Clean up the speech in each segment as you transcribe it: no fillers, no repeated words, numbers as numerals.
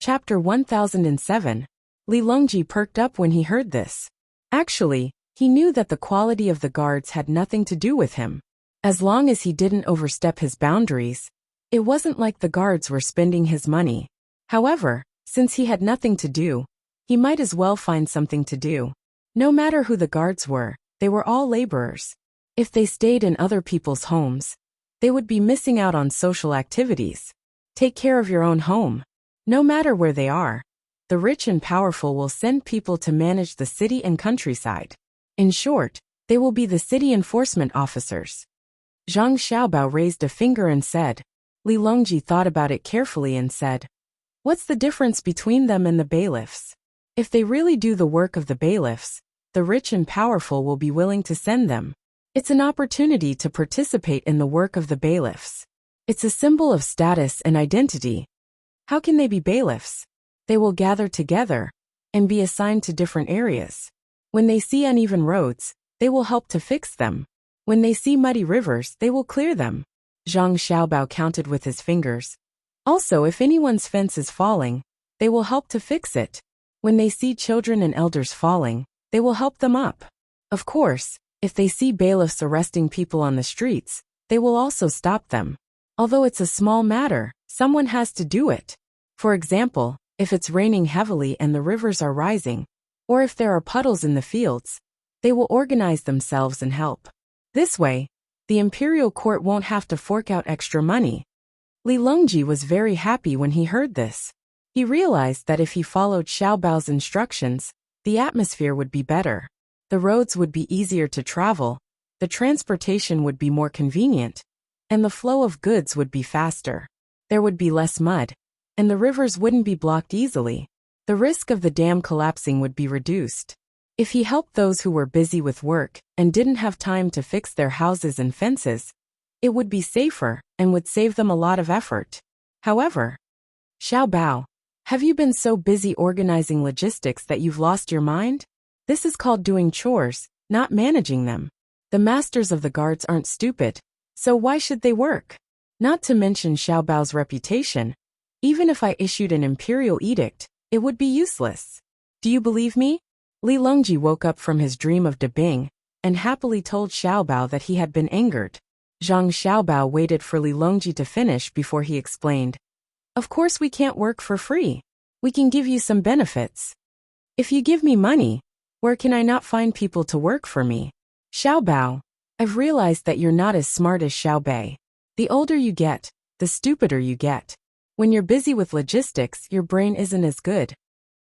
Chapter 1007. Li Longji perked up when he heard this. Actually, he knew that the quality of the guards had nothing to do with him. As long as he didn't overstep his boundaries, it wasn't like the guards were spending his money. However, since he had nothing to do, he might as well find something to do. No matter who the guards were, they were all laborers. If they stayed in other people's homes, they would be missing out on social activities. Take care of your own home. No matter where they are, the rich and powerful will send people to manage the city and countryside. In short, they will be the city enforcement officers. Zhang Xiaobao raised a finger and said. Li Longji thought about it carefully and said, "What's the difference between them and the bailiffs? If they really do the work of the bailiffs, the rich and powerful will be willing to send them. It's an opportunity to participate in the work of the bailiffs. It's a symbol of status and identity. How can they be bailiffs? They will gather together and be assigned to different areas. When they see uneven roads, they will help to fix them. When they see muddy rivers, they will clear them." Zhang Xiaobao counted with his fingers. Also, if anyone's fence is falling, they will help to fix it. When they see children and elders falling, they will help them up. Of course, if they see bailiffs arresting people on the streets, they will also stop them. Although it's a small matter, someone has to do it. For example, if it's raining heavily and the rivers are rising, or if there are puddles in the fields, they will organize themselves and help. This way, the imperial court won't have to fork out extra money. Li Longji was very happy when he heard this. He realized that if he followed Xiaobao's instructions, the atmosphere would be better. The roads would be easier to travel, the transportation would be more convenient, and the flow of goods would be faster. There would be less mud, and the rivers wouldn't be blocked easily. The risk of the dam collapsing would be reduced. If he helped those who were busy with work and didn't have time to fix their houses and fences, it would be safer and would save them a lot of effort. However, Xiaobao, have you been so busy organizing logistics that you've lost your mind? This is called doing chores, not managing them. The masters of the guards aren't stupid, so why should they work? Not to mention Xiaobao's reputation. Even if I issued an imperial edict, it would be useless. Do you believe me? Li Longji woke up from his dream of Dabing and happily told Xiaobao that he had been angered. Zhang Xiaobao waited for Li Longji to finish before he explained. Of course we can't work for free. We can give you some benefits. If you give me money, where can I not find people to work for me? Xiaobao, I've realized that you're not as smart as Xiaobei. The older you get, the stupider you get. When you're busy with logistics, your brain isn't as good.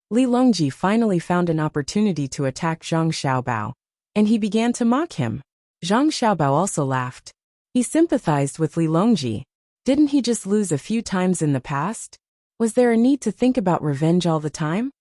Li Longji finally found an opportunity to attack Zhang Xiaobao, and he began to mock him. Zhang Xiaobao also laughed. He sympathized with Li Longji. Didn't he just lose a few times in the past? Was there a need to think about revenge all the time?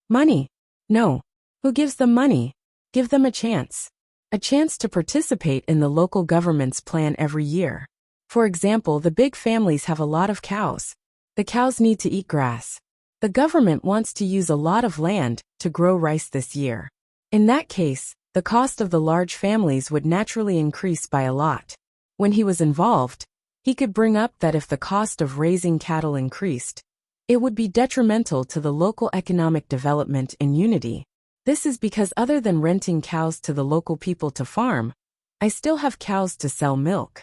Money? No. Who gives them money? Give them a chance. A chance to participate in the local government's plan every year. For example, the big families have a lot of cows. The cows need to eat grass. The government wants to use a lot of land to grow rice this year. In that case, the cost of the large families would naturally increase by a lot. When he was involved, he could bring up that if the cost of raising cattle increased, it would be detrimental to the local economic development and unity. This is because other than renting cows to the local people to farm, I still have cows to sell milk.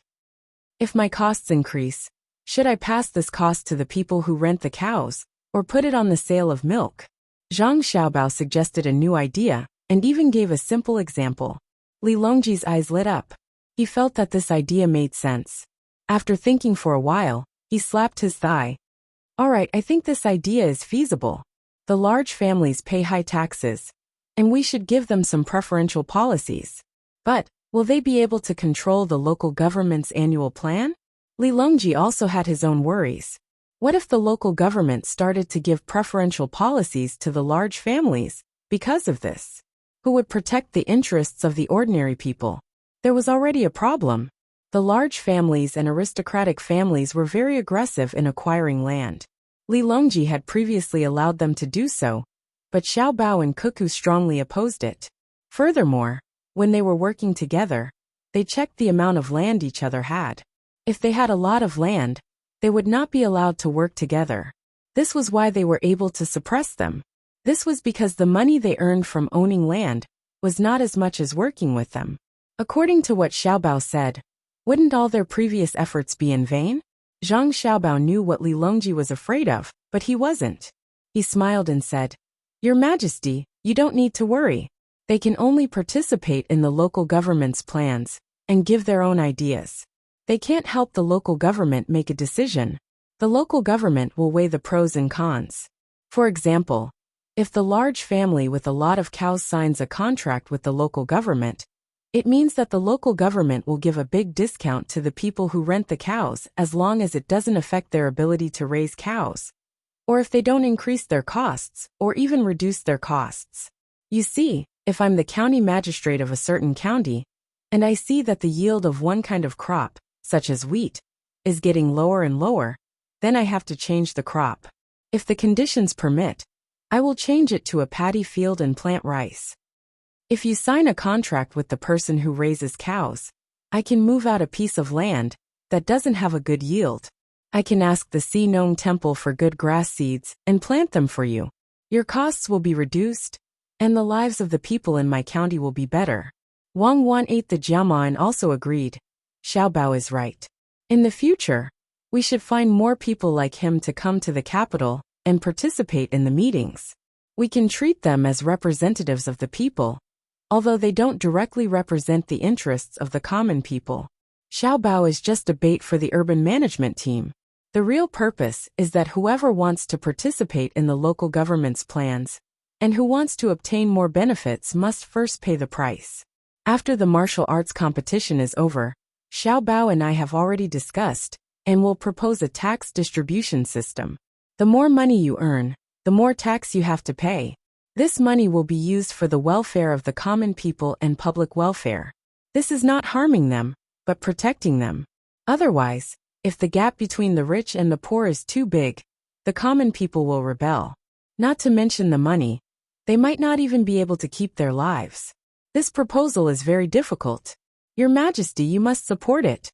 If my costs increase, should I pass this cost to the people who rent the cows, or put it on the sale of milk? Zhang Xiaobao suggested a new idea, and even gave a simple example. Li Longji's eyes lit up. He felt that this idea made sense. After thinking for a while, he slapped his thigh. Alright, I think this idea is feasible. The large families pay high taxes, and we should give them some preferential policies. But, will they be able to control the local government's annual plan? Li Longji also had his own worries. What if the local government started to give preferential policies to the large families because of this? Who would protect the interests of the ordinary people? There was already a problem. The large families and aristocratic families were very aggressive in acquiring land. Li Longji had previously allowed them to do so, but Xiaobao and Cuckoo strongly opposed it. Furthermore, when they were working together, they checked the amount of land each other had. If they had a lot of land, they would not be allowed to work together. This was why they were able to suppress them. This was because the money they earned from owning land was not as much as working with them. According to what Xiaobao said, wouldn't all their previous efforts be in vain? Zhang Xiaobao knew what Li Longji was afraid of, but he wasn't. He smiled and said, "Your Majesty, you don't need to worry. They can only participate in the local government's plans and give their own ideas. They can't help the local government make a decision. The local government will weigh the pros and cons. For example, if the large family with a lot of cows signs a contract with the local government, it means that the local government will give a big discount to the people who rent the cows as long as it doesn't affect their ability to raise cows, or if they don't increase their costs or even reduce their costs. You see, if I'm the county magistrate of a certain county, and I see that the yield of one kind of crop, such as wheat, is getting lower and lower, then I have to change the crop. If the conditions permit, I will change it to a paddy field and plant rice. If you sign a contract with the person who raises cows, I can move out a piece of land that doesn't have a good yield. I can ask the Sinong Temple for good grass seeds and plant them for you. Your costs will be reduced, and the lives of the people in my county will be better." Wang Wan ate the jiama and also agreed. Xiaobao is right. In the future, we should find more people like him to come to the capital and participate in the meetings. We can treat them as representatives of the people, although they don't directly represent the interests of the common people. Xiaobao is just a bait for the urban management team. The real purpose is that whoever wants to participate in the local government's plans and who wants to obtain more benefits must first pay the price. After the martial arts competition is over, Xiaobao and I have already discussed and will propose a tax distribution system. The more money you earn, the more tax you have to pay. This money will be used for the welfare of the common people and public welfare. This is not harming them, but protecting them. Otherwise, if the gap between the rich and the poor is too big, the common people will rebel. Not to mention the money, they might not even be able to keep their lives. This proposal is very difficult. Your Majesty, you must support it."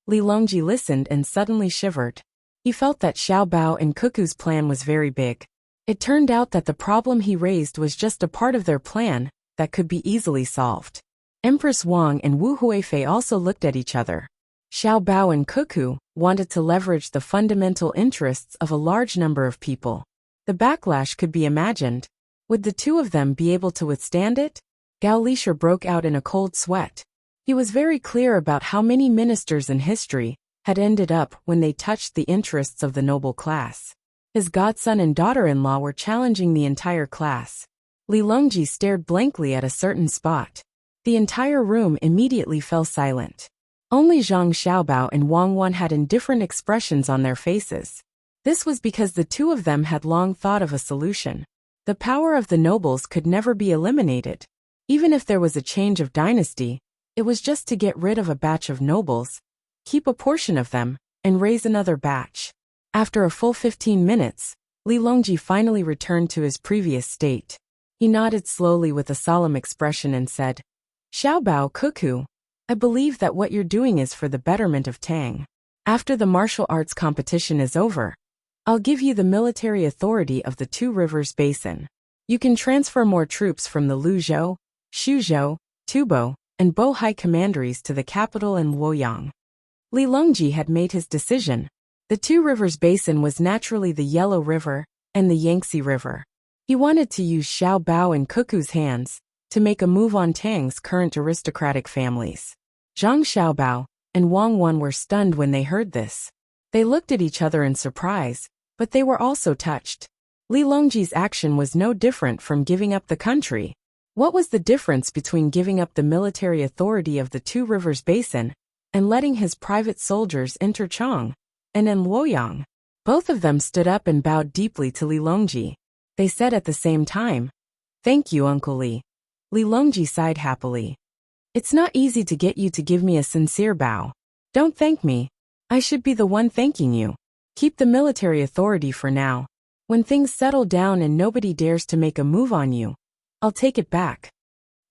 Li Longji listened and suddenly shivered. He felt that Xiaobao and Cuckoo's plan was very big. It turned out that the problem he raised was just a part of their plan that could be easily solved. Empress Wang and Wu Huifei also looked at each other. Xiaobao and Cuckoo wanted to leverage the fundamental interests of a large number of people. The backlash could be imagined. Would the two of them be able to withstand it? Gao Lisher broke out in a cold sweat. He was very clear about how many ministers in history had ended up when they touched the interests of the noble class. His godson and daughter-in-law were challenging the entire class. Li Longji stared blankly at a certain spot. The entire room immediately fell silent. Only Zhang Xiaobao and Wang Wan had indifferent expressions on their faces. This was because the two of them had long thought of a solution. The power of the nobles could never be eliminated. Even if there was a change of dynasty, it was just to get rid of a batch of nobles, keep a portion of them, and raise another batch. After a full 15 minutes, Li Longji finally returned to his previous state. He nodded slowly with a solemn expression and said, "Xiaobao, Cuckoo, I believe that what you're doing is for the betterment of Tang. After the martial arts competition is over, I'll give you the military authority of the Two Rivers Basin. You can transfer more troops from the Luzhou, Shuzhou, Tubo, and Bohai commanderies to the capital in Luoyang." Li Longji had made his decision. The Two Rivers Basin was naturally the Yellow River and the Yangtze River. He wanted to use Xiaobao and Cuckoo's hands to make a move on Tang's current aristocratic families. Zhang Xiaobao and Wang Wan were stunned when they heard this. They looked at each other in surprise, but they were also touched. Li Longji's action was no different from giving up the country. What was the difference between giving up the military authority of the Two Rivers Basin and letting his private soldiers enter Chang and in Luoyang? Both of them stood up and bowed deeply to Li Longji. They said at the same time, "Thank you, Uncle Li." Li Longji sighed happily. "It's not easy to get you to give me a sincere bow. Don't thank me. I should be the one thanking you. Keep the military authority for now. When things settle down and nobody dares to make a move on you, I'll take it back."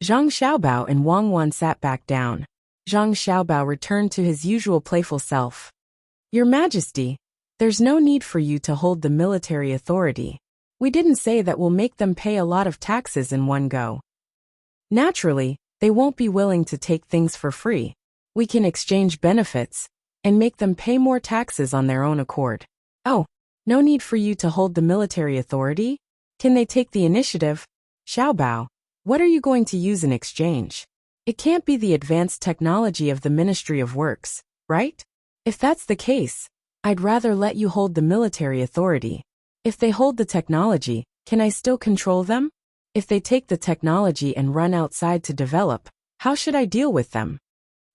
Zhang Xiaobao and Wang Wan sat back down. Zhang Xiaobao returned to his usual playful self. "Your Majesty, There's no need for you to hold the military authority. We didn't say that we'll make them pay a lot of taxes in one go. Naturally, they won't be willing to take things for free. We can exchange benefits and make them pay more taxes on their own accord. Oh, no need for you to hold the military authority? Can they take the initiative? Xiaobao, what are you going to use in exchange? It can't be the advanced technology of the Ministry of Works, right? If that's the case, I'd rather let you hold the military authority. If they hold the technology, can I still control them? If they take the technology and run outside to develop, how should I deal with them?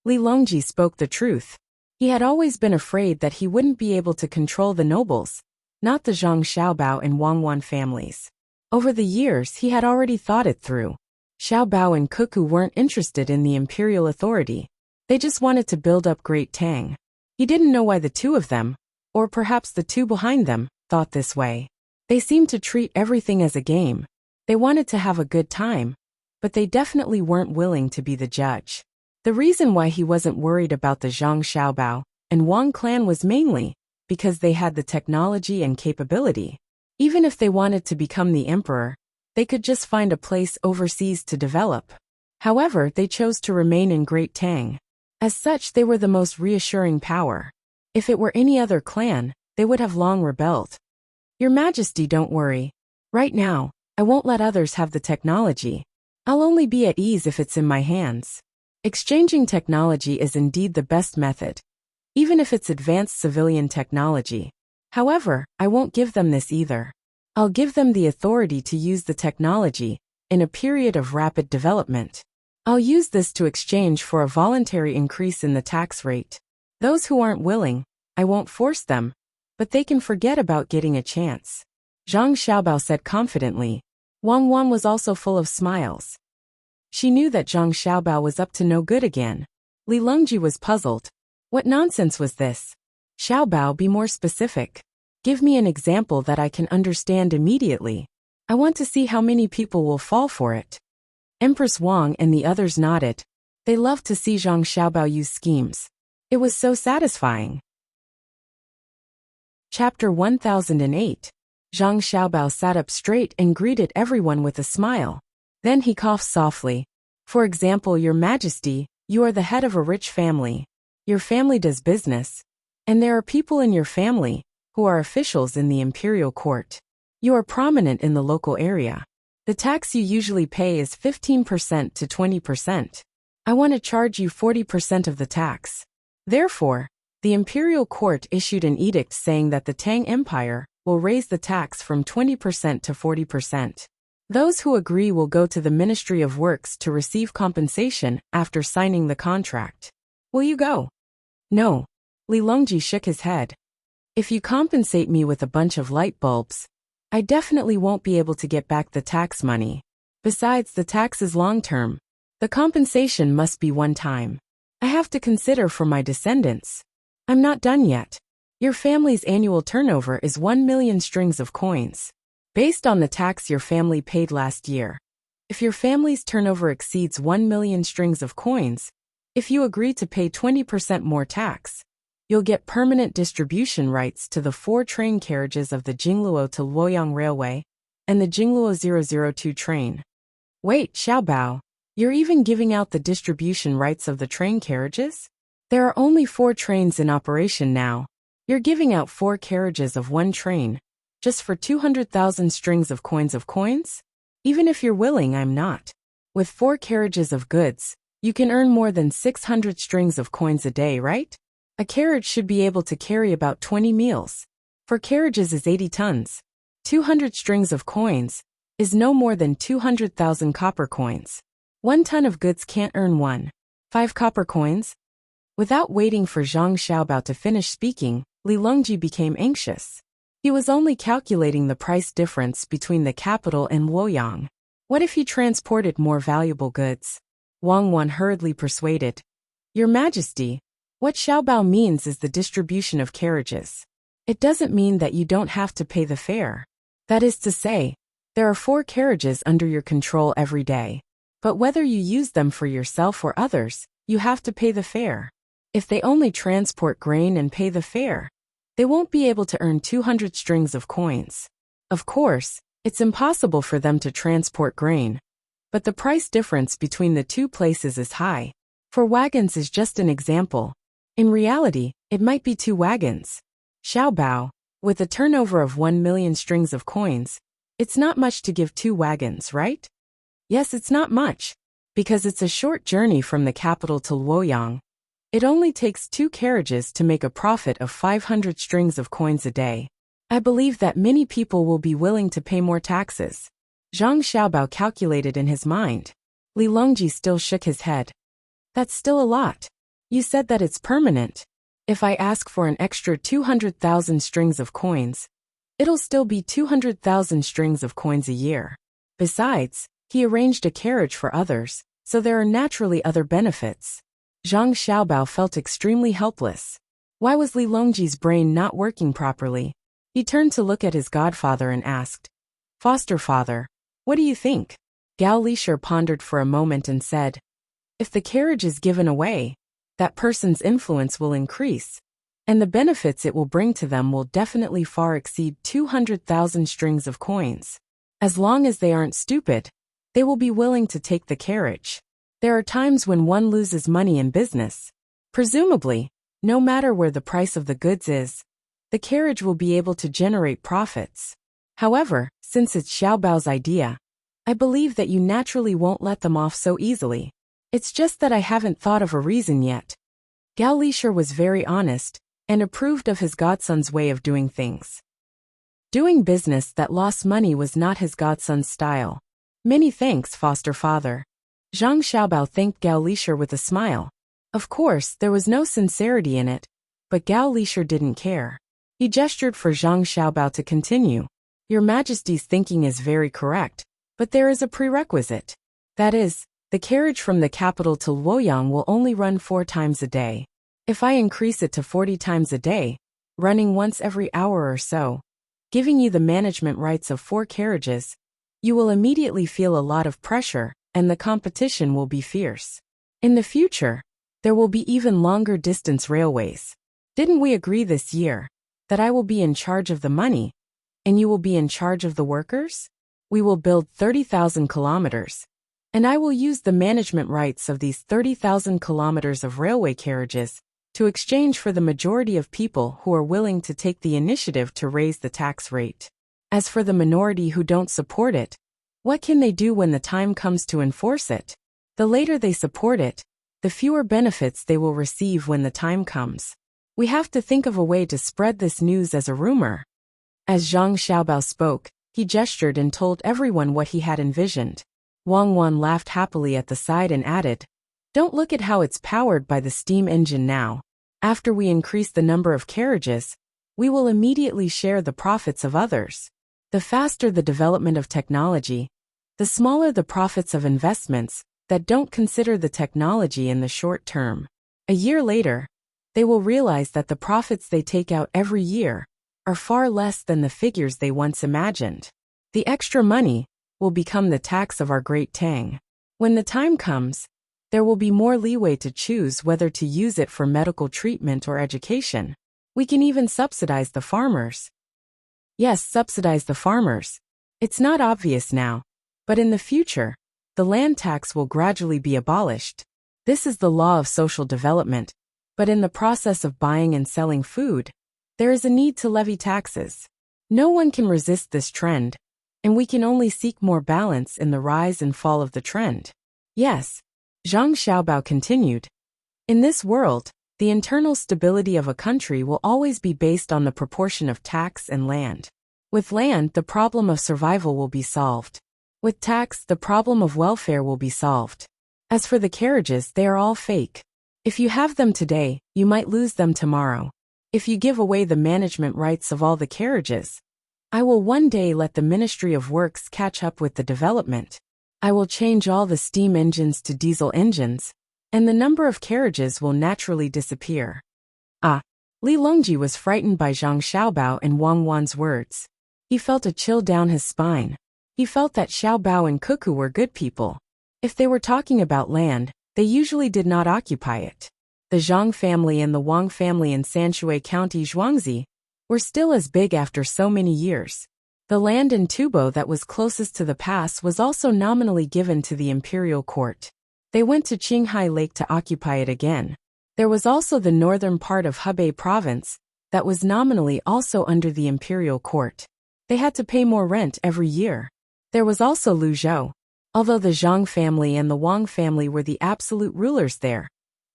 Li Longji spoke the truth. He had always been afraid that he wouldn't be able to control the nobles, not the Zhang Xiaobao and Wang Wan families. Over the years he had already thought it through. Xiaobao and Cuckoo weren't interested in the imperial authority. They just wanted to build up Great Tang. He didn't know why the two of them, or perhaps the two behind them, thought this way. They seemed to treat everything as a game. They wanted to have a good time, but they definitely weren't willing to be the judge. The reason why he wasn't worried about the Zhang Xiaobao and Wang clan was mainly because they had the technology and capability. Even if they wanted to become the emperor, they could just find a place overseas to develop. However, they chose to remain in Great Tang. As such, they were the most reassuring power. If it were any other clan, they would have long rebelled. Your Majesty, don't worry. Right now, I won't let others have the technology. I'll only be at ease if it's in my hands. Exchanging technology is indeed the best method, even if it's advanced civilian technology. However, I won't give them this either. I'll give them the authority to use the technology in a period of rapid development. I'll use this to exchange for a voluntary increase in the tax rate. Those who aren't willing, I won't force them, but they can forget about getting a chance. Zhang Xiaobao said confidently. Wang Wan was also full of smiles. She knew that Zhang Xiaobao was up to no good again. Li Longji was puzzled. What nonsense was this? Xiaobao, be more specific. Give me an example that I can understand immediately. I want to see how many people will fall for it. Empress Wang and the others nodded. They loved to see Zhang Xiaobao use schemes. It was so satisfying. Chapter 1008. Zhang Xiaobao sat up straight and greeted everyone with a smile. Then he coughed softly. For example, Your Majesty, you are the head of a rich family. Your family does business. And there are people in your family who are officials in the imperial court. You are prominent in the local area. The tax you usually pay is 15% to 20%. I want to charge you 40% of the tax. Therefore, the imperial court issued an edict saying that the Tang Empire will raise the tax from 20% to 40%. Those who agree will go to the Ministry of Works to receive compensation after signing the contract. Will you go? No. Li Longji shook his head. If you compensate me with a bunch of light bulbs, I definitely won't be able to get back the tax money. Besides, the tax is long-term. The compensation must be one time. I have to consider for my descendants. I'm not done yet. Your family's annual turnover is 1 million strings of coins. Based on the tax your family paid last year. If your family's turnover exceeds 1 million strings of coins, if you agree to pay 20% more tax, you'll get permanent distribution rights to the 4 train carriages of the Jingluo to Luoyang Railway and the Jingluo 002 train. Wait, Xiaobao, you're even giving out the distribution rights of the train carriages? There are only 4 trains in operation now. You're giving out 4 carriages of 1 train, just for 200,000 strings of coins? Even if you're willing, I'm not. With 4 carriages of goods, you can earn more than 600 strings of coins a day, right? A carriage should be able to carry about 20 meals. 4 carriages is 80 tons. 200 strings of coins is no more than 200,000 copper coins. 1 ton of goods can't earn 5 copper coins. Without waiting for Zhang Xiaobao to finish speaking, Li Longji became anxious. He was only calculating the price difference between the capital and Luoyang. What if he transported more valuable goods? Wang Wan hurriedly persuaded. Your Majesty, what Xiaobao means is the distribution of carriages. It doesn't mean that you don't have to pay the fare. That is to say, there are 4 carriages under your control every day. But whether you use them for yourself or others, you have to pay the fare. If they only transport grain and pay the fare, They won't be able to earn 200 strings of coins. Of course, it's impossible for them to transport grain, but the price difference between the two places is high. For wagons is just an example. In reality, it might be 2 wagons. Xiaobao, with a turnover of 1 million strings of coins, it's not much to give 2 wagons, right? Yes, it's not much, because it's a short journey from the capital to Luoyang. It only takes 2 carriages to make a profit of 500 strings of coins a day. I believe that many people will be willing to pay more taxes. Zhang Xiaobao calculated in his mind. Li Longji still shook his head. That's still a lot. You said that it's permanent. If I ask for an extra 200,000 strings of coins, it'll still be 200,000 strings of coins a year. Besides, he arranged a carriage for others, so there are naturally other benefits. Zhang Xiaobao felt extremely helpless. Why was Li Longji's brain not working properly? He turned to look at his godfather and asked, "Foster father, what do you think?" Gao Lishir pondered for a moment and said, "If the carriage is given away, that person's influence will increase, and the benefits it will bring to them will definitely far exceed 200,000 strings of coins. As long as they aren't stupid, they will be willing to take the carriage. There are times when one loses money in business. Presumably, no matter where the price of the goods is, the carriage will be able to generate profits. However, since it's Xiaobao's idea, I believe that you naturally won't let them off so easily. It's just that I haven't thought of a reason yet." Gao Lishir was very honest and approved of his godson's way of doing things. Doing business that lost money was not his godson's style. "Many thanks, foster father." Zhang Xiaobao thanked Gao Lishir with a smile. Of course, there was no sincerity in it, but Gao Lishir didn't care. He gestured for Zhang Xiaobao to continue. "Your Majesty's thinking is very correct, but there is a prerequisite. That is, the carriage from the capital to Luoyang will only run 4 times a day. If I increase it to 40 times a day, running once every hour or so, giving you the management rights of 4 carriages, you will immediately feel a lot of pressure, and the competition will be fierce. In the future, there will be even longer distance railways. Didn't we agree this year that I will be in charge of the money, and you will be in charge of the workers? We will build 30,000 kilometers, and I will use the management rights of these 30,000 kilometers of railway carriages to exchange for the majority of people who are willing to take the initiative to raise the tax rate. As for the minority who don't support it, what can they do when the time comes to enforce it? The later they support it, the fewer benefits they will receive when the time comes. We have to think of a way to spread this news as a rumor." As Zhang Xiaobao spoke, he gestured and told everyone what he had envisioned. Wang Wan laughed happily at the side and added, "Don't look at how it's powered by the steam engine now. After we increase the number of carriages, we will immediately share the profits of others. The faster the development of technology, the smaller the profits of investments that don't consider the technology in the short term. A year later, they will realize that the profits they take out every year are far less than the figures they once imagined. The extra money will become the tax of our great Tang. When the time comes, there will be more leeway to choose whether to use it for medical treatment or education. We can even subsidize the farmers." Yes, subsidize the farmers. It's not obvious now, but in the future, the land tax will gradually be abolished. This is the law of social development, but in the process of buying and selling food, there is a need to levy taxes. No one can resist this trend, and we can only seek more balance in the rise and fall of the trend. Yes, Zhang Xiaobao continued. In this world, the internal stability of a country will always be based on the proportion of tax and land. With land, the problem of survival will be solved. With tax, the problem of welfare will be solved. As for the carriages, they are all fake. If you have them today, you might lose them tomorrow. If you give away the management rights of all the carriages, I will one day let the Ministry of Works catch up with the development. I will change all the steam engines to diesel engines, and the number of carriages will naturally disappear. Li Longji was frightened by Zhang Xiaobao and Wang Wan's words. He felt a chill down his spine. He felt that Xiaobao and Cuckoo were good people. If they were talking about land, they usually did not occupy it. The Zhang family and the Wang family in Sanshui County Zhuangzi were still as big after so many years. The land in Tubo that was closest to the pass was also nominally given to the imperial court. They went to Qinghai Lake to occupy it again. There was also the northern part of Hebei province that was nominally also under the imperial court. They had to pay more rent every year. There was also Luzhou. Although the Zhang family and the Wang family were the absolute rulers there,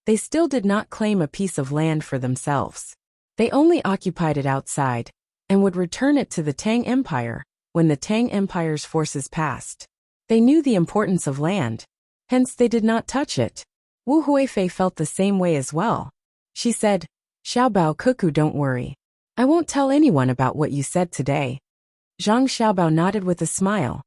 they still did not claim a piece of land for themselves. They only occupied it outside, and would return it to the Tang Empire when the Tang Empire's forces passed. They knew the importance of land, hence they did not touch it. Wu Huifei felt the same way as well. She said, Xiaobao Cuckoo, don't worry. I won't tell anyone about what you said today. Zhang Xiaobao nodded with a smile.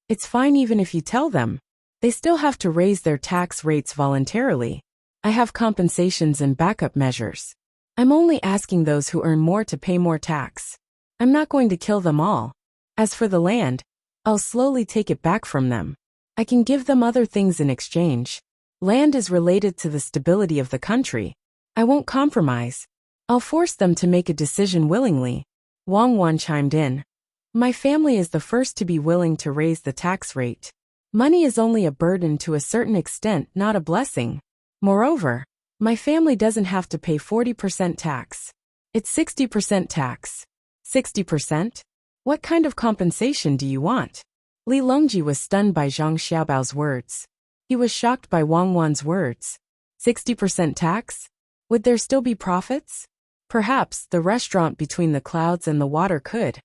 It's fine even if you tell them. They still have to raise their tax rates voluntarily. I have compensations and backup measures. I'm only asking those who earn more to pay more tax. I'm not going to kill them all. As for the land, I'll slowly take it back from them. I can give them other things in exchange. Land is related to the stability of the country. I won't compromise. I'll force them to make a decision willingly. Wang Wan chimed in. My family is the first to be willing to raise the tax rate. Money is only a burden to a certain extent, not a blessing. Moreover, my family doesn't have to pay 40% tax. It's 60% tax. 60%? What kind of compensation do you want? Li Longji was stunned by Zhang Xiaobao's words. He was shocked by Wang Wan's words. 60% tax? Would there still be profits? Perhaps the restaurant between the clouds and the water could.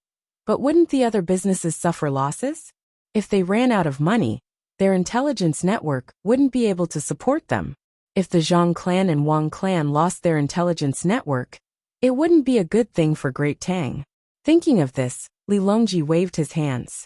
But wouldn't the other businesses suffer losses? If they ran out of money, their intelligence network wouldn't be able to support them. If the Zhang clan and Wang clan lost their intelligence network, it wouldn't be a good thing for Great Tang. Thinking of this, Li Longji waved his hands.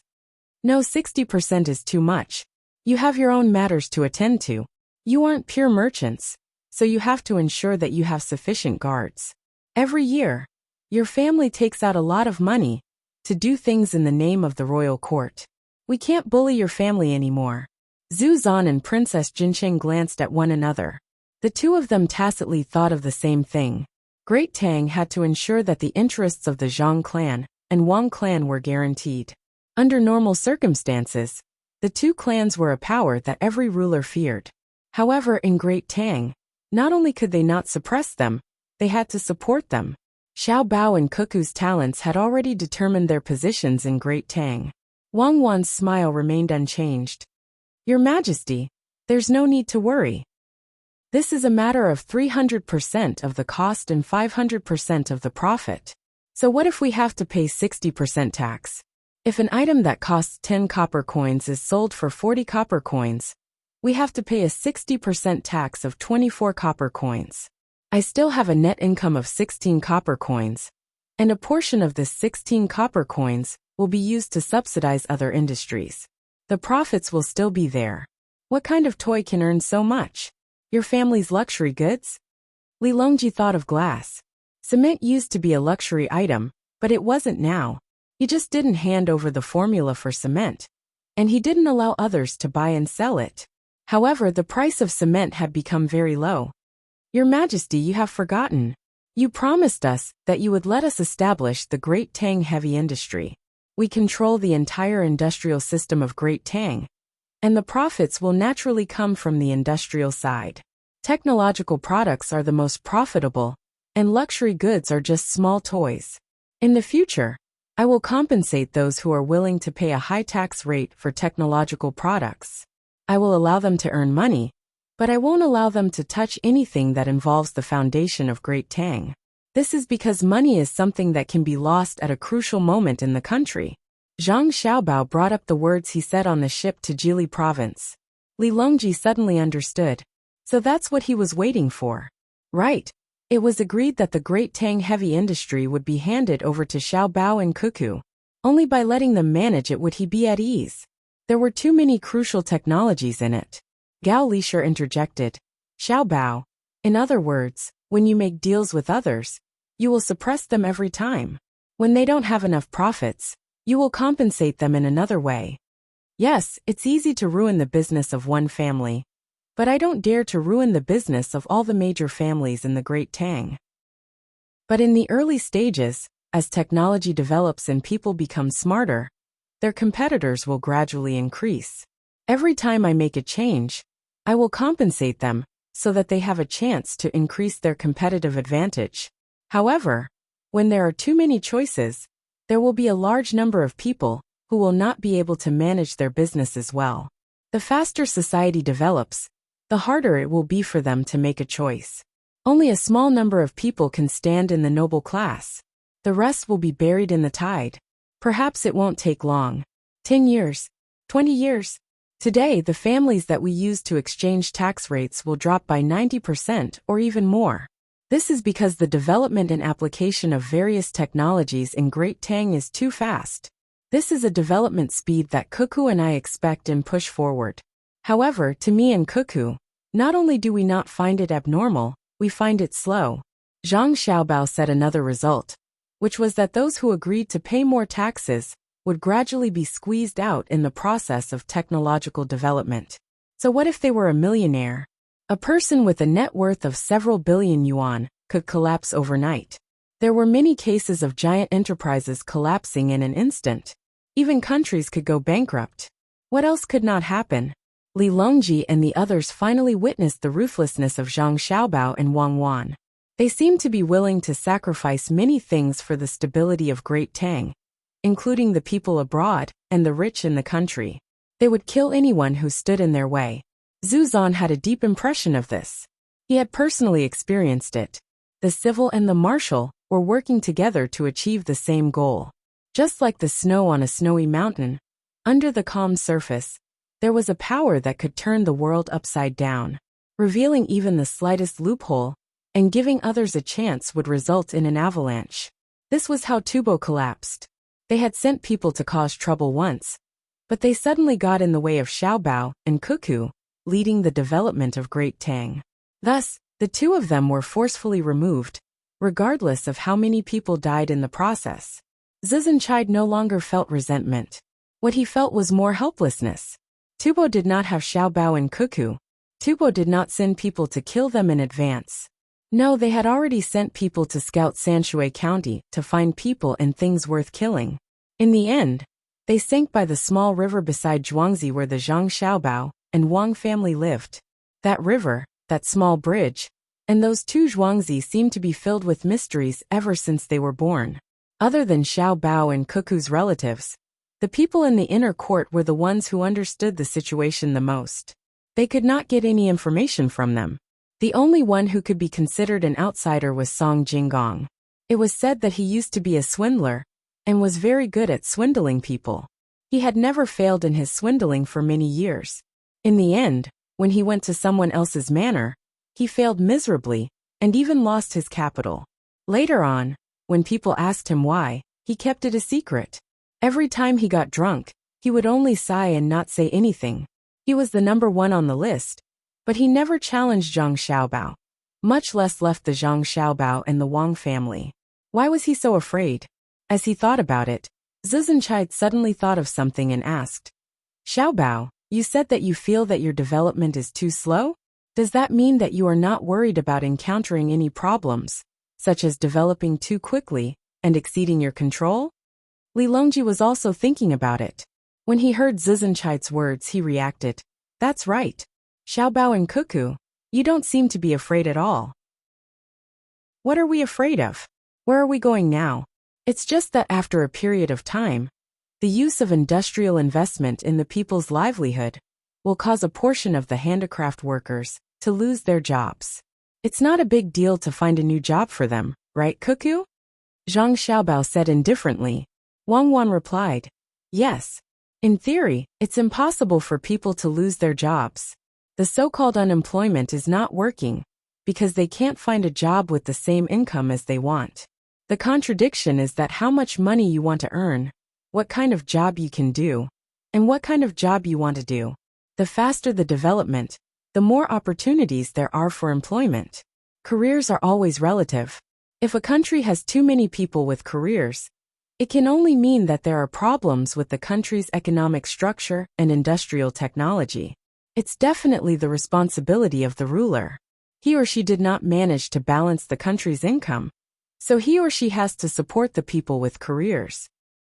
No, 60% is too much. You have your own matters to attend to. You aren't pure merchants, so you have to ensure that you have sufficient guards. Every year, your family takes out a lot of money to do things in the name of the royal court. We can't bully your family anymore. Zhu Zan and Princess Jinsheng glanced at one another. The two of them tacitly thought of the same thing. Great Tang had to ensure that the interests of the Zhang clan and Wang clan were guaranteed. Under normal circumstances, the two clans were a power that every ruler feared. However, in Great Tang, not only could they not suppress them, they had to support them. Xiao Bao and Cuckoo's talents had already determined their positions in Great Tang. Wang Wan's smile remained unchanged. Your Majesty, there's no need to worry. This is a matter of 300% of the cost and 500% of the profit. So what if we have to pay 60% tax? If an item that costs 10 copper coins is sold for 40 copper coins, we have to pay a 60% tax of 24 copper coins. I still have a net income of 16 copper coins, and a portion of this 16 copper coins will be used to subsidize other industries. The profits will still be there. What kind of toy can earn so much? Your family's luxury goods? Li Longji thought of glass. Cement used to be a luxury item, but it wasn't now. He just didn't hand over the formula for cement, and he didn't allow others to buy and sell it. However, the price of cement had become very low. Your Majesty, you have forgotten. You promised us that you would let us establish the Great Tang heavy industry. We control the entire industrial system of Great Tang, and the profits will naturally come from the industrial side. Technological products are the most profitable, and luxury goods are just small toys. In the future, I will compensate those who are willing to pay a high tax rate for technological products. I will allow them to earn money, but I won't allow them to touch anything that involves the foundation of Great Tang. This is because money is something that can be lost at a crucial moment in the country. Zhang Xiaobao brought up the words he said on the ship to Jili province. Li Longji suddenly understood. So that's what he was waiting for. Right. It was agreed that the Great Tang heavy industry would be handed over to Xiao Bao and Cuckoo. Only by letting them manage it would he be at ease. There were too many crucial technologies in it. Gao Lisher interjected. Xiao Bao. In other words, when you make deals with others, you will suppress them every time. When they don't have enough profits, you will compensate them in another way. Yes, it's easy to ruin the business of one family, but I don't dare to ruin the business of all the major families in the Great Tang. But in the early stages, as technology develops and people become smarter, their competitors will gradually increase. Every time I make a change, I will compensate them so that they have a chance to increase their competitive advantage. However, when there are too many choices, there will be a large number of people who will not be able to manage their businesses well. The faster society develops, the harder it will be for them to make a choice. Only a small number of people can stand in the noble class. The rest will be buried in the tide. Perhaps it won't take long. 10 years, 20 years. Today, the families that we use to exchange tax rates will drop by 90% or even more. This is because the development and application of various technologies in Great Tang is too fast. This is a development speed that Cuckoo and I expect and push forward. However, to me and Cuckoo, not only do we not find it abnormal, we find it slow. Zhang Xiaobao said another result, which was that those who agreed to pay more taxes would gradually be squeezed out in the process of technological development. So what if they were a millionaire? A person with a net worth of several billion yuan could collapse overnight. There were many cases of giant enterprises collapsing in an instant. Even countries could go bankrupt. What else could not happen? Li Longji and the others finally witnessed the ruthlessness of Zhang Xiaobao and Wang Wan. They seemed to be willing to sacrifice many things for the stability of Great Tang, including the people abroad and the rich in the country. They would kill anyone who stood in their way. Zhu Zan had a deep impression of this. He had personally experienced it. The civil and the martial were working together to achieve the same goal. Just like the snow on a snowy mountain, under the calm surface, there was a power that could turn the world upside down. Revealing even the slightest loophole and giving others a chance would result in an avalanche. This was how Tubo collapsed. They had sent people to cause trouble once, but they suddenly got in the way of Xiaobao and Cuckoo, leading the development of Great Tang. Thus, the two of them were forcefully removed, regardless of how many people died in the process. Zizenchide no longer felt resentment. What he felt was more helplessness. Tubo did not have Xiaobao and Cuckoo. Tubo did not send people to kill them in advance. No, they had already sent people to scout Sanshui County to find people and things worth killing. In the end, they sank by the small river beside Zhuangzi where the Zhang Xiaobao and Wang family lived. That river, that small bridge, and those two Zhuangzi seemed to be filled with mysteries ever since they were born. Other than Xiaobao and Cuckoo's relatives, the people in the inner court were the ones who understood the situation the most. They could not get any information from them. The only one who could be considered an outsider was Song Jinggong. It was said that he used to be a swindler and was very good at swindling people. He had never failed in his swindling for many years. In the end, when he went to someone else's manor, he failed miserably and even lost his capital. Later on, when people asked him why, he kept it a secret. Every time he got drunk, he would only sigh and not say anything. He was the number one on the list, but he never challenged Zhang Xiaobao, much less left the Zhang Xiaobao and the Wang family. Why was he so afraid? As he thought about it, Zizenchide suddenly thought of something and asked, Xiaobao, you said that you feel that your development is too slow? Does that mean that you are not worried about encountering any problems, such as developing too quickly and exceeding your control? Li Longji was also thinking about it. When he heard Zizenchide's words, he reacted, That's right. Xiaobao and Cuckoo, you don't seem to be afraid at all. What are we afraid of? Where are we going now? It's just that after a period of time, the use of industrial investment in the people's livelihood will cause a portion of the handicraft workers to lose their jobs. It's not a big deal to find a new job for them, right, Cuckoo? Zhang Xiaobao said indifferently. Wang Wan replied, Yes. In theory, it's impossible for people to lose their jobs. The so-called unemployment is not working because they can't find a job with the same income as they want. The contradiction is that how much money you want to earn, what kind of job you can do, and what kind of job you want to do. The faster the development, the more opportunities there are for employment. Careers are always relative. If a country has too many people with careers, it can only mean that there are problems with the country's economic structure and industrial technology. It's definitely the responsibility of the ruler. He or she did not manage to balance the country's income. So he or she has to support the people with careers.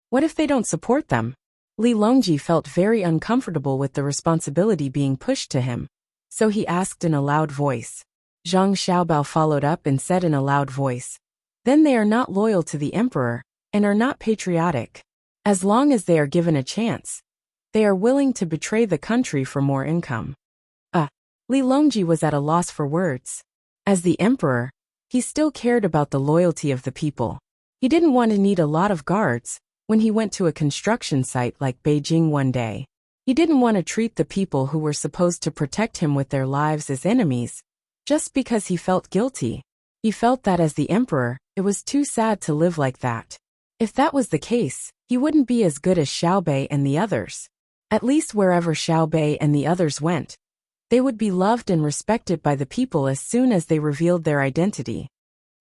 What if they don't support them? Li Longji felt very uncomfortable with the responsibility being pushed to him. So he asked in a loud voice. Zhang Xiaobao followed up and said in a loud voice. Then they are not loyal to the emperor, and are not patriotic. As long as they are given a chance, they are willing to betray the country for more income. Li Longji was at a loss for words. As the emperor, he still cared about the loyalty of the people. He didn't want to need a lot of guards when he went to a construction site like Beijing one day. He didn't want to treat the people who were supposed to protect him with their lives as enemies, just because he felt guilty. He felt that as the emperor, it was too sad to live like that. If that was the case, he wouldn't be as good as Xiaobei and the others. At least wherever Xiaobei and the others went, they would be loved and respected by the people as soon as they revealed their identity.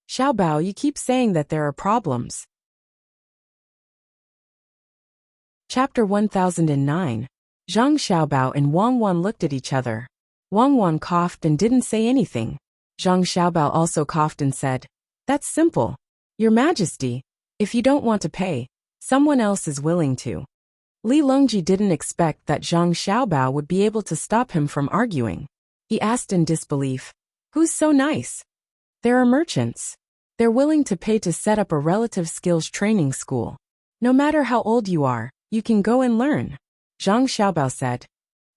Xiaobao, you keep saying that there are problems. Chapter 1009. Zhang Xiaobao and Wang Wan looked at each other. Wang Wan coughed and didn't say anything. Zhang Xiaobao also coughed and said, That's simple. Your Majesty, if you don't want to pay, someone else is willing to. Li Longji didn't expect that Zhang Xiaobao would be able to stop him from arguing. He asked in disbelief, Who's so nice? There are merchants. They're willing to pay to set up a relative skills training school. No matter how old you are, you can go and learn. Zhang Xiaobao said.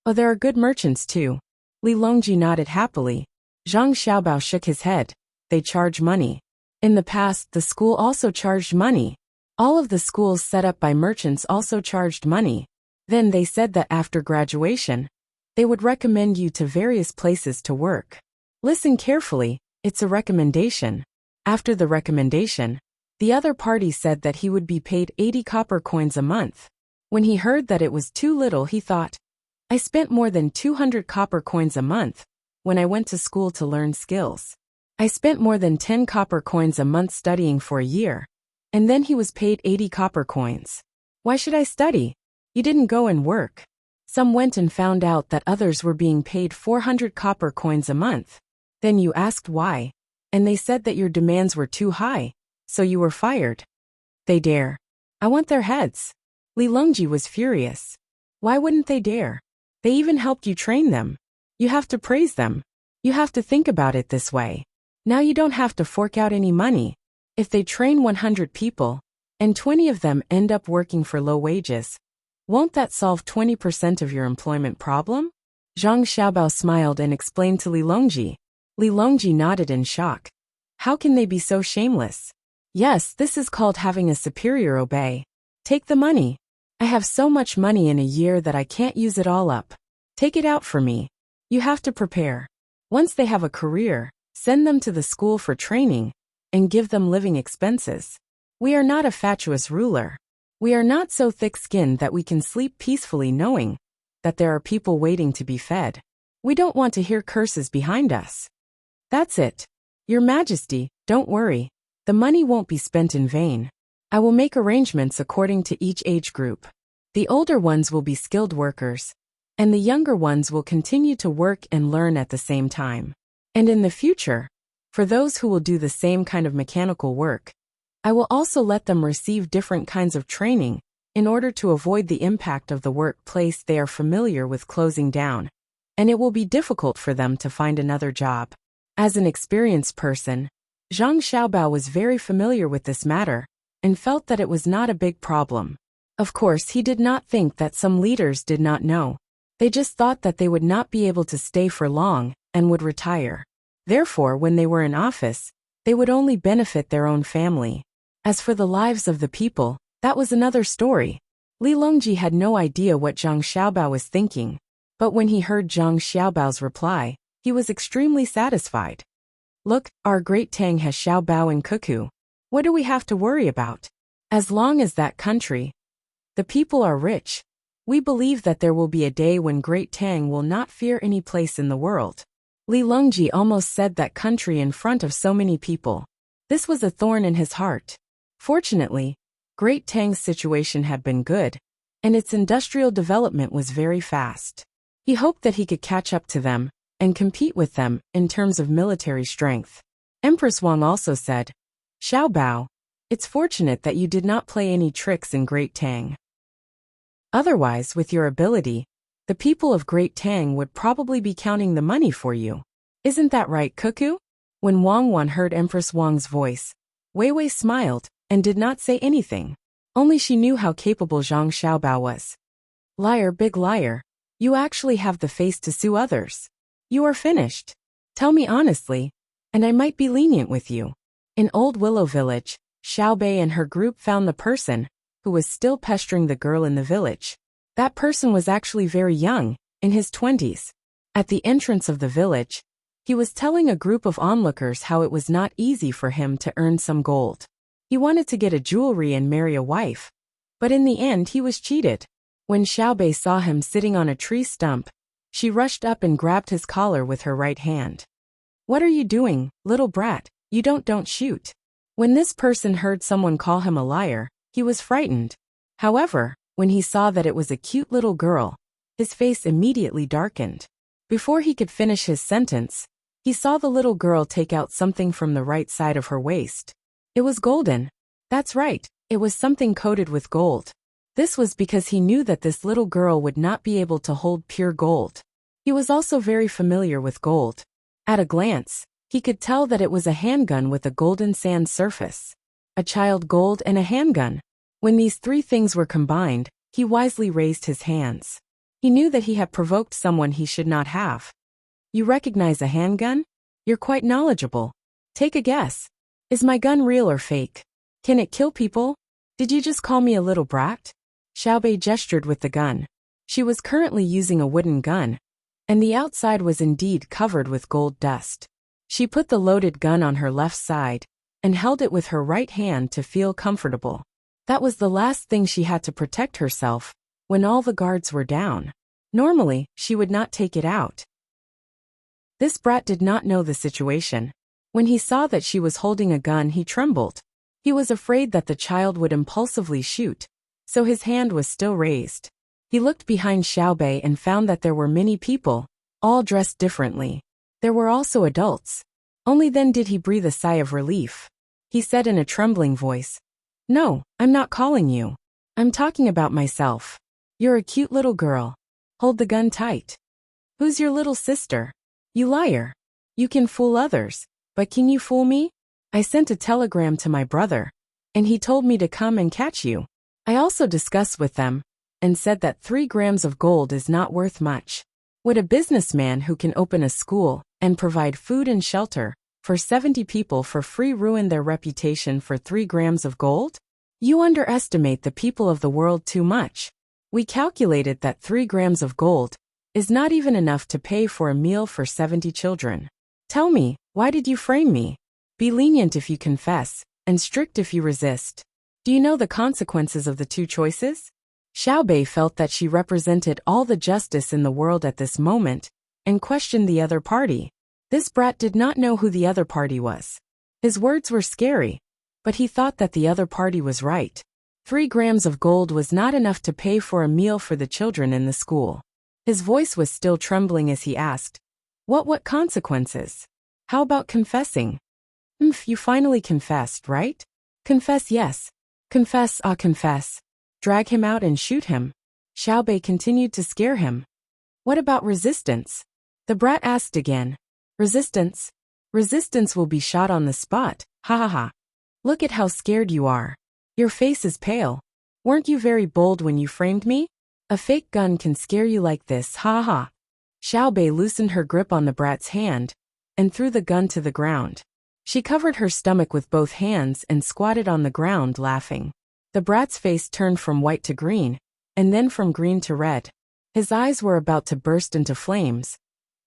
Oh, there are good merchants too. Li Longji nodded happily. Zhang Xiaobao shook his head. They charge money. In the past, the school also charged money. All of the schools set up by merchants also charged money. Then they said that after graduation, they would recommend you to various places to work. Listen carefully, it's a recommendation. After the recommendation, the other party said that he would be paid 80 copper coins a month. When he heard that it was too little, he thought, I spent more than 200 copper coins a month when I went to school to learn skills. I spent more than 10 copper coins a month studying for a year. And then he was paid 80 copper coins. Why should I study? You didn't go and work. Some went and found out that others were being paid 400 copper coins a month. Then you asked why, and they said that your demands were too high, so you were fired. They dare. I want their heads. Li Longji was furious. Why wouldn't they dare? They even helped you train them. You have to praise them. You have to think about it this way. Now you don't have to fork out any money. If they train 100 people, and 20 of them end up working for low wages, won't that solve 20% of your employment problem? Zhang Xiaobao smiled and explained to Li Longji. Li Longji nodded in shock. How can they be so shameless? Yes, this is called having a superior obey. Take the money. I have so much money in a year that I can't use it all up. Take it out for me. You have to prepare. Once they have a career, send them to the school for training, and give them living expenses. We are not a fatuous ruler. We are not so thick-skinned that we can sleep peacefully knowing that there are people waiting to be fed. We don't want to hear curses behind us. That's it. Your Majesty, don't worry. The money won't be spent in vain. I will make arrangements according to each age group. The older ones will be skilled workers, and the younger ones will continue to work and learn at the same time. And in the future, for those who will do the same kind of mechanical work, I will also let them receive different kinds of training in order to avoid the impact of the workplace they are familiar with closing down, and it will be difficult for them to find another job. As an experienced person, Zhang Xiaobao was very familiar with this matter and felt that it was not a big problem. Of course, he did not think that some leaders did not know. They just thought that they would not be able to stay for long and would retire. Therefore, when they were in office, they would only benefit their own family. As for the lives of the people, that was another story. Li Longji had no idea what Zhang Xiaobao was thinking, but when he heard Zhang Xiaobao's reply, he was extremely satisfied. Look, our great Tang has Xiaobao and Cuckoo. What do we have to worry about? As long as that country, the people are rich, we believe that there will be a day when Great Tang will not fear any place in the world. Li Longji almost said that country in front of so many people. This was a thorn in his heart. Fortunately, Great Tang's situation had been good, and its industrial development was very fast. He hoped that he could catch up to them and compete with them in terms of military strength. Empress Wang also said, Xiao Bao, it's fortunate that you did not play any tricks in Great Tang. Otherwise, with your ability, the people of Great Tang would probably be counting the money for you. Isn't that right, Cuckoo? When Wang Wan heard Empress Wang's voice, Wei Wei smiled and did not say anything. Only she knew how capable Zhang Xiaobao was. Liar, big liar. You actually have the face to sue others. You are finished. Tell me honestly, and I might be lenient with you. In Old Willow Village, Xiao Bei and her group found the person who was still pestering the girl in the village. That person was actually very young, in his 20s. At the entrance of the village, he was telling a group of onlookers how it was not easy for him to earn some gold. He wanted to get a jewelry and marry a wife, but in the end he was cheated. When Xiao Bei saw him sitting on a tree stump, she rushed up and grabbed his collar with her right hand. What are you doing, little brat? You don't shoot. When this person heard someone call him a liar, he was frightened. However, when he saw that it was a cute little girl, his face immediately darkened. Before he could finish his sentence, he saw the little girl take out something from the right side of her waist. It was golden. That's right, it was something coated with gold. This was because he knew that this little girl would not be able to hold pure gold. He was also very familiar with gold. At a glance, he could tell that it was a handgun with a golden sand surface. A child gold and a handgun. When these three things were combined, he wisely raised his hands. He knew that he had provoked someone he should not have. You recognize a handgun? You're quite knowledgeable. Take a guess. Is my gun real or fake? Can it kill people? Did you just call me a little brat? Xiao Bei gestured with the gun. She was currently using a wooden gun, and the outside was indeed covered with gold dust. She put the loaded gun on her left side and held it with her right hand to feel comfortable. That was the last thing she had to protect herself when all the guards were down. Normally, she would not take it out. This brat did not know the situation. When he saw that she was holding a gun, he trembled. He was afraid that the child would impulsively shoot, so his hand was still raised. He looked behind Xiao Bei and found that there were many people, all dressed differently. There were also adults. Only then did he breathe a sigh of relief. He said in a trembling voice, "No, I'm not calling you. I'm talking about myself. You're a cute little girl. Hold the gun tight. Who's your little sister? You liar. You can fool others, but can you fool me? I sent a telegram to my brother, and he told me to come and catch you. I also discussed with them, and said that 3 grams of gold is not worth much. Would a businessman who can open a school and provide food and shelter for 70 people for free ruin their reputation for 3 grams of gold? You underestimate the people of the world too much. We calculated that 3 grams of gold is not even enough to pay for a meal for 70 children. Tell me, why did you frame me? Be lenient if you confess, and strict if you resist. Do you know the consequences of the 2 choices?" Xiao Bei felt that she represented all the justice in the world at this moment, and questioned the other party. This brat did not know who the other party was. His words were scary, but he thought that the other party was right. 3 grams of gold was not enough to pay for a meal for the children in the school. His voice was still trembling as he asked, What consequences? How about confessing?" You finally confessed, right? Confess, yes. Confess, confess. Drag him out and shoot him. Xiao Bei continued to scare him. What about resistance? The brat asked again. Resistance? Resistance will be shot on the spot, ha ha ha. Look at how scared you are. Your face is pale. Weren't you very bold when you framed me? A fake gun can scare you like this, ha ha ha. Xiao Bei loosened her grip on the brat's hand and threw the gun to the ground. She covered her stomach with both hands and squatted on the ground, laughing. The brat's face turned from white to green, and then from green to red. His eyes were about to burst into flames,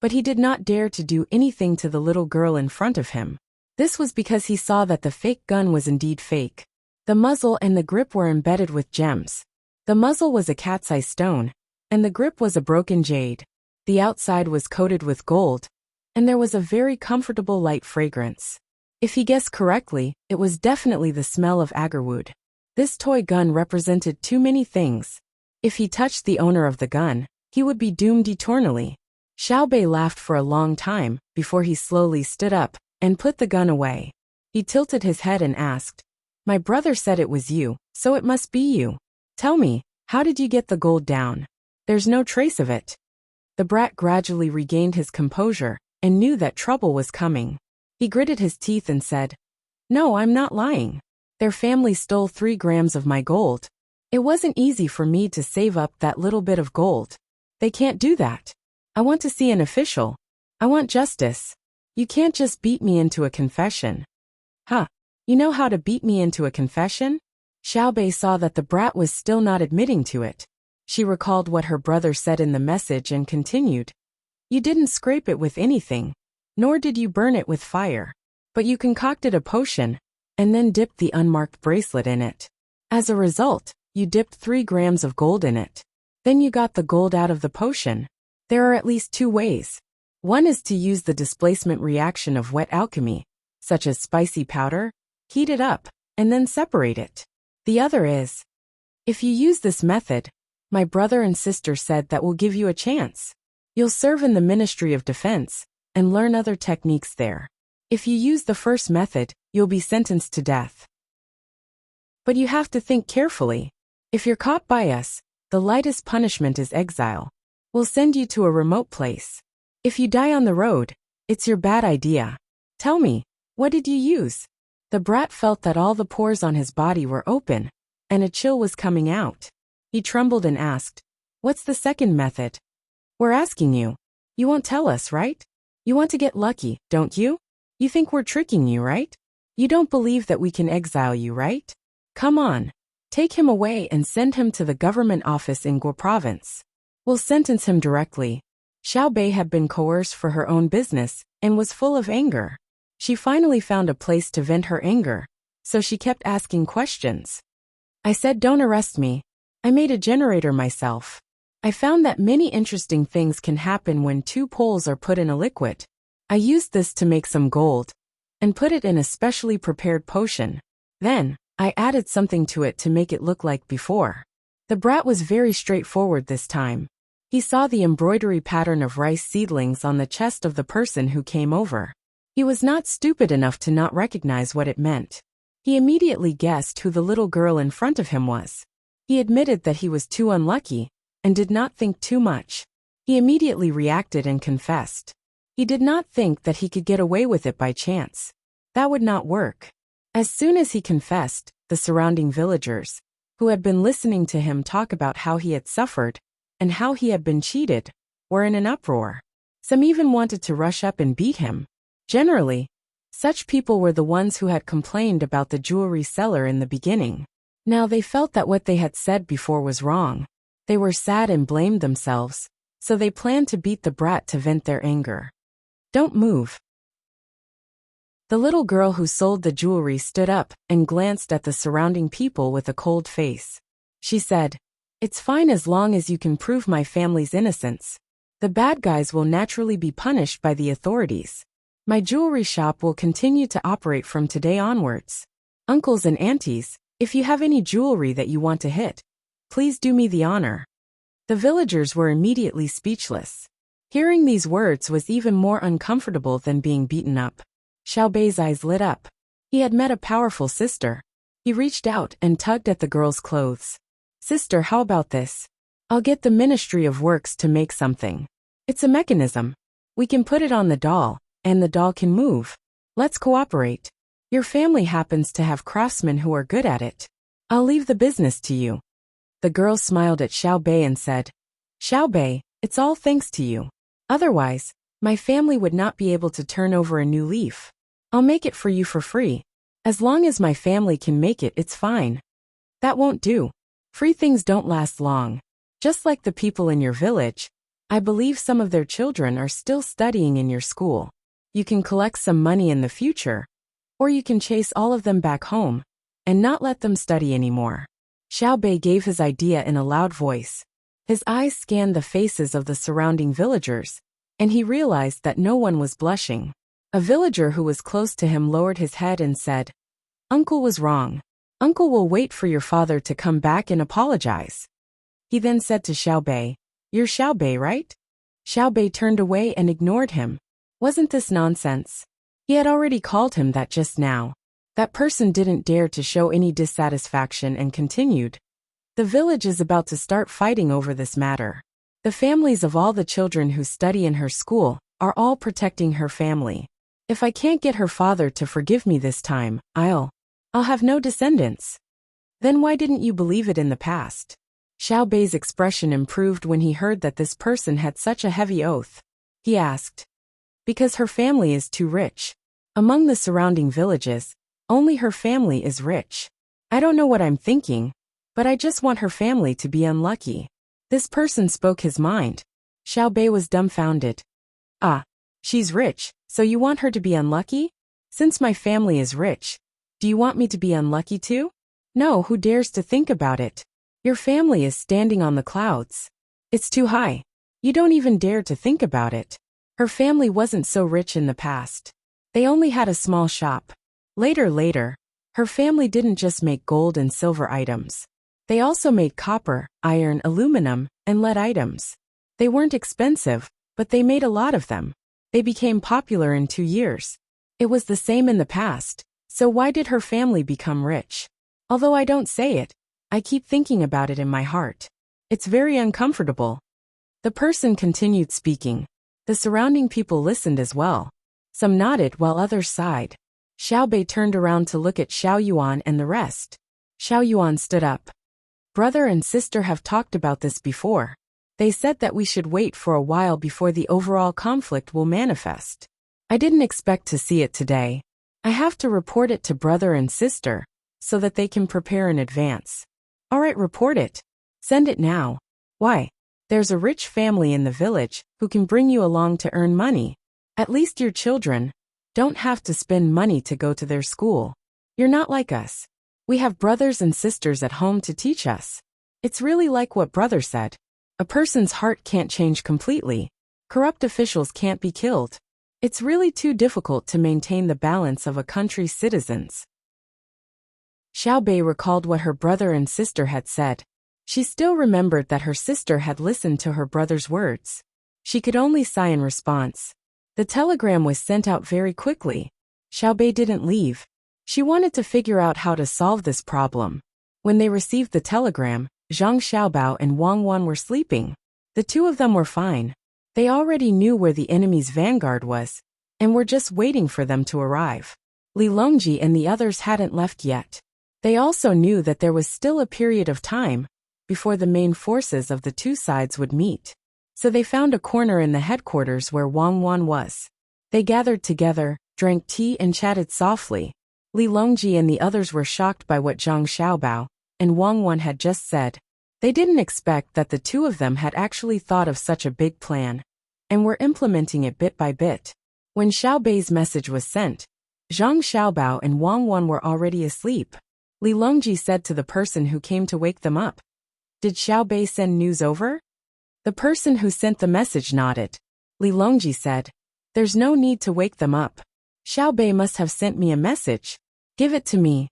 but he did not dare to do anything to the little girl in front of him. This was because he saw that the fake gun was indeed fake. The muzzle and the grip were embedded with gems. The muzzle was a cat's eye stone, and the grip was a broken jade. The outside was coated with gold, and there was a very comfortable light fragrance. If he guessed correctly, it was definitely the smell of agarwood. This toy gun represented too many things. If he touched the owner of the gun, he would be doomed eternally. Xiao Bei laughed for a long time before he slowly stood up and put the gun away. He tilted his head and asked, "My brother said it was you, so it must be you. Tell me, how did you get the gold down? There's no trace of it." The brat gradually regained his composure and knew that trouble was coming. He gritted his teeth and said, "No, I'm not lying. Their family stole 3 grams of my gold. It wasn't easy for me to save up that little bit of gold. They can't do that. I want to see an official. I want justice. You can't just beat me into a confession." "Huh, you know how to beat me into a confession?" Xiaobei saw that the brat was still not admitting to it. She recalled what her brother said in the message and continued, "You didn't scrape it with anything, nor did you burn it with fire, but you concocted a potion and then dipped the unmarked bracelet in it. As a result, you dipped 3 grams of gold in it. Then you got the gold out of the potion. There are at least 2 ways. One is to use the displacement reaction of wet alchemy, such as spicy powder, heat it up, and then separate it. The other is, if you use this method, my brother and sister said that will give you a chance. You'll serve in the Ministry of Defense and learn other techniques there. If you use the first method, you'll be sentenced to death. But you have to think carefully. If you're caught by us, the lightest punishment is exile. We'll send you to a remote place. If you die on the road, it's your bad idea. Tell me, what did you use?" The brat felt that all the pores on his body were open, and a chill was coming out. He trembled and asked, "What's the second method?" "We're asking you. You won't tell us, right? You want to get lucky, don't you? You think we're tricking you, right? You don't believe that we can exile you, right? Come on. Take him away and send him to the government office in Guo province. We'll sentence him directly." Xiaobei had been coerced for her own business and was full of anger. She finally found a place to vent her anger, so she kept asking questions. "I said don't arrest me. I made a generator myself. I found that many interesting things can happen when 2 poles are put in a liquid. I used this to make some gold and put it in a specially prepared potion. Then, I added something to it to make it look like before." The brat was very straightforward this time. He saw the embroidery pattern of rice seedlings on the chest of the person who came over. He was not stupid enough to not recognize what it meant. He immediately guessed who the little girl in front of him was. He admitted that he was too unlucky and did not think too much. He immediately reacted and confessed. He did not think that he could get away with it by chance. That would not work. As soon as he confessed, the surrounding villagers, who had been listening to him talk about how he had suffered and how he had been cheated, were in an uproar. Some even wanted to rush up and beat him. Generally, such people were the ones who had complained about the jewelry seller in the beginning. Now they felt that what they had said before was wrong. They were sad and blamed themselves, so they planned to beat the brat to vent their anger. "Don't move." The little girl who sold the jewelry stood up and glanced at the surrounding people with a cold face. She said, "It's fine as long as you can prove my family's innocence. The bad guys will naturally be punished by the authorities. My jewelry shop will continue to operate from today onwards. Uncles and aunties, if you have any jewelry that you want to hit, please do me the honor." The villagers were immediately speechless. Hearing these words was even more uncomfortable than being beaten up. Xiaobei's eyes lit up. He had met a powerful sister. He reached out and tugged at the girl's clothes. "Sister, how about this? I'll get the Ministry of Works to make something. It's a mechanism. We can put it on the doll, and the doll can move. Let's cooperate. Your family happens to have craftsmen who are good at it. I'll leave the business to you." The girl smiled at Xiaobei and said, "Xiaobei, it's all thanks to you. Otherwise, my family would not be able to turn over a new leaf. I'll make it for you for free. As long as my family can make it, it's fine." "That won't do. Free things don't last long. Just like the people in your village, I believe some of their children are still studying in your school. You can collect some money in the future, or you can chase all of them back home and not let them study anymore." Xiaobei gave his idea in a loud voice. His eyes scanned the faces of the surrounding villagers, and he realized that no one was blushing. A villager who was close to him lowered his head and said, "Uncle was wrong. Uncle will wait for your father to come back and apologize." He then said to Xiaobei, "You're Xiaobei, right?" Xiaobei turned away and ignored him. Wasn't this nonsense? He had already called him that just now. That person didn't dare to show any dissatisfaction and continued. The village is about to start fighting over this matter. The families of all the children who study in her school are all protecting her family. If I can't get her father to forgive me this time, I'll have no descendants. Then why didn't you believe it in the past? Xiao Bei's expression improved when he heard that this person had such a heavy oath. He asked. Because her family is too rich. Among the surrounding villages, only her family is rich. I don't know what I'm thinking, but I just want her family to be unlucky. This person spoke his mind. Xiao Bei was dumbfounded. Ah, she's rich, so you want her to be unlucky? Since my family is rich, do you want me to be unlucky too? No, who dares to think about it? Your family is standing on the clouds. It's too high. You don't even dare to think about it. Her family wasn't so rich in the past. They only had a small shop. Later, her family didn't just make gold and silver items. They also made copper, iron, aluminum, and lead items. They weren't expensive, but they made a lot of them. They became popular in 2 years. It was the same in the past, so why did her family become rich? Although I don't say it, I keep thinking about it in my heart. It's very uncomfortable. The person continued speaking. The surrounding people listened as well. Some nodded while others sighed. Xiao Bei turned around to look at Xiao Yuan and the rest. Xiao Yuan stood up. Brother and sister have talked about this before. They said that we should wait for a while before the overall conflict will manifest. I didn't expect to see it today. I have to report it to brother and sister, so that they can prepare in advance. Alright, report it. Send it now. Why? There's a rich family in the village who can bring you along to earn money. At least your children don't have to spend money to go to their school. You're not like us. We have brothers and sisters at home to teach us. It's really like what brother said. A person's heart can't change completely. Corrupt officials can't be killed. It's really too difficult to maintain the balance of a country's citizens. Xiao Bei recalled what her brother and sister had said. She still remembered that her sister had listened to her brother's words. She could only sigh in response. The telegram was sent out very quickly. Xiao Bei didn't leave. She wanted to figure out how to solve this problem. When they received the telegram, Zhang Xiaobao and Wang Wan were sleeping. The two of them were fine. They already knew where the enemy's vanguard was, and were just waiting for them to arrive. Li Longji and the others hadn't left yet. They also knew that there was still a period of time before the main forces of the two sides would meet. So they found a corner in the headquarters where Wang Wan was. They gathered together, drank tea and chatted softly. Li Longji and the others were shocked by what Zhang Xiaobao and Wang Wan had just said. They didn't expect that the two of them had actually thought of such a big plan, and were implementing it bit by bit. When Xiao Bei's message was sent, Zhang Xiaobao and Wang Wan were already asleep. Li Longji said to the person who came to wake them up, "Did Xiao Bei send news over?" The person who sent the message nodded. Li Longji said, "There's no need to wake them up. Xiao Bei must have sent me a message. Give it to me."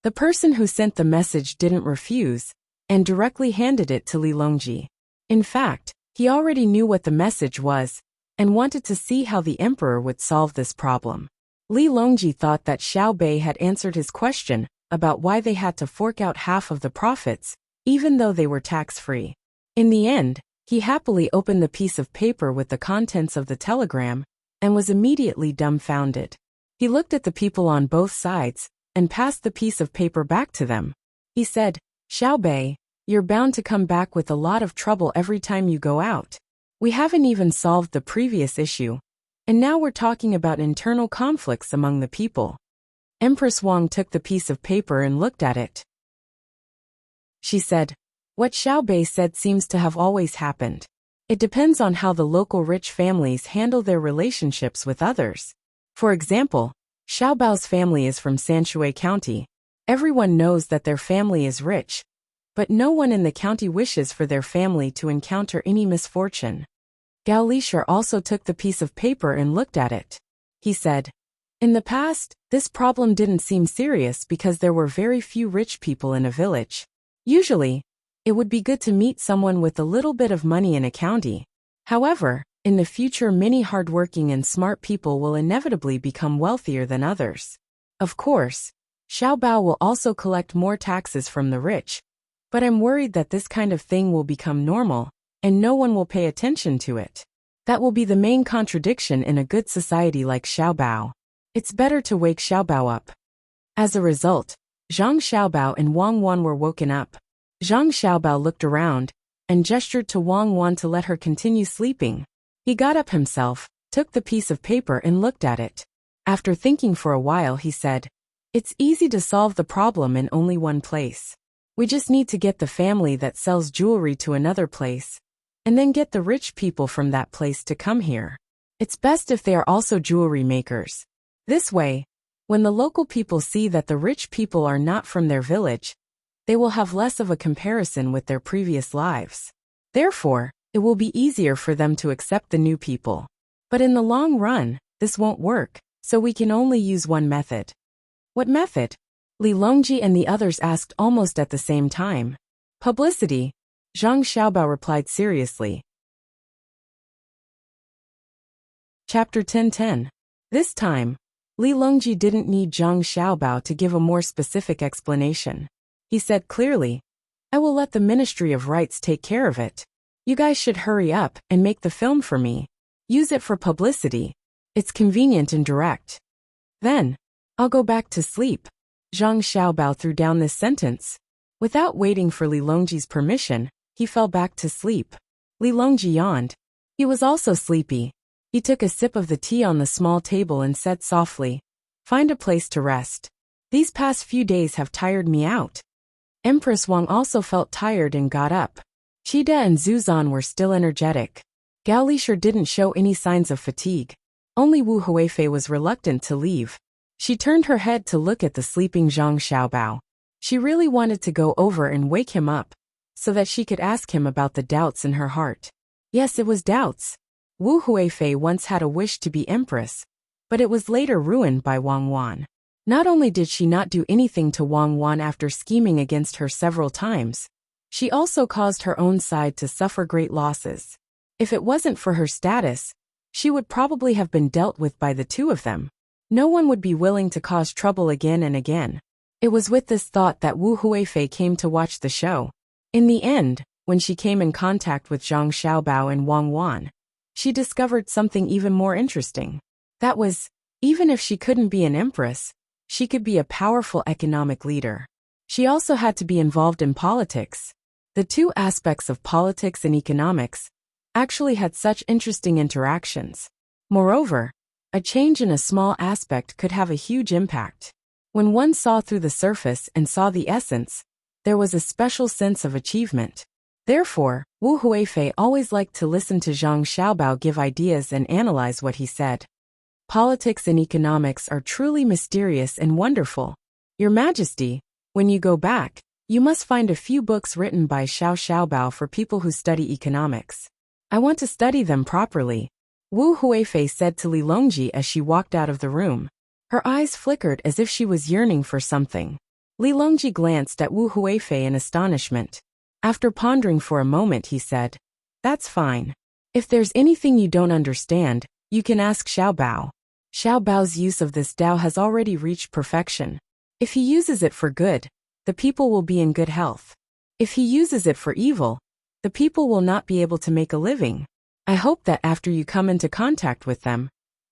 The person who sent the message didn't refuse, and directly handed it to Li Longji. In fact, he already knew what the message was, and wanted to see how the emperor would solve this problem. Li Longji thought that Xiao Bei had answered his question about why they had to fork out half of the profits, even though they were tax-free. In the end, he happily opened the piece of paper with the contents of the telegram, and was immediately dumbfounded. He looked at the people on both sides, and passed the piece of paper back to them. He said, "Xiao Bei, you're bound to come back with a lot of trouble every time you go out. We haven't even solved the previous issue, and now we're talking about internal conflicts among the people." Empress Wang took the piece of paper and looked at it. She said, "What Xiao Bei said seems to have always happened. It depends on how the local rich families handle their relationships with others. For example, Xiao Bao's family is from Sanshui County. Everyone knows that their family is rich, but no one in the county wishes for their family to encounter any misfortune." Gao Lishar also took the piece of paper and looked at it. He said, "In the past, this problem didn't seem serious because there were very few rich people in a village. Usually, it would be good to meet someone with a little bit of money in a county. However, in the future many hardworking and smart people will inevitably become wealthier than others. Of course, Xiao Bao will also collect more taxes from the rich, but I'm worried that this kind of thing will become normal, and no one will pay attention to it. That will be the main contradiction in a good society like Xiao Bao. It's better to wake Xiao Bao up. As a result, Zhang Xiaobao and Wang Wan were woken up. Zhang Xiaobao looked around and gestured to Wang Wan to let her continue sleeping. He got up himself, took the piece of paper and looked at it. After thinking for a while, he said, "It's easy to solve the problem in only one place. We just need to get the family that sells jewelry to another place, and then get the rich people from that place to come here. It's best if they are also jewelry makers. This way, when the local people see that the rich people are not from their village, they will have less of a comparison with their previous lives. Therefore, it will be easier for them to accept the new people. But in the long run, this won't work, so we can only use one method." "What method?" Li Longji and the others asked almost at the same time. "Publicity," Zhang Xiaobao replied seriously. Chapter 10:10. This time, Li Longji didn't need Zhang Xiaobao to give a more specific explanation. He said clearly, "I will let the Ministry of Rights take care of it. You guys should hurry up and make the film for me. Use it for publicity. It's convenient and direct. Then, I'll go back to sleep." Zhang Xiaobao threw down this sentence. Without waiting for Li Longji's permission, he fell back to sleep. Li Longji yawned. He was also sleepy. He took a sip of the tea on the small table and said softly, "Find a place to rest. These past few days have tired me out." Empress Wang also felt tired and got up. Qida and Zuzan were still energetic. Gao Lishur didn't show any signs of fatigue. Only Wu Huifei was reluctant to leave. She turned her head to look at the sleeping Zhang Xiaobao. She really wanted to go over and wake him up, so that she could ask him about the doubts in her heart. Yes, it was doubts. Wu Huifei once had a wish to be empress, but it was later ruined by Wang Wan. Not only did she not do anything to Wang Wan after scheming against her several times, she also caused her own side to suffer great losses. If it wasn't for her status, she would probably have been dealt with by the two of them. No one would be willing to cause trouble again and again. It was with this thought that Wu Huifei came to watch the show. In the end, when she came in contact with Zhang Xiaobao and Wang Wan, she discovered something even more interesting. That was, even if she couldn't be an empress, she could be a powerful economic leader. She also had to be involved in politics. The two aspects of politics and economics actually had such interesting interactions. Moreover, a change in a small aspect could have a huge impact. When one saw through the surface and saw the essence, there was a special sense of achievement. Therefore, Wu Huifei always liked to listen to Zhang Xiaobao give ideas and analyze what he said. Politics and economics are truly mysterious and wonderful. Your Majesty, when you go back, you must find a few books written by Xiao Xiaobao for people who study economics. I want to study them properly, Wu Huifei said to Li Longji as she walked out of the room. Her eyes flickered as if she was yearning for something. Li Longji glanced at Wu Huifei in astonishment. After pondering for a moment, he said, "That's fine. If there's anything you don't understand, you can ask Xiao Bao. Xiao Bao's use of this Tao has already reached perfection. If he uses it for good, the people will be in good health. If he uses it for evil, the people will not be able to make a living. I hope that after you come into contact with them,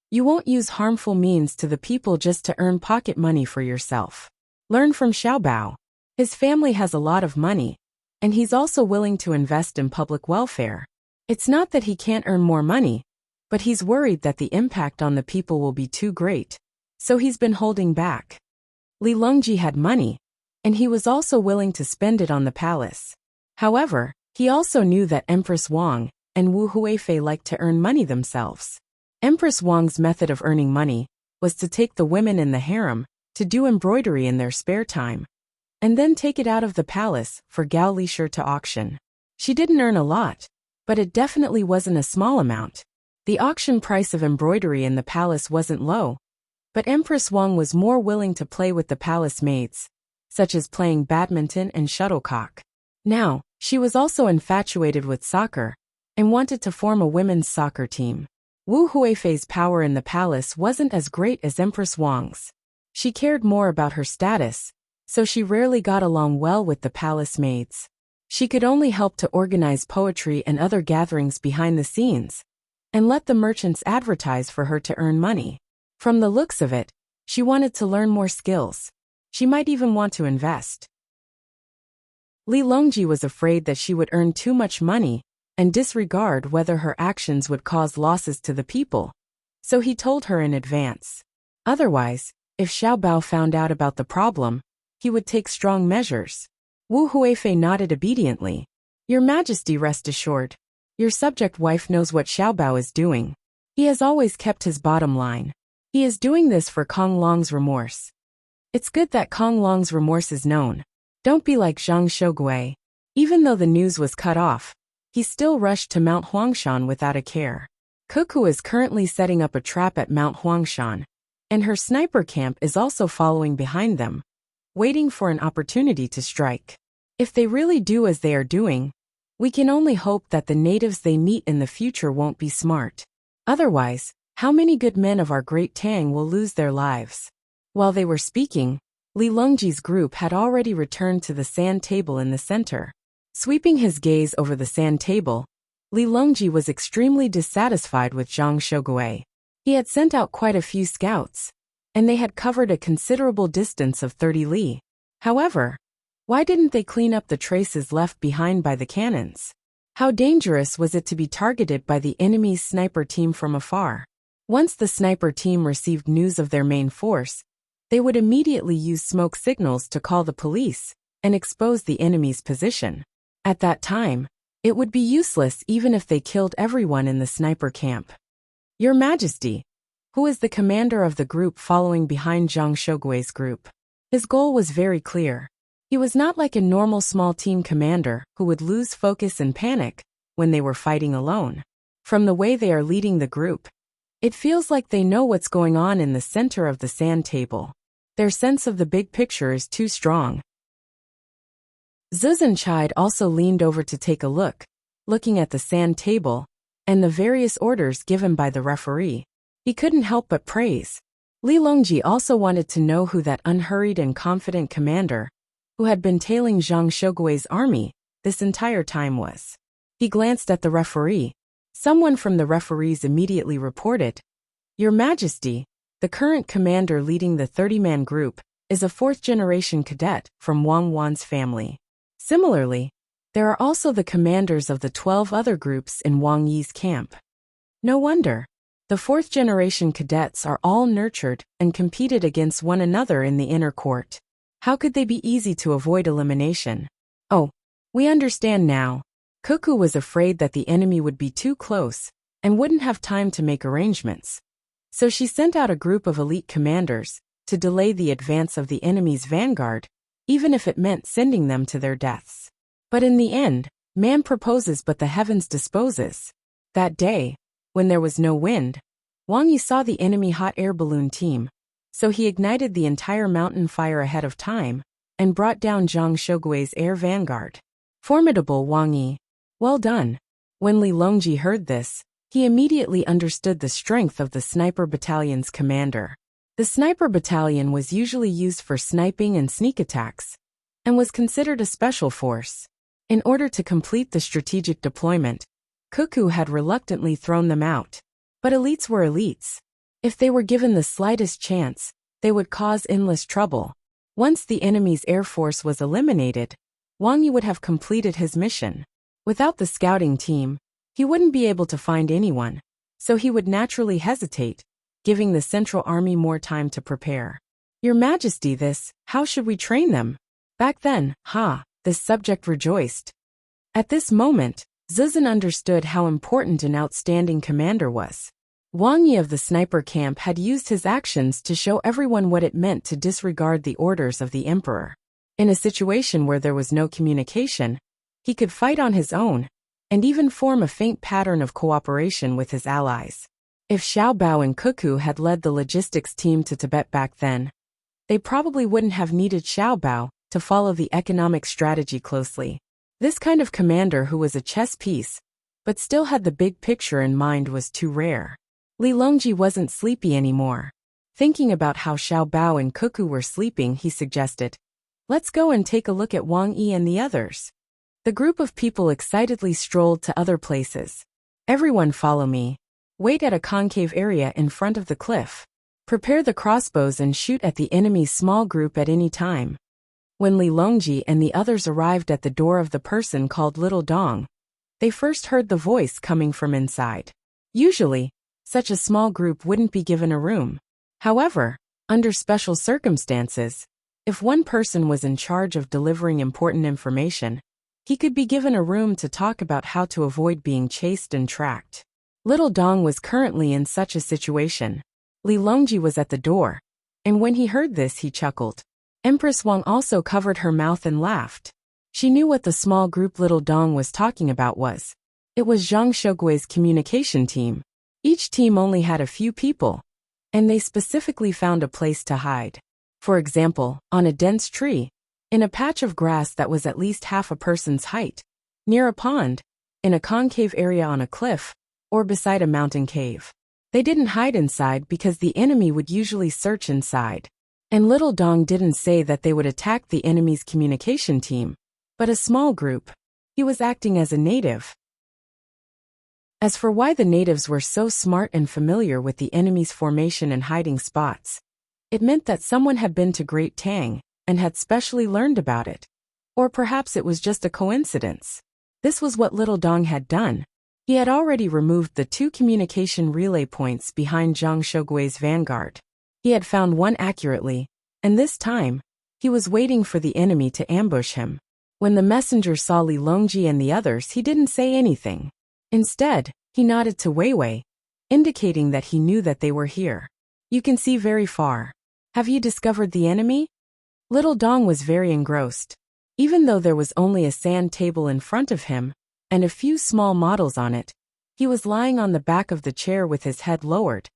you won't use harmful means to the people just to earn pocket money for yourself. Learn from Xiao Bao. His family has a lot of money, and he's also willing to invest in public welfare. It's not that he can't earn more money, but he's worried that the impact on the people will be too great, so he's been holding back." Li Longji had money, and he was also willing to spend it on the palace. However, he also knew that Empress Wang and Wu Huifei liked to earn money themselves. Empress Wang's method of earning money was to take the women in the harem to do embroidery in their spare time, and then take it out of the palace for Gao Lishur to auction. She didn't earn a lot, but it definitely wasn't a small amount. The auction price of embroidery in the palace wasn't low, but Empress Wang was more willing to play with the palace maids, such as playing badminton and shuttlecock. Now, she was also infatuated with soccer and wanted to form a women's soccer team. Wu Huifei's power in the palace wasn't as great as Empress Wang's. She cared more about her status, so she rarely got along well with the palace maids. She could only help to organize poetry and other gatherings behind the scenes, and let the merchants advertise for her to earn money. From the looks of it, she wanted to learn more skills. She might even want to invest. Li Longji was afraid that she would earn too much money and disregard whether her actions would cause losses to the people, so he told her in advance. Otherwise, if Xiao Bao found out about the problem, he would take strong measures. Wu Huifei nodded obediently. Your Majesty, rest assured. Your subject wife knows what Xiao Bao is doing. He has always kept his bottom line. He is doing this for Kong Long's remorse. It's good that Kong Long's remorse is known. Don't be like Zhang Shougui. Even though the news was cut off, he still rushed to Mount Huangshan without a care. Cuckoo is currently setting up a trap at Mount Huangshan, and her sniper camp is also following behind them, waiting for an opportunity to strike. If they really do as they are doing, we can only hope that the natives they meet in the future won't be smart. Otherwise, how many good men of our great Tang will lose their lives? While they were speaking, Li Longji's group had already returned to the sand table in the center. Sweeping his gaze over the sand table, Li Longji was extremely dissatisfied with Zhang Shougui. He had sent out quite a few scouts, and they had covered a considerable distance of 30 li. However, why didn't they clean up the traces left behind by the cannons? How dangerous was it to be targeted by the enemy's sniper team from afar? Once the sniper team received news of their main force, they would immediately use smoke signals to call the police and expose the enemy's position. At that time, it would be useless even if they killed everyone in the sniper camp. Your Majesty, who is the commander of the group following behind Zhang Shougui's group? His goal was very clear. He was not like a normal small team commander who would lose focus and panic when they were fighting alone. From the way they are leading the group, it feels like they know what's going on in the center of the sand table. Their sense of the big picture is too strong. Zuzhenchide also leaned over to take a look, looking at the sand table and the various orders given by the referee. He couldn't help but praise. Li Longji also wanted to know who that unhurried and confident commander, who had been tailing Zhang Shougui's army this entire time, was. He glanced at the referee. Someone from the referees immediately reported, Your Majesty, the current commander leading the 30-man group is a fourth-generation cadet from Wang Wan's family. Similarly, there are also the commanders of the 12 other groups in Wang Yi's camp. No wonder. The fourth-generation cadets are all nurtured and competed against one another in the inner court. How could they be easy to avoid elimination? Oh, we understand now. Cuckoo was afraid that the enemy would be too close and wouldn't have time to make arrangements. So she sent out a group of elite commanders to delay the advance of the enemy's vanguard, even if it meant sending them to their deaths. But in the end, man proposes but the heavens disposes. That day, when there was no wind, Wang Yi saw the enemy hot air balloon team, so he ignited the entire mountain fire ahead of time and brought down Zhang Shougui's air vanguard. Formidable, Wang Yi. Well done. When Li Longji heard this, he immediately understood the strength of the sniper battalion's commander. The sniper battalion was usually used for sniping and sneak attacks, and was considered a special force. In order to complete the strategic deployment, Cuckoo had reluctantly thrown them out. But elites were elites. If they were given the slightest chance, they would cause endless trouble. Once the enemy's air force was eliminated, Wang Yi would have completed his mission. Without the scouting team, he wouldn't be able to find anyone, so he would naturally hesitate, giving the Central Army more time to prepare. Your Majesty, how should we train them? Back then, this subject rejoiced. At this moment, Zuzhen understood how important an outstanding commander was. Wang Yi of the sniper camp had used his actions to show everyone what it meant to disregard the orders of the emperor. In a situation where there was no communication, he could fight on his own, and even form a faint pattern of cooperation with his allies. If Xiao Bao and Cuckoo had led the logistics team to Tibet back then, they probably wouldn't have needed Xiao Bao to follow the economic strategy closely. This kind of commander who was a chess piece, but still had the big picture in mind, was too rare. Li Longji wasn't sleepy anymore. Thinking about how Xiao Bao and Cuckoo were sleeping, he suggested, "Let's go and take a look at Wang Yi and the others." The group of people excitedly strolled to other places. "Everyone follow me. Wait at a concave area in front of the cliff. Prepare the crossbows and shoot at the enemy's small group at any time." When Li Longji and the others arrived at the door of the person called Little Dong, they first heard the voice coming from inside. Usually, such a small group wouldn't be given a room. However, under special circumstances, if one person was in charge of delivering important information, he could be given a room to talk about how to avoid being chased and tracked. Little Dong was currently in such a situation. Li Longji was at the door, and when he heard this he chuckled. Empress Wang also covered her mouth and laughed. She knew what the small group Little Dong was talking about was. It was Zhang Shougui's communication team. Each team only had a few people, and they specifically found a place to hide. For example, on a dense tree, in a patch of grass that was at least half a person's height, near a pond, in a concave area on a cliff, or beside a mountain cave. They didn't hide inside because the enemy would usually search inside. And Little Dong didn't say that they would attack the enemy's communication team, but a small group. He was acting as a native. As for why the natives were so smart and familiar with the enemy's formation and hiding spots, it meant that someone had been to Great Tang and had specially learned about it. Or perhaps it was just a coincidence. This was what Little Dong had done. He had already removed the 2 communication relay points behind Zhang Shougui's vanguard. He had found one accurately, and this time, he was waiting for the enemy to ambush him. When the messenger saw Li Longji and the others, he didn't say anything. Instead, he nodded to Wei Wei, indicating that he knew that they were here. "You can see very far. Have you discovered the enemy?" Little Dong was very engrossed. Even though there was only a sand table in front of him, and a few small models on it, he was lying on the back of the chair with his head lowered,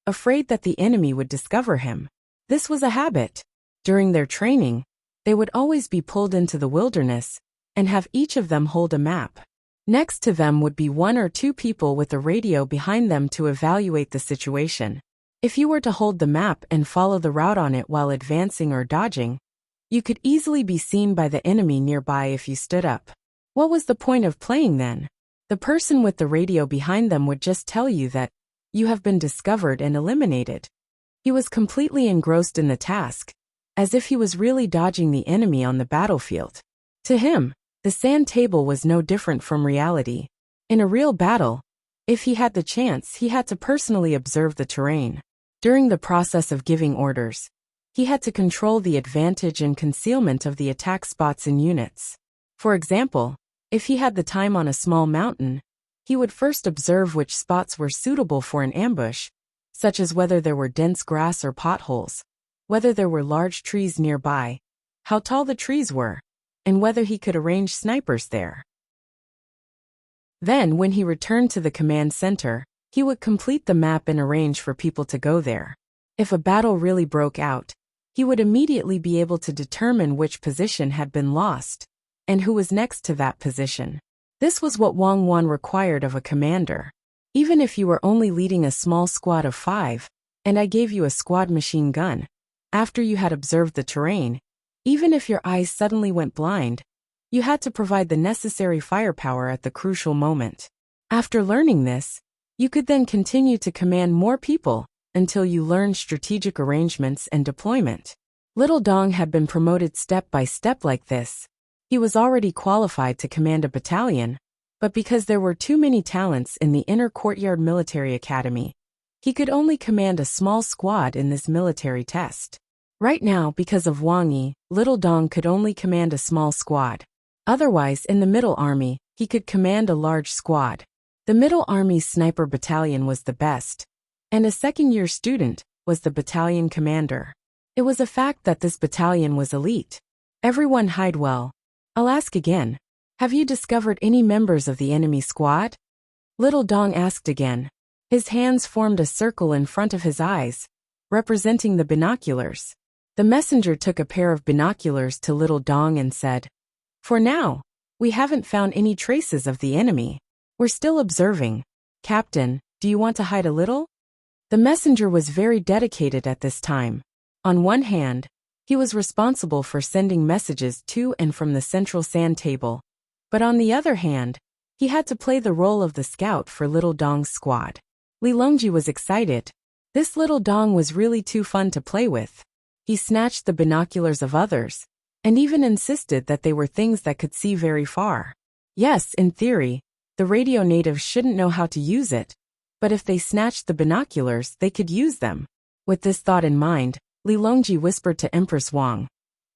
afraid that the enemy would discover him. This was a habit. During their training, they would always be pulled into the wilderness, and have each of them hold a map. Next to them would be 1 or 2 people with a radio behind them to evaluate the situation. If you were to hold the map and follow the route on it while advancing or dodging, you could easily be seen by the enemy nearby if you stood up. What was the point of playing then? The person with the radio behind them would just tell you that you have been discovered and eliminated. He was completely engrossed in the task, as if he was really dodging the enemy on the battlefield. To him, the sand table was no different from reality. In a real battle, if he had the chance, he had to personally observe the terrain. During the process of giving orders, he had to control the advantage and concealment of the attack spots in units. For example, if he had the time on a small mountain, he would first observe which spots were suitable for an ambush, such as whether there were dense grass or potholes, whether there were large trees nearby, how tall the trees were, and whether he could arrange snipers there. Then, when he returned to the command center, he would complete the map and arrange for people to go there. If a battle really broke out, he would immediately be able to determine which position had been lost, and who was next to that position. This was what Wang Wan required of a commander. Even if you were only leading a small squad of 5, and I gave you a squad machine gun, after you had observed the terrain, even if your eyes suddenly went blind, you had to provide the necessary firepower at the crucial moment. After learning this, you could then continue to command more people until you learned strategic arrangements and deployment. Little Dong had been promoted step by step like this. He was already qualified to command a battalion, but because there were too many talents in the Inner Courtyard Military Academy, he could only command a small squad in this military test. Right now, because of Wang Yi, Little Dong could only command a small squad. Otherwise, in the Middle Army, he could command a large squad. The Middle Army's sniper battalion was the best, and a second-year student was the battalion commander. It was a fact that this battalion was elite. Everyone hide well. I'll ask again. Have you discovered any members of the enemy squad? Little Dong asked again. His hands formed a circle in front of his eyes, representing the binoculars. The messenger took a pair of binoculars to Little Dong and said, "For now, we haven't found any traces of the enemy. We're still observing. Captain, do you want to hide a little?" The messenger was very dedicated at this time. On one hand, he was responsible for sending messages to and from the central sand table, but on the other hand, he had to play the role of the scout for Little Dong's squad. Li Longji was excited. This little Dong was really too fun to play with. He snatched the binoculars of others, and even insisted that they were things that could see very far. Yes, in theory, the radio natives shouldn't know how to use it, but if they snatched the binoculars, they could use them. With this thought in mind, Li Longji whispered to Empress Wang,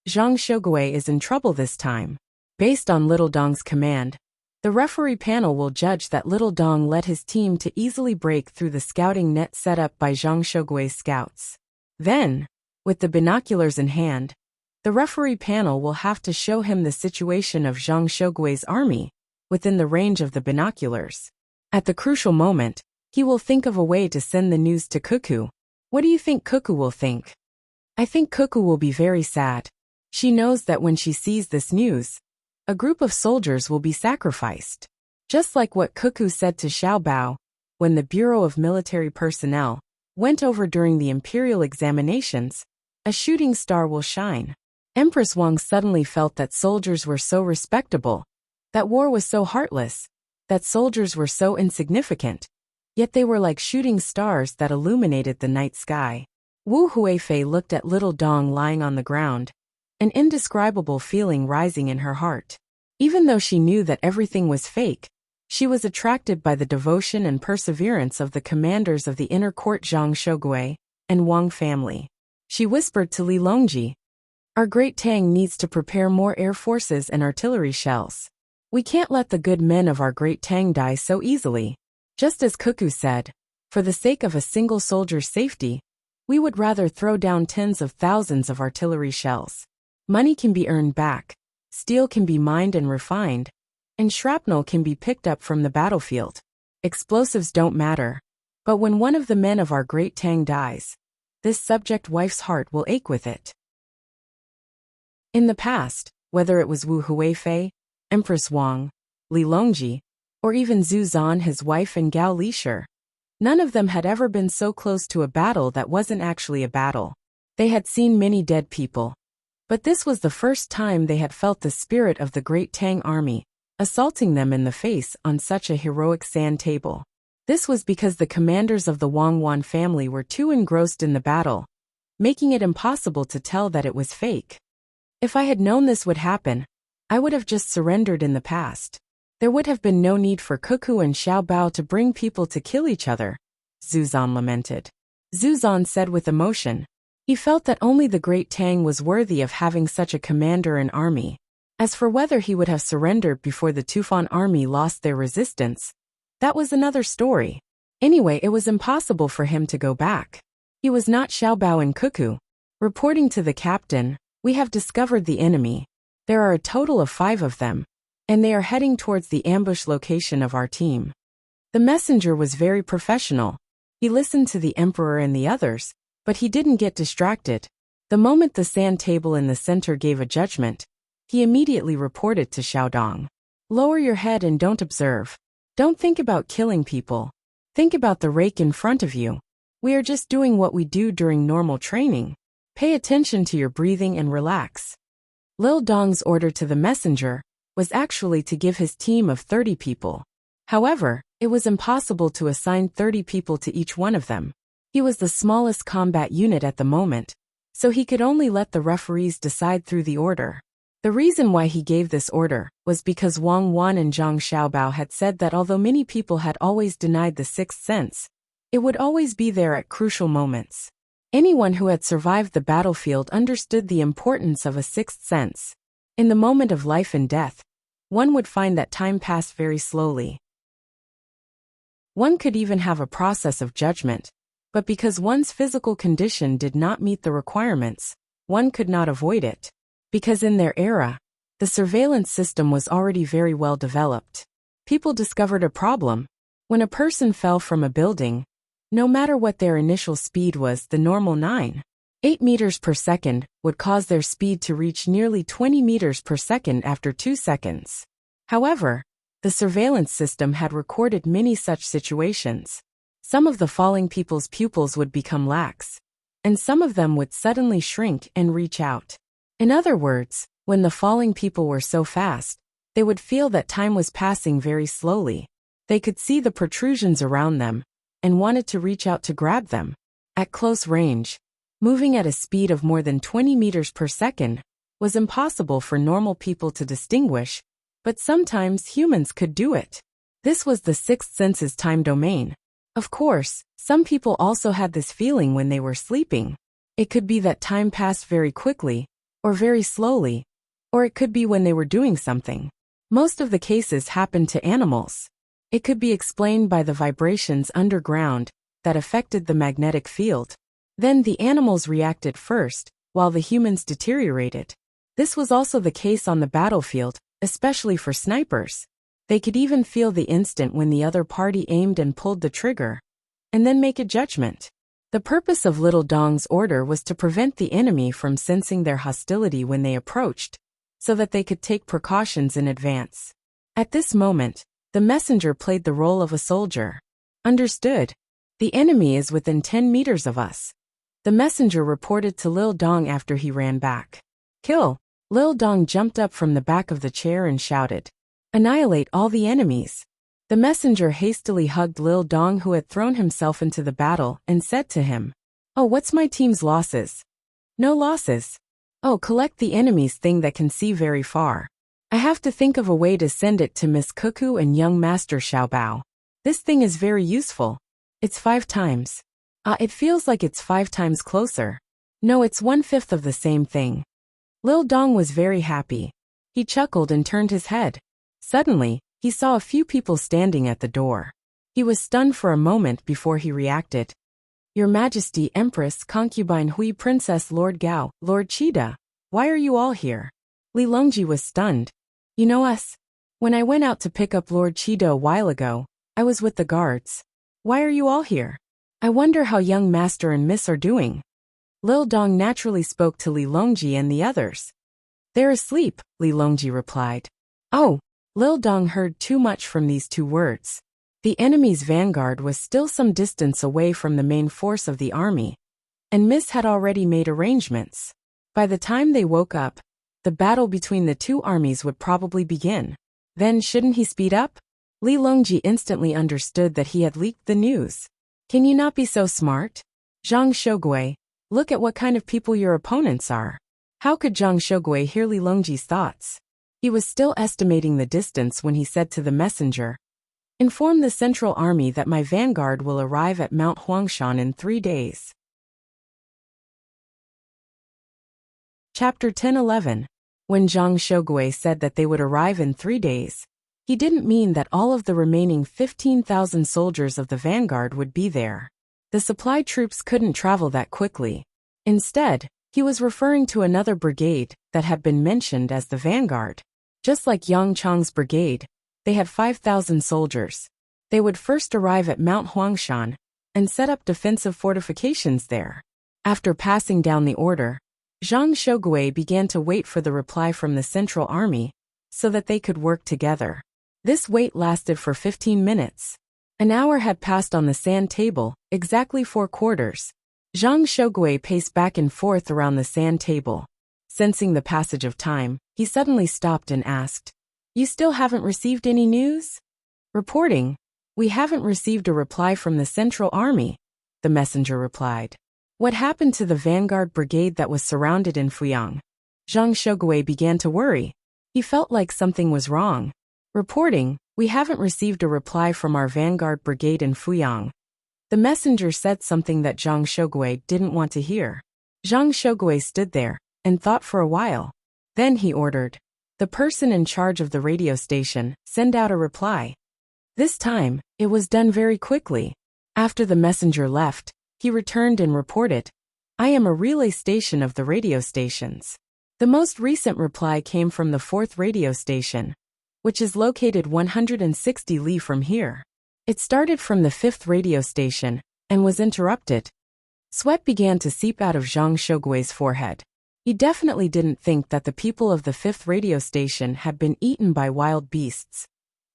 "Zhang Shogui is in trouble this time." Based on Little Dong's command, the referee panel will judge that Little Dong led his team to easily break through the scouting net set up by Zhang Shogui's scouts. Then, with the binoculars in hand, the referee panel will have to show him the situation of Zhang Shogui's army within the range of the binoculars. At the crucial moment, he will think of a way to send the news to Cuckoo. What do you think Cuckoo will think? I think Cuckoo will be very sad. She knows that when she sees this news, a group of soldiers will be sacrificed. Just like what Cuckoo said to Xiao Bao when the Bureau of Military Personnel went over during the imperial examinations, a shooting star will shine. Empress Wang suddenly felt that soldiers were so respectable, that war was so heartless, that soldiers were so insignificant, yet they were like shooting stars that illuminated the night sky. Wu Huifei looked at Little Dong lying on the ground, an indescribable feeling rising in her heart. Even though she knew that everything was fake, she was attracted by the devotion and perseverance of the commanders of the inner court Zhang Shogui and Wang family. She whispered to Li Longji, "Our great Tang needs to prepare more air forces and artillery shells. We can't let the good men of our great Tang die so easily." Just as Cuckoo said, for the sake of a single soldier's safety, we would rather throw down tens of thousands of artillery shells. Money can be earned back, steel can be mined and refined, and shrapnel can be picked up from the battlefield. Explosives don't matter, but when one of the men of our great Tang dies, this subject wife's heart will ache with it. In the past, whether it was Wu Huifei, Empress Wang, Li Longji, or even Zhu Zan his wife and Gao Lishir, none of them had ever been so close to a battle that wasn't actually a battle. They had seen many dead people, but this was the first time they had felt the spirit of the great Tang army, assaulting them in the face on such a heroic sand table. This was because the commanders of the Wang Wan family were too engrossed in the battle, making it impossible to tell that it was fake. If I had known this would happen, I would have just surrendered in the past. There would have been no need for Cuckoo and Xiao Bao to bring people to kill each other, Zhu Zan lamented. Zhu Zan said with emotion. He felt that only the great Tang was worthy of having such a commander and army. As for whether he would have surrendered before the Tufan army lost their resistance, that was another story. Anyway, it was impossible for him to go back. He was not Xiao Bao and Cuckoo. Reporting to the captain, "We have discovered the enemy. There are a total of 5 of them, and they are heading towards the ambush location of our team." The messenger was very professional. He listened to the emperor and the others, but he didn't get distracted. The moment the sand table in the center gave a judgment, he immediately reported to Xiaodong. "Lower your head and don't observe. Don't think about killing people. Think about the rake in front of you. We are just doing what we do during normal training. Pay attention to your breathing and relax." Lil Dong's order to the messenger was actually to give his team of 30 people. However, it was impossible to assign 30 people to each one of them. He was the smallest combat unit at the moment, so he could only let the referees decide through the order. The reason why he gave this order was because Wang Wan and Zhang Xiaobao had said that although many people had always denied the sixth sense, it would always be there at crucial moments. Anyone who had survived the battlefield understood the importance of a sixth sense. In the moment of life and death, one would find that time passed very slowly. One could even have a process of judgment, but because one's physical condition did not meet the requirements, one could not avoid it. Because in their era, the surveillance system was already very well developed. People discovered a problem. When a person fell from a building, no matter what their initial speed was, the normal 9.8 meters per second would cause their speed to reach nearly 20 meters per second after 2 seconds. However, the surveillance system had recorded many such situations. Some of the falling people's pupils would become lax, and some of them would suddenly shrink and reach out. In other words, when the falling people were so fast, they would feel that time was passing very slowly. They could see the protrusions around them and wanted to reach out to grab them. At close range, moving at a speed of more than 20 meters per second was impossible for normal people to distinguish, but sometimes humans could do it. This was the sixth sense's time domain. Of course, some people also had this feeling when they were sleeping. It could be that time passed very quickly, or very slowly, or it could be when they were doing something. Most of the cases happened to animals. It could be explained by the vibrations underground that affected the magnetic field. Then the animals reacted first, while the humans deteriorated. This was also the case on the battlefield, especially for snipers. They could even feel the instant when the other party aimed and pulled the trigger, and then make a judgment. The purpose of Little Dong's order was to prevent the enemy from sensing their hostility when they approached, so that they could take precautions in advance. At this moment, the messenger played the role of a soldier. Understood. The enemy is within 10 meters of us. The messenger reported to Lil Dong after he ran back. Kill. Lil Dong jumped up from the back of the chair and shouted. Annihilate all the enemies. The messenger hastily hugged Lil Dong, who had thrown himself into the battle, and said to him, Oh, what's my team's losses? No losses. Oh, collect the enemy's thing that can see very far. I have to think of a way to send it to Miss Cuckoo and young Master Xiaobao. This thing is very useful. It's 5 times. It feels like it's 5 times closer. No, it's 1/5 of the same thing. Lil Dong was very happy. He chuckled and turned his head. Suddenly, he saw a few people standing at the door. He was stunned for a moment before he reacted. Your Majesty, Empress, Concubine Hui, Princess, Lord Gao, Lord Cheetah, why are you all here? Li Longji was stunned. You know us? When I went out to pick up Lord Cheetah a while ago, I was with the guards. Why are you all here? I wonder how young Master and Miss are doing. Lil Dong naturally spoke to Li Longji and the others. They're asleep, Li Longji replied. Oh, Lil Dong heard too much from these 2 words. The enemy's vanguard was still some distance away from the main force of the army, and Miss had already made arrangements. By the time they woke up, the battle between the 2 armies would probably begin. Then shouldn't he speed up? Li Longji instantly understood that he had leaked the news. Can you not be so smart? Zhang Shogui, look at what kind of people your opponents are. How could Zhang Shogui hear Li Longji's thoughts? He was still estimating the distance when he said to the messenger, Inform the Central Army that my vanguard will arrive at Mount Huangshan in 3 days. Chapter 10-11. When Zhang Shogui said that they would arrive in 3 days, he didn't mean that all of the remaining 15,000 soldiers of the vanguard would be there. The supply troops couldn't travel that quickly. Instead, he was referring to another brigade that had been mentioned as the vanguard. Just like Yang Chang's brigade, they had 5,000 soldiers. They would first arrive at Mount Huangshan and set up defensive fortifications there. After passing down the order, Zhang Shogui began to wait for the reply from the Central Army so that they could work together. This wait lasted for 15 minutes. An hour had passed on the sand table, exactly 4 quarters. Zhang Shogui paced back and forth around the sand table. Sensing the passage of time, he suddenly stopped and asked, You still haven't received any news? Reporting, We haven't received a reply from the Central Army, the messenger replied. What happened to the vanguard brigade that was surrounded in Fuyang? Zhang Shogui began to worry. He felt like something was wrong. Reporting, We haven't received a reply from our vanguard brigade in Fuyang. The messenger said something that Zhang Shogui didn't want to hear. Zhang Shogui stood there and thought for a while. Then he ordered, The person in charge of the radio station, send out a reply. This time, it was done very quickly. After the messenger left, he returned and reported, I am a relay station of the radio stations. The most recent reply came from the 4th radio station, which is located 160 li from here. It started from the 5th radio station and was interrupted. Sweat began to seep out of Zhang Shogui's forehead. He definitely didn't think that the people of the 5th radio station had been eaten by wild beasts.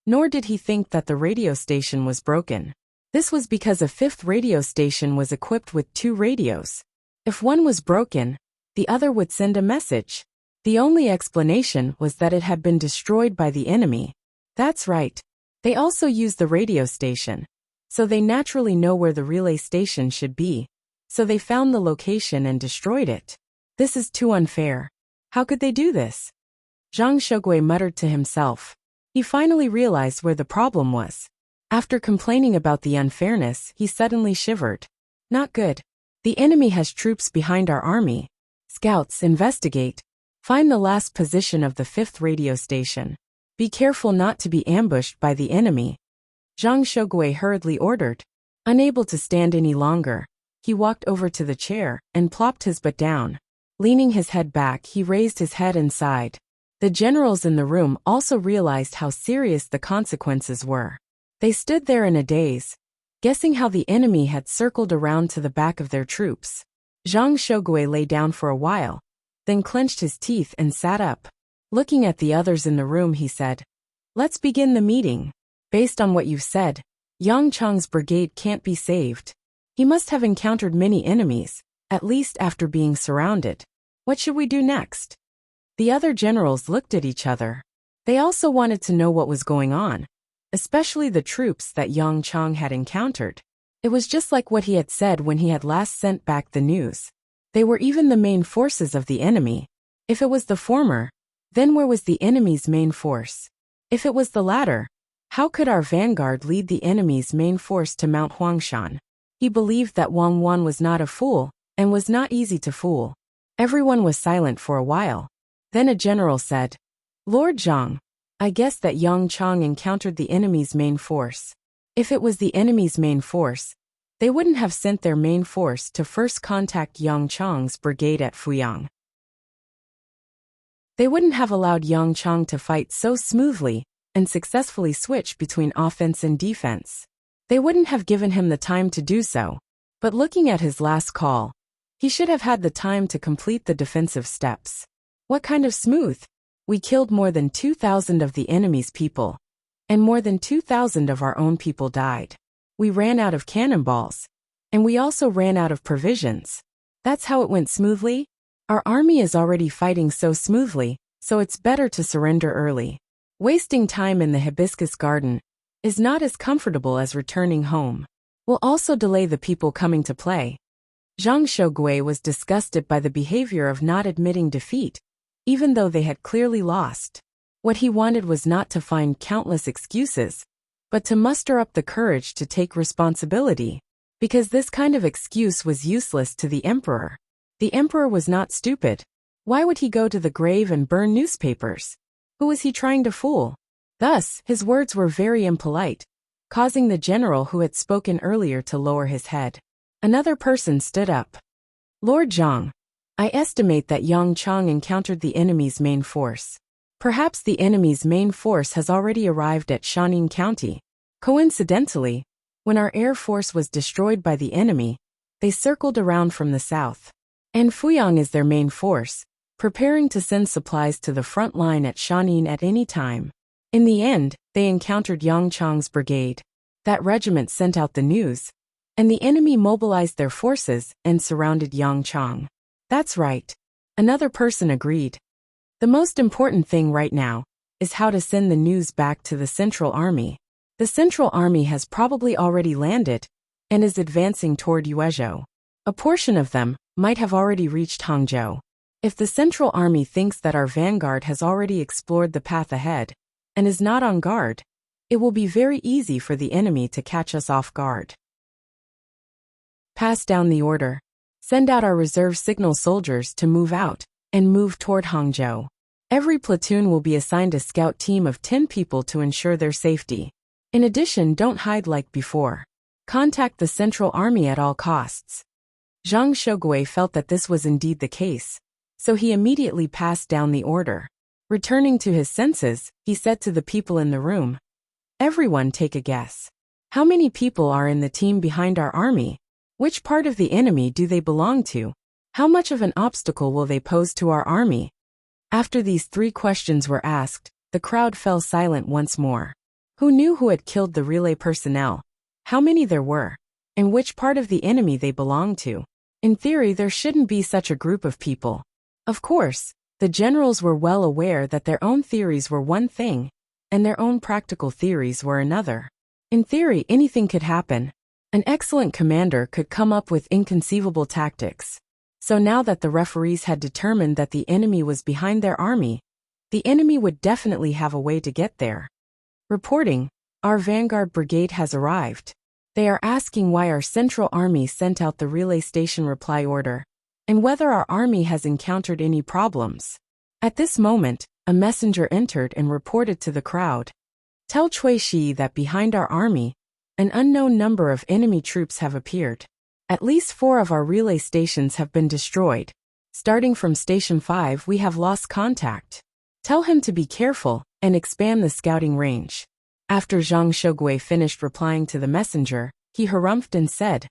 Nor did he think that the radio station was broken. This was because a fifth radio station was equipped with 2 radios. If one was broken, the other would send a message. The only explanation was that it had been destroyed by the enemy. That's right. They also use the radio station, so they naturally know where the relay station should be. So they found the location and destroyed it. This is too unfair. How could they do this? Zhang Shogui muttered to himself. He finally realized where the problem was. After complaining about the unfairness, he suddenly shivered. Not good. The enemy has troops behind our army. Scouts, investigate. Find the last position of the 5th radio station. Be careful not to be ambushed by the enemy. Zhang Shogui hurriedly ordered. Unable to stand any longer, he walked over to the chair and plopped his butt down. Leaning his head back, he raised his head and sighed. The generals in the room also realized how serious the consequences were. They stood there in a daze, guessing how the enemy had circled around to the back of their troops. Zhang Shogui lay down for a while, then clenched his teeth and sat up. Looking at the others in the room, he said, "Let's begin the meeting. Based on what you've said, Yang Chang's brigade can't be saved. He must have encountered many enemies, at least after being surrounded. What should we do next?" The other generals looked at each other. They also wanted to know what was going on, especially the troops that Yang Chang had encountered. It was just like what he had said when he had last sent back the news. They were even the main forces of the enemy. If it was the former, then where was the enemy's main force? If it was the latter, how could our vanguard lead the enemy's main force to Mount Huangshan? He believed that Wang Wan was not a fool, and was not easy to fool. Everyone was silent for a while. Then a general said, "Lord Zhang, I guess that Yang Chang encountered the enemy's main force. If it was the enemy's main force, they wouldn't have sent their main force to first contact Yang Chang's brigade at Fuyang. They wouldn't have allowed Yang Chang to fight so smoothly and successfully switch between offense and defense. They wouldn't have given him the time to do so. But looking at his last call, he should have had the time to complete the defensive steps. What kind of smooth? We killed more than 2,000 of the enemy's people, and more than 2,000 of our own people died. We ran out of cannonballs, and we also ran out of provisions. That's how it went smoothly? Our army is already fighting so smoothly, so it's better to surrender early. Wasting time in the hibiscus garden is not as comfortable as returning home. We'll also delay the people coming to play." Zhang Shogui was disgusted by the behavior of not admitting defeat, even though they had clearly lost. What he wanted was not to find countless excuses, but to muster up the courage to take responsibility, because this kind of excuse was useless to the emperor. The emperor was not stupid. Why would he go to the grave and burn newspapers? Who was he trying to fool? Thus, his words were very impolite, causing the general who had spoken earlier to lower his head. Another person stood up. "Lord Zhang, I estimate that Yang Chang encountered the enemy's main force. Perhaps the enemy's main force has already arrived at Shanin County. Coincidentally, when our air force was destroyed by the enemy, they circled around from the south. And Fuyang is their main force, preparing to send supplies to the front line at Shanin at any time. In the end, they encountered Yang Chang's brigade. That regiment sent out the news, and the enemy mobilized their forces and surrounded Yang Chang." "That's right." Another person agreed. "The most important thing right now is how to send the news back to the Central Army. The Central Army has probably already landed and is advancing toward Yuezhou. A portion of them might have already reached Hangzhou. If the Central Army thinks that our vanguard has already explored the path ahead and is not on guard, it will be very easy for the enemy to catch us off guard. Pass down the order. Send out our reserve signal soldiers to move out and move toward Hangzhou. Every platoon will be assigned a scout team of 10 people to ensure their safety. In addition, don't hide like before. Contact the Central Army at all costs." Zhang Shogui felt that this was indeed the case, so he immediately passed down the order. Returning to his senses, he said to the people in the room, "Everyone take a guess. How many people are in the team behind our army? Which part of the enemy do they belong to? How much of an obstacle will they pose to our army?" After these 3 questions were asked, the crowd fell silent once more. Who knew who had killed the relay personnel? how many there were, and which part of the enemy they belonged to. In theory, there shouldn't be such a group of people. Of course, the generals were well aware that their own theories were one thing, and their own practical theories were another. In theory, anything could happen. An excellent commander could come up with inconceivable tactics. So now that the referees had determined that the enemy was behind their army, the enemy would definitely have a way to get there. Reporting, our vanguard brigade has arrived. They are asking why our central army sent out the relay station reply order, and whether our army has encountered any problems. At this moment, a messenger entered and reported to the crowd. Tell Cui Shi that behind our army, an unknown number of enemy troops have appeared. At least 4 of our relay stations have been destroyed. Starting from Station 5, we have lost contact. Tell him to be careful and expand the scouting range. After Zhang Shogui finished replying to the messenger, he harumphed and said,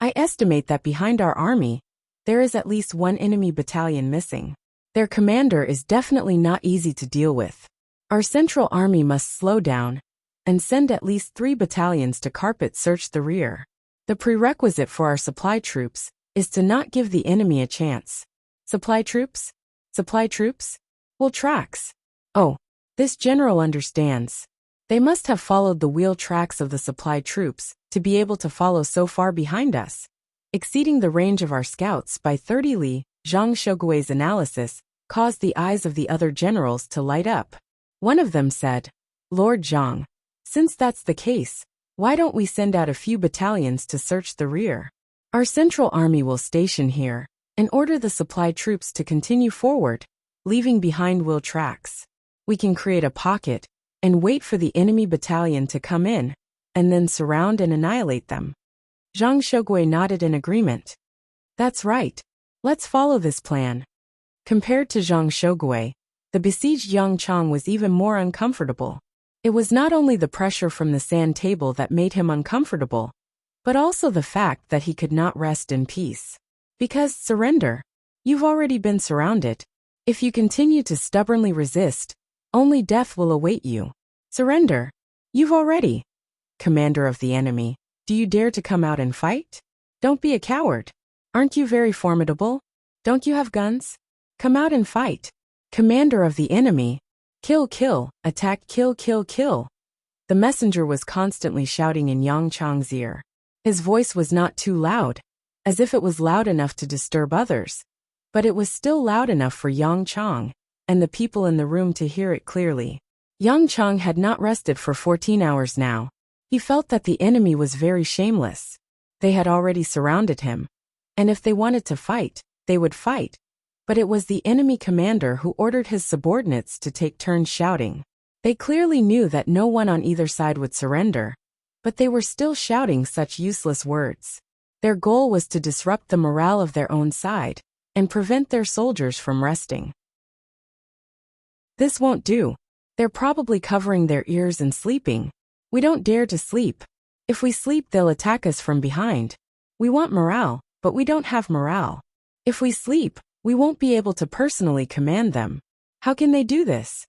I estimate that behind our army, there is at least 1 enemy battalion missing. Their commander is definitely not easy to deal with. Our central army must slow down and send at least 3 battalions to carpet search the rear. The prerequisite for our supply troops is to not give the enemy a chance. Supply troops? Supply troops? Well, tracks. Oh, this general understands. They must have followed the wheel tracks of the supply troops to be able to follow so far behind us, exceeding the range of our scouts by 30 li. Zhang Shogui's analysis caused the eyes of the other generals to light up. One of them said, Lord Zhang, since that's the case, why don't we send out a few battalions to search the rear? Our central army will station here and order the supply troops to continue forward, leaving behind wheel tracks. We can create a pocket and wait for the enemy battalion to come in, and then surround and annihilate them. Zhang Shogui nodded in agreement. That's right. Let's follow this plan. Compared to Zhang Shogui, the besieged Yang Chang was even more uncomfortable. It was not only the pressure from the sand table that made him uncomfortable, but also the fact that he could not rest in peace. Because surrender. You've already been surrounded. If you continue to stubbornly resist, only death will await you. Surrender. You've already. Commander of the enemy, do you dare to come out and fight? Don't be a coward. Aren't you very formidable? Don't you have guns? Come out and fight. Commander of the enemy. Kill, kill, attack, kill, kill, kill. The messenger was constantly shouting in Yang Chang's ear. His voice was not too loud, as if it was loud enough to disturb others, but it was still loud enough for Yang Chang and the people in the room to hear it clearly. Yang Chang had not rested for 14 hours now. He felt that the enemy was very shameless. They had already surrounded him, and if they wanted to fight, they would fight. But it was the enemy commander who ordered his subordinates to take turns shouting. They clearly knew that no one on either side would surrender, but they were still shouting such useless words. Their goal was to disrupt the morale of their own side and prevent their soldiers from resting. This won't do. They're probably covering their ears and sleeping. We don't dare to sleep. If we sleep, they'll attack us from behind. We want morale, but we don't have morale. If we sleep, we won't be able to personally command them. How can they do this?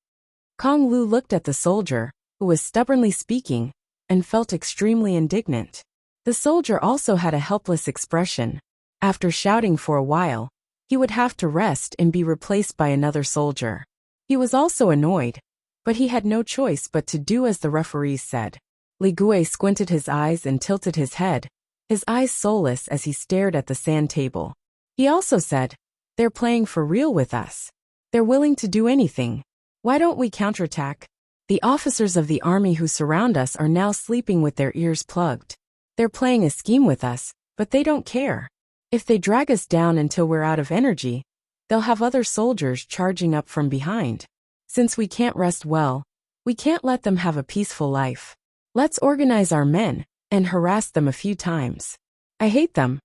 Kong Lu looked at the soldier, who was stubbornly speaking, and felt extremely indignant. The soldier also had a helpless expression. After shouting for a while, he would have to rest and be replaced by another soldier. He was also annoyed, but he had no choice but to do as the referees said. Li Gui squinted his eyes and tilted his head, his eyes soulless as he stared at the sand table. He also said, They're playing for real with us. They're willing to do anything. Why don't we counterattack? The officers of the army who surround us are now sleeping with their ears plugged. They're playing a scheme with us, but they don't care. If they drag us down until we're out of energy, they'll have other soldiers charging up from behind. Since we can't rest well, we can't let them have a peaceful life. Let's organize our men and harass them a few times. I hate them.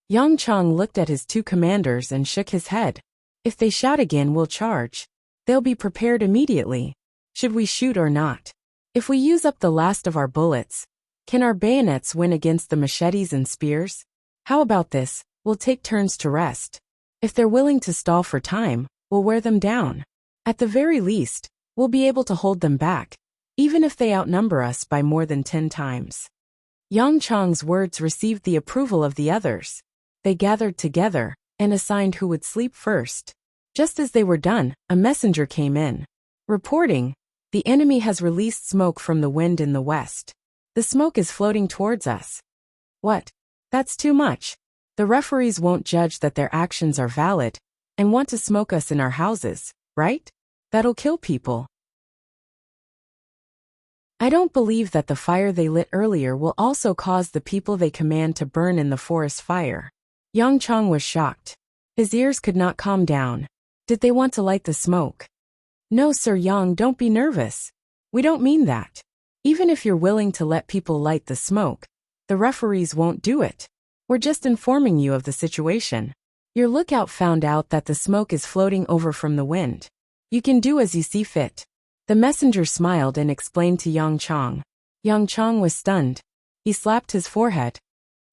Yang Chang looked at his 2 commanders and shook his head. If they shout again, we'll charge. They'll be prepared immediately. Should we shoot or not? If we use up the last of our bullets, can our bayonets win against the machetes and spears? How about this? We'll take turns to rest. If they're willing to stall for time, we'll wear them down. At the very least, we'll be able to hold them back, even if they outnumber us by more than 10 times. Yang Chang's words received the approval of the others. They gathered together and assigned who would sleep first. Just as they were done, a messenger came in, reporting, "The enemy has released smoke from the wind in the west. The smoke is floating towards us." What? That's too much. The referees won't judge that their actions are valid and want to smoke us in our houses, right? That'll kill people. I don't believe that the fire they lit earlier will also cause the people they command to burn in the forest fire. Yang Chang was shocked. His ears could not calm down. Did they want to light the smoke? No, Sir Yang, don't be nervous. We don't mean that. Even if you're willing to let people light the smoke, the referees won't do it. We're just informing you of the situation. Your lookout found out that the smoke is floating over from the wind. You can do as you see fit. The messenger smiled and explained to Yang Chang. Yang Chang was stunned. He slapped his forehead.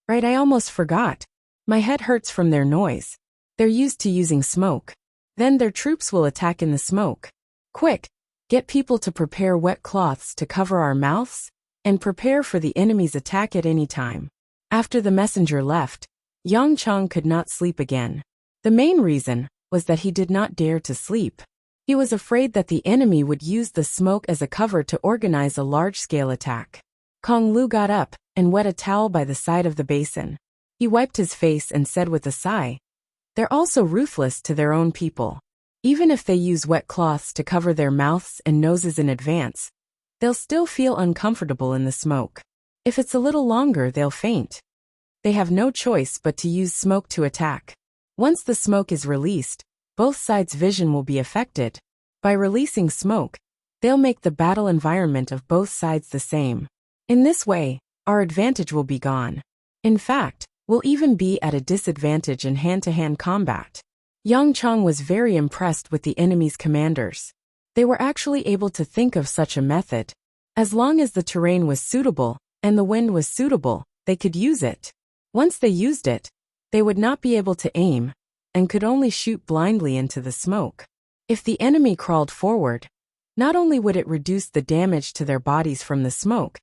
Right, I almost forgot. My head hurts from their noise. They're used to using smoke. Then their troops will attack in the smoke. Quick, get people to prepare wet cloths to cover our mouths, and prepare for the enemy's attack at any time. After the messenger left, Yang Chang could not sleep again. The main reason was that he did not dare to sleep. He was afraid that the enemy would use the smoke as a cover to organize a large-scale attack. Kong Lu got up and wet a towel by the side of the basin. He wiped his face and said with a sigh, "They're also ruthless to their own people. Even if they use wet cloths to cover their mouths and noses in advance, they'll still feel uncomfortable in the smoke. If it's a little longer, they'll faint. They have no choice but to use smoke to attack. Once the smoke is released, both sides' vision will be affected. By releasing smoke, they'll make the battle environment of both sides the same. In this way, our advantage will be gone. In fact, we'll even be at a disadvantage in hand-to-hand combat." Yang Chang was very impressed with the enemy's commanders. They were actually able to think of such a method. As long as the terrain was suitable and the wind was suitable, they could use it. Once they used it, they would not be able to aim and could only shoot blindly into the smoke. If the enemy crawled forward, not only would it reduce the damage to their bodies from the smoke,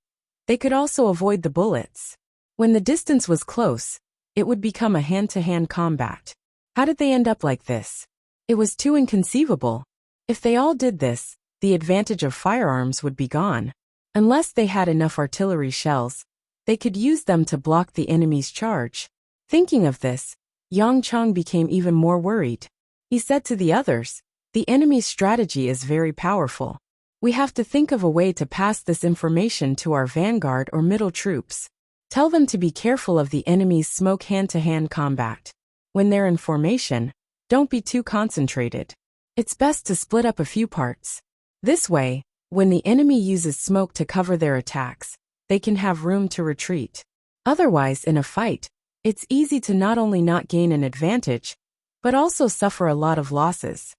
they could also avoid the bullets. When the distance was close, it would become a hand-to-hand combat. How did they end up like this? It was too inconceivable. If they all did this, the advantage of firearms would be gone. Unless they had enough artillery shells, they could use them to block the enemy's charge. Thinking of this, Yang Chang became even more worried. He said to the others, "The enemy's strategy is very powerful. We have to think of a way to pass this information to our vanguard or middle troops. Tell them to be careful of the enemy's smoke hand-to-hand combat. When they're in formation, don't be too concentrated. It's best to split up a few parts. This way, when the enemy uses smoke to cover their attacks, they can have room to retreat. Otherwise, in a fight, it's easy to not only not gain an advantage, but also suffer a lot of losses."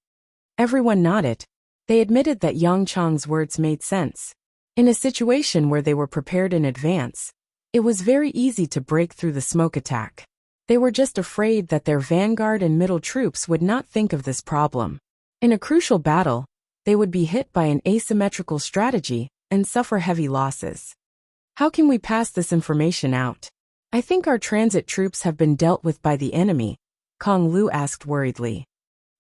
Everyone nodded. They admitted that Yang Chang's words made sense. In a situation where they were prepared in advance, it was very easy to break through the smoke attack. They were just afraid that their vanguard and middle troops would not think of this problem. In a crucial battle, they would be hit by an asymmetrical strategy and suffer heavy losses. How can we pass this information out? I think our transit troops have been dealt with by the enemy, Kong Lu asked worriedly.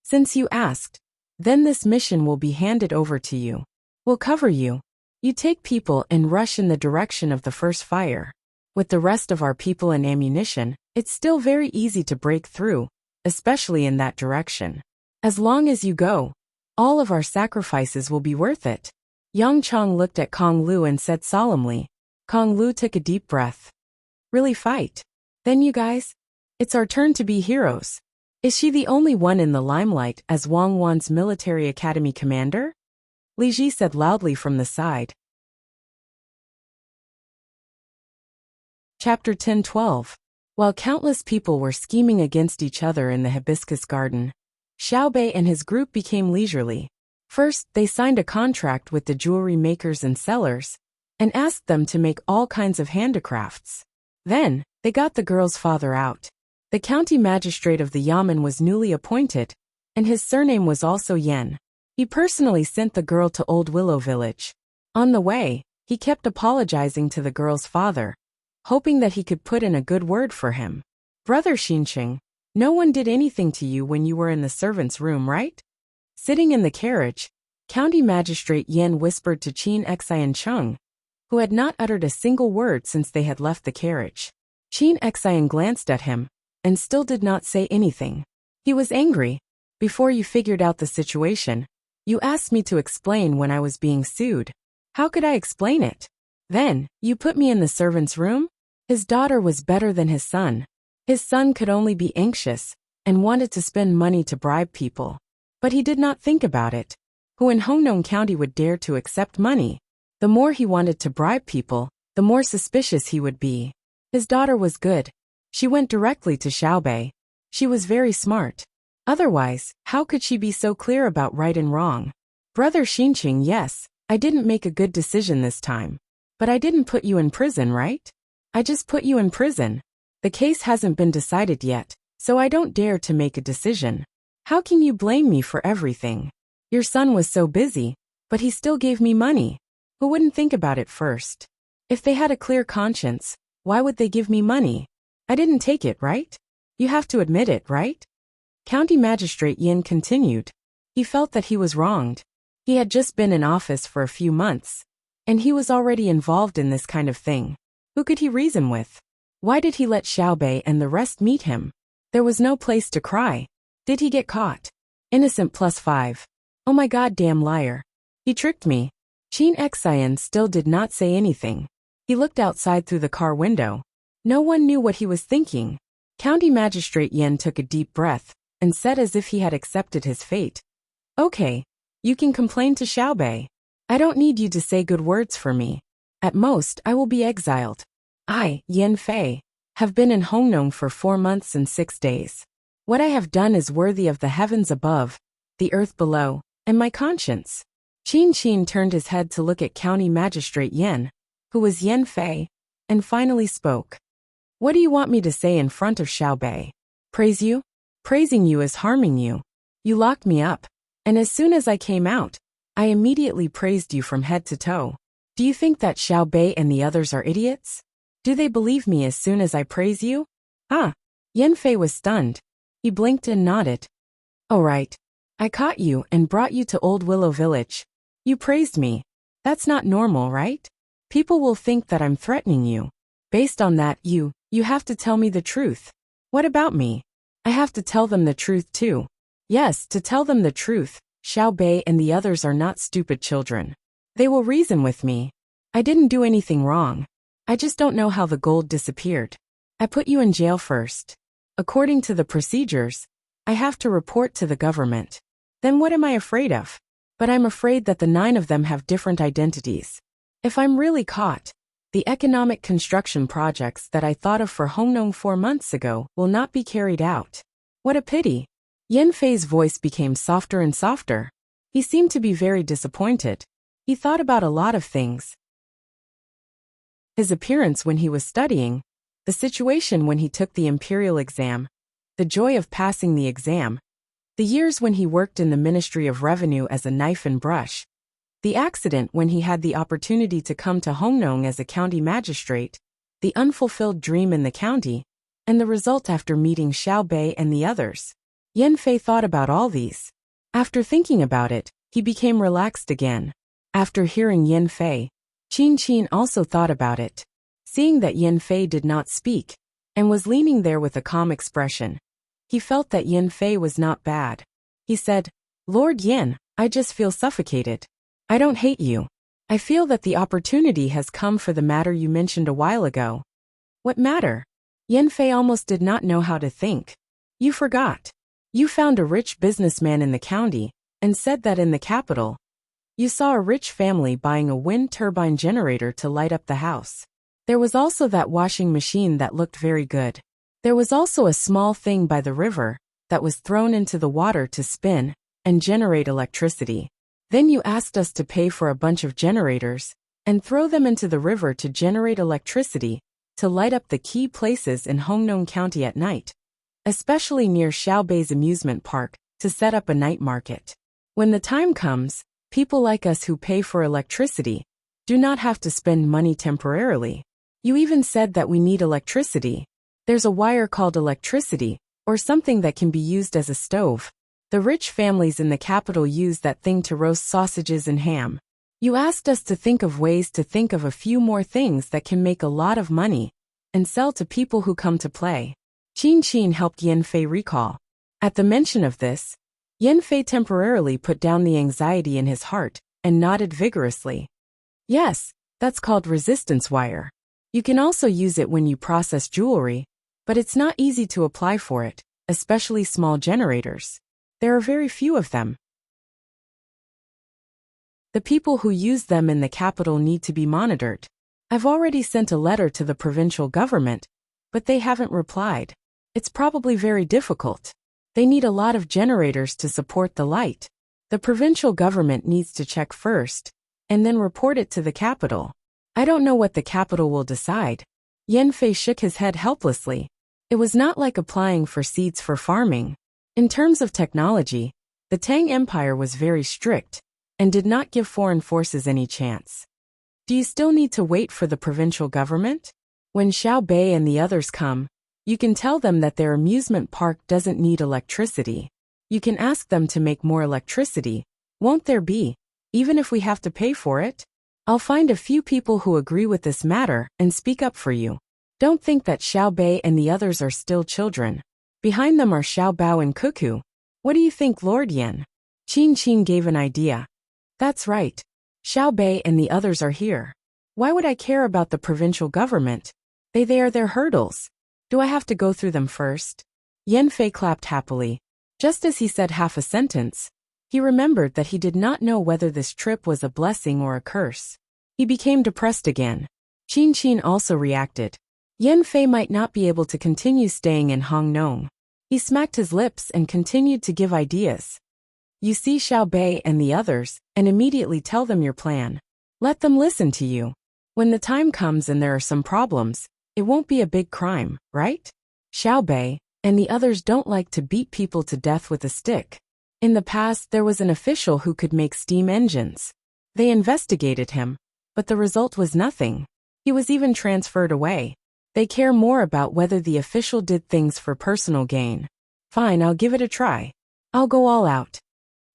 Since you asked, then this mission will be handed over to you. We'll cover you. You take people and rush in the direction of the first fire. With the rest of our people and ammunition, it's still very easy to break through, especially in that direction. As long as you go, all of our sacrifices will be worth it. Yang Chang looked at Kong Lu and said solemnly. Kong Lu took a deep breath. Really fight? Then you guys? It's our turn to be heroes. Is she the only one in the limelight as Wang Wan's military academy commander? Li Ji said loudly from the side. Chapter 10-12. While countless people were scheming against each other in the hibiscus garden, Xiaobei and his group became leisurely. First, they signed a contract with the jewelry makers and sellers, and asked them to make all kinds of handicrafts. Then, they got the girl's father out. The county magistrate of the Yamen was newly appointed, and his surname was also Yan. He personally sent the girl to Old Willow Village. On the way, he kept apologizing to the girl's father. hoping that he could put in a good word for him. Brother Xinqing, no one did anything to you when you were in the servant's room, right? Sitting in the carriage, County Magistrate Yen whispered to Qin Xian Chung, who had not uttered a single word since they had left the carriage. Qin Xian glanced at him, and still did not say anything. He was angry. Before you figured out the situation, you asked me to explain when I was being sued. How could I explain it? Then, you put me in the servant's room? His daughter was better than his son. His son could only be anxious, and wanted to spend money to bribe people. But he did not think about it. Who in Hongnong County would dare to accept money? The more he wanted to bribe people, the more suspicious he would be. His daughter was good. She went directly to Xiaobei. She was very smart. Otherwise, how could she be so clear about right and wrong? Brother Xinqing, yes, I didn't make a good decision this time. But I didn't put you in prison, right? I just put you in prison. The case hasn't been decided yet, so I don't dare to make a decision. How can you blame me for everything? Your son was so busy, but he still gave me money. Who wouldn't think about it first? If they had a clear conscience, why would they give me money? I didn't take it, right? You have to admit it, right? County Magistrate Yin continued. He felt that he was wronged. He had just been in office for a few months, and he was already involved in this kind of thing. Who could he reason with? Why did he let Xiaobei and the rest meet him? There was no place to cry. Did he get caught? Innocent +5. Oh my goddamn liar. He tricked me. Qin Xian still did not say anything. He looked outside through the car window. No one knew what he was thinking. County Magistrate Yen took a deep breath, and said as if he had accepted his fate. Okay, you can complain to Xiaobei. I don't need you to say good words for me. At most, I will be exiled. I, Yen Fei, have been in Hongnong for 4 months and 6 days. What I have done is worthy of the heavens above, the earth below, and my conscience. Qin turned his head to look at County Magistrate Yen, who was Yen Fei, and finally spoke. What do you want me to say in front of Xiaobei? Praise you? Praising you is harming you. You locked me up, and as soon as I came out, I immediately praised you from head to toe. Do you think that Xiaobei and the others are idiots? Do they believe me as soon as I praise you? Ah! Yen Fei was stunned. He blinked and nodded. Oh right. I caught you and brought you to Old Willow Village. You praised me. That's not normal, right? People will think that I'm threatening you. Based on that, you have to tell me the truth. What about me? I have to tell them the truth too. Yes, to tell them the truth, Xiaobei and the others are not stupid children. They will reason with me. I didn't do anything wrong. I just don't know how the gold disappeared. I put you in jail first. According to the procedures, I have to report to the government. Then what am I afraid of? But I'm afraid that the 9 of them have different identities. If I'm really caught, the economic construction projects that I thought of for Hongnong 4 months ago will not be carried out. What a pity. Yen Fei's voice became softer and softer. He seemed to be very disappointed. He thought about a lot of things. His appearance when he was studying, the situation when he took the imperial exam, the joy of passing the exam, the years when he worked in the Ministry of Revenue as a knife and brush, the accident when he had the opportunity to come to Hongnong as a county magistrate, the unfulfilled dream in the county, and the result after meeting Xiaobei and the others. Yen Fei thought about all these. After thinking about it, he became relaxed again. After hearing Yen Fei, Qin also thought about it. Seeing that Yen Fei did not speak, and was leaning there with a calm expression, he felt that Yen Fei was not bad. He said, Lord Yen, I just feel suffocated. I don't hate you. I feel that the opportunity has come for the matter you mentioned a while ago. What matter? Yen Fei almost did not know how to think. You forgot. You found a rich businessman in the county, and said that in the capital, you saw a rich family buying a wind turbine generator to light up the house. There was also that washing machine that looked very good. There was also a small thing by the river that was thrown into the water to spin and generate electricity. Then you asked us to pay for a bunch of generators and throw them into the river to generate electricity to light up the key places in Hongnong County at night, especially near Xiaobei's amusement park, to set up a night market. When the time comes, people like us who pay for electricity do not have to spend money temporarily. You even said that we need electricity. There's a wire called electricity, or something that can be used as a stove. The rich families in the capital use that thing to roast sausages and ham. You asked us to think of ways to think of a few more things that can make a lot of money and sell to people who come to play. Qin helped Yanfei recall. At the mention of this, Yanfei temporarily put down the anxiety in his heart and nodded vigorously. Yes, that's called resistance wire. You can also use it when you process jewelry, but it's not easy to apply for it, especially small generators. There are very few of them. The people who use them in the capital need to be monitored. I've already sent a letter to the provincial government, but they haven't replied. It's probably very difficult. They need a lot of generators to support the light. The provincial government needs to check first, and then report it to the capital. I don't know what the capital will decide. Yanfei shook his head helplessly. It was not like applying for seeds for farming. In terms of technology, the Tang Empire was very strict and did not give foreign forces any chance. Do you still need to wait for the provincial government? When Xiao Bei and the others come, you can tell them that their amusement park doesn't need electricity. You can ask them to make more electricity, won't there be, even if we have to pay for it? I'll find a few people who agree with this matter and speak up for you. Don't think that Xiao Bei and the others are still children. Behind them are Xiao Bao and Cuckoo. What do you think, Lord Yan? Qin gave an idea. That's right. Xiao Bei and the others are here. Why would I care about the provincial government? They are their hurdles. Do I have to go through them first? Yanfei clapped happily. Just as he said half a sentence, he remembered that he did not know whether this trip was a blessing or a curse. He became depressed again. Qin also reacted. Yanfei might not be able to continue staying in Hongnong. He smacked his lips and continued to give ideas. You see Xiao Bei and the others, and immediately tell them your plan. Let them listen to you. When the time comes and there are some problems, it won't be a big crime, right? Xiao Bei and the others don't like to beat people to death with a stick. In the past, there was an official who could make steam engines. They investigated him, but the result was nothing. He was even transferred away. They care more about whether the official did things for personal gain. Fine, I'll give it a try. I'll go all out.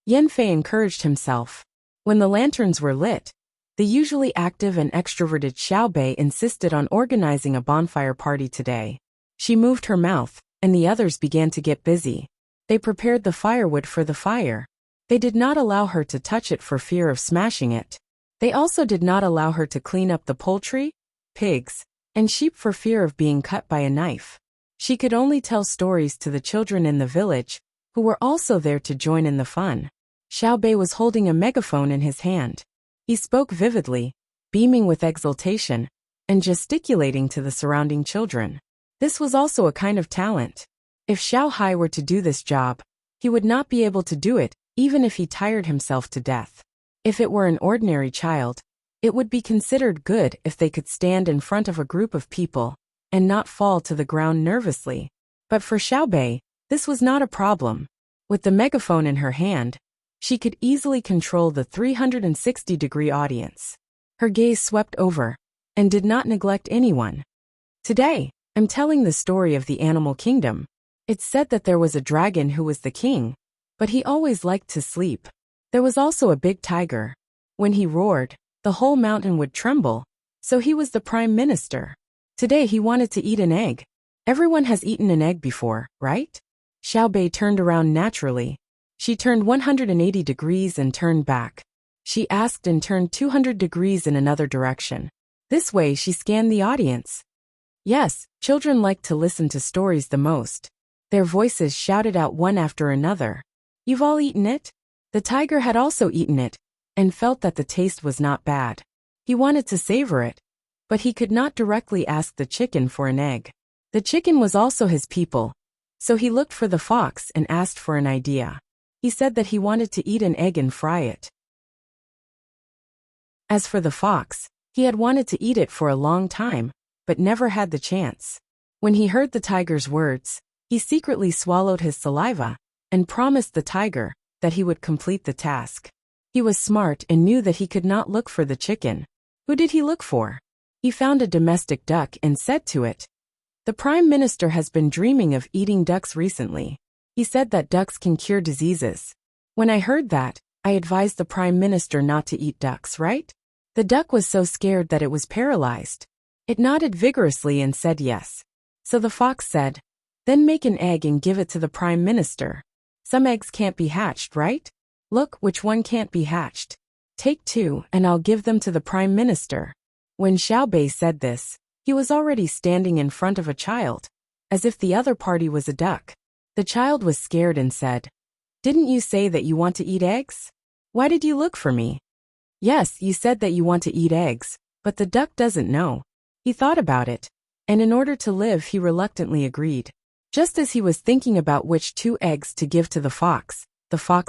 Yanfei encouraged himself. When the lanterns were lit, the usually active and extroverted Xiao Bei insisted on organizing a bonfire party today. She moved her mouth, and the others began to get busy. They prepared the firewood for the fire. They did not allow her to touch it for fear of smashing it. They also did not allow her to clean up the poultry, pigs, and sheep for fear of being cut by a knife. She could only tell stories to the children in the village, who were also there to join in the fun. Xiao Bei was holding a megaphone in his hand. He spoke vividly, beaming with exultation, and gesticulating to the surrounding children. This was also a kind of talent. If Xiao Hai were to do this job, he would not be able to do it, even if he tired himself to death. If it were an ordinary child, it would be considered good if they could stand in front of a group of people and not fall to the ground nervously. But for Xiao Bei, this was not a problem. With the megaphone in her hand, she could easily control the 360-degree audience. Her gaze swept over and did not neglect anyone. Today, I'm telling the story of the animal kingdom. It's said that there was a dragon who was the king, but he always liked to sleep. There was also a big tiger. When he roared, the whole mountain would tremble, so he was the prime minister. Today he wanted to eat an egg. Everyone has eaten an egg before, right? Xiao Bei turned around naturally. She turned 180 degrees and turned back. She asked and turned 200 degrees in another direction. This way she scanned the audience. Yes, children like to listen to stories the most. Their voices shouted out one after another. You've all eaten it? The tiger had also eaten it, and felt that the taste was not bad. He wanted to savor it, but he could not directly ask the chicken for an egg. The chicken was also his people, so he looked for the fox and asked for an idea. He said that he wanted to eat an egg and fry it. As for the fox, he had wanted to eat it for a long time, but never had the chance. When he heard the tiger's words, he secretly swallowed his saliva and promised the tiger that he would complete the task. He was smart and knew that he could not look for the chicken. Who did he look for? He found a domestic duck and said to it, "The Prime Minister has been dreaming of eating ducks recently. He said that ducks can cure diseases." When I heard that, I advised the Prime Minister not to eat ducks, right? The duck was so scared that it was paralyzed. It nodded vigorously and said yes. So the fox said, "Then make an egg and give it to the Prime Minister. Some eggs can't be hatched, right? Look, which one can't be hatched? Take 2, and I'll give them to the Prime Minister." When Xiao Bei said this, he was already standing in front of a child, as if the other party was a duck. The child was scared and said, "Didn't you say that you want to eat eggs? Why did you look for me?" "Yes, you said that you want to eat eggs, but the duck doesn't know." He thought about it, and in order to live he reluctantly agreed. Just as he was thinking about which 2 eggs to give to the fox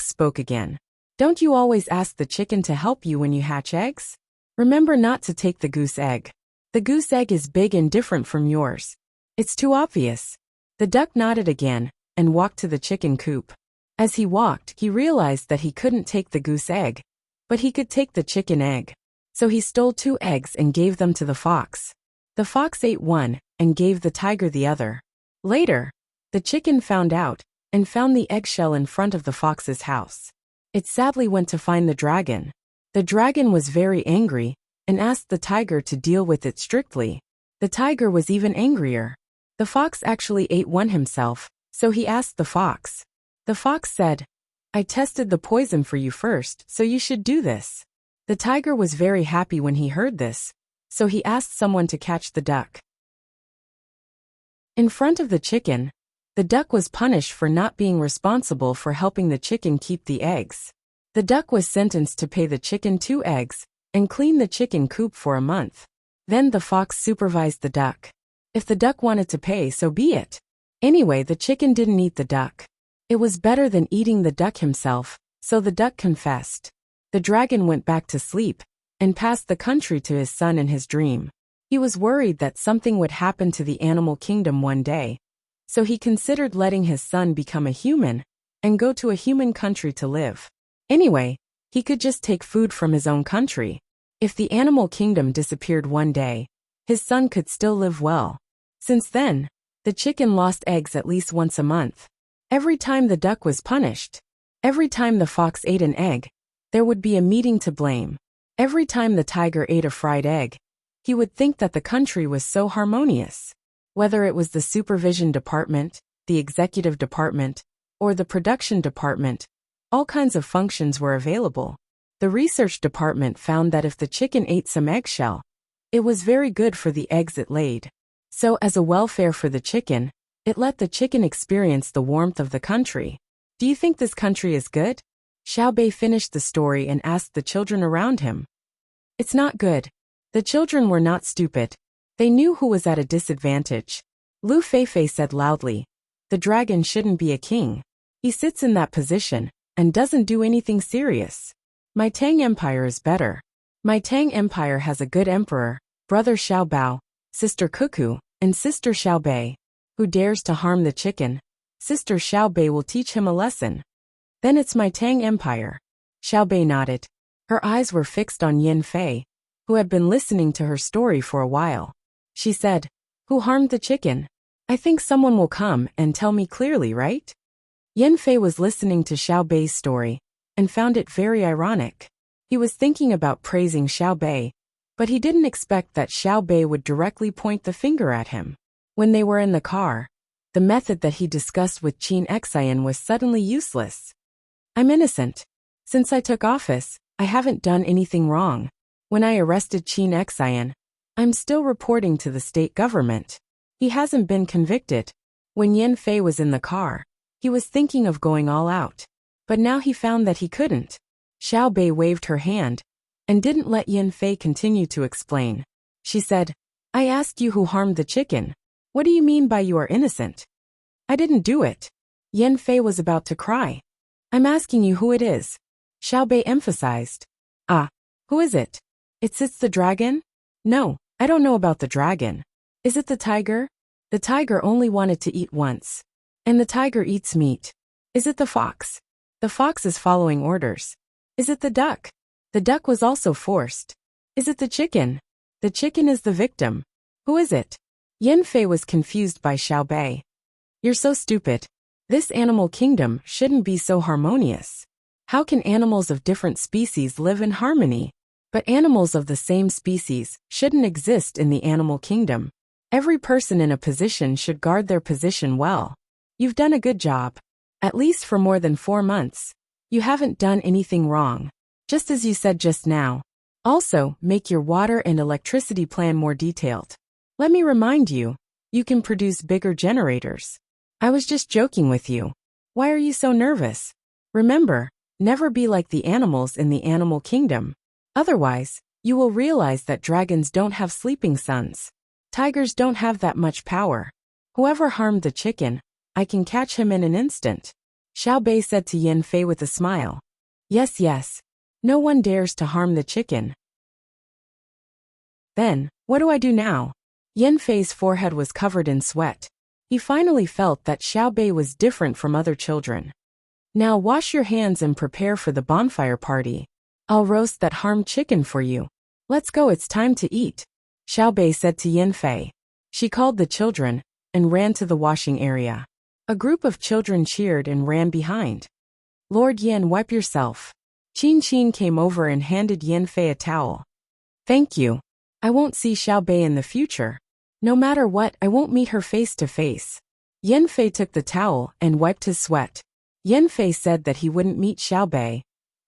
spoke again. "Don't you always ask the chicken to help you when you hatch eggs? Remember not to take the goose egg. The goose egg is big and different from yours. It's too obvious." The duck nodded again and walked to the chicken coop. As he walked, he realized that he couldn't take the goose egg, but he could take the chicken egg. So he stole 2 eggs and gave them to the fox. The fox ate one and gave the tiger the other. Later, the chicken found out and found the eggshell in front of the fox's house. It sadly went to find the dragon. The dragon was very angry and asked the tiger to deal with it strictly. The tiger was even angrier. The fox actually ate one himself, so he asked the fox. The fox said, "I tested the poison for you first, so you should do this." The tiger was very happy when he heard this, so he asked someone to catch the duck. In front of the chicken, the duck was punished for not being responsible for helping the chicken keep the eggs. The duck was sentenced to pay the chicken 2 eggs and clean the chicken coop for a month. Then the fox supervised the duck. If the duck wanted to pay, so be it. Anyway, the chicken didn't eat the duck. It was better than eating the duck himself, so the duck confessed. The dragon went back to sleep and passed the country to his son in his dream. He was worried that something would happen to the animal kingdom one day, so he considered letting his son become a human and go to a human country to live. Anyway, he could just take food from his own country. If the animal kingdom disappeared one day, his son could still live well. Since then, the chicken lost eggs at least once a month. Every time the duck was punished, every time the fox ate an egg, there would be a meeting to blame. Every time the tiger ate a fried egg, he would think that the country was so harmonious. Whether it was the supervision department, the executive department, or the production department, all kinds of functions were available. The research department found that if the chicken ate some eggshell, it was very good for the eggs it laid. So as a welfare for the chicken, it let the chicken experience the warmth of the country. Do you think this country is good? Xiao Bei finished the story and asked the children around him. It's not good. The children were not stupid. They knew who was at a disadvantage. Lu Feifei said loudly, "The dragon shouldn't be a king. He sits in that position and doesn't do anything serious. My Tang Empire is better. My Tang Empire has a good emperor, brother Xiao Bao, sister Cuckoo, and sister Xiao Bei. Who dares to harm the chicken? Sister Xiao Bei will teach him a lesson. Then it's my Tang Empire." Xiao Bei nodded. Her eyes were fixed on Yin Fei, who had been listening to her story for a while. She said, "Who harmed the chicken? I think someone will come and tell me clearly, right?" Yin Fei was listening to Xiao Bei's story and found it very ironic. He was thinking about praising Xiao Bei, but he didn't expect that Xiao Bei would directly point the finger at him. When they were in the car, the method that he discussed with Qin Xian was suddenly useless. "I'm innocent. Since I took office, I haven't done anything wrong. When I arrested Qin Xian, I'm still reporting to the state government. He hasn't been convicted." When Yin Fei was in the car, he was thinking of going all out, but now he found that he couldn't. Xiao Bei waved her hand and didn't let Yin Fei continue to explain. She said, "I asked you who harmed the chicken. What do you mean by you are innocent?" "I didn't do it." Yin Fei was about to cry. "I'm asking you who it is," Xiao Bei emphasized. "Ah, who is it? It's the dragon?" "No, I don't know about the dragon." "Is it the tiger?" "The tiger only wanted to eat once. And the tiger eats meat." "Is it the fox?" "The fox is following orders." "Is it the duck?" "The duck was also forced." "Is it the chicken?" The chicken is the victim. Who is it? Yan Fei was confused by Xiao Bei. You're so stupid. This animal kingdom shouldn't be so harmonious. How can animals of different species live in harmony? But animals of the same species shouldn't exist in the animal kingdom. Every person in a position should guard their position well. You've done a good job. At least for more than 4 months. You haven't done anything wrong. Just as you said just now. Also, make your water and electricity plan more detailed. Let me remind you, you can produce bigger generators. I was just joking with you. Why are you so nervous? Remember, never be like the animals in the animal kingdom. Otherwise, you will realize that dragons don't have sleeping suns. Tigers don't have that much power. Whoever harmed the chicken, I can catch him in an instant. Xiao Bei said to Yan Fei with a smile. Yes, yes. No one dares to harm the chicken. Then, what do I do now? Yan Fei's forehead was covered in sweat. He finally felt that Xiao Bei was different from other children. Now wash your hands and prepare for the bonfire party. I'll roast that harmed chicken for you. Let's go, it's time to eat. Xiao Bei said to Yan Fei. She called the children and ran to the washing area. A group of children cheered and ran behind. Lord Yan, wipe yourself. Qin came over and handed Yan Fei a towel. Thank you. I won't see Xiao Bei in the future. No matter what, I won't meet her face to face. Yan Fei took the towel and wiped his sweat. Yan Fei said that he wouldn't meet Xiao Bei.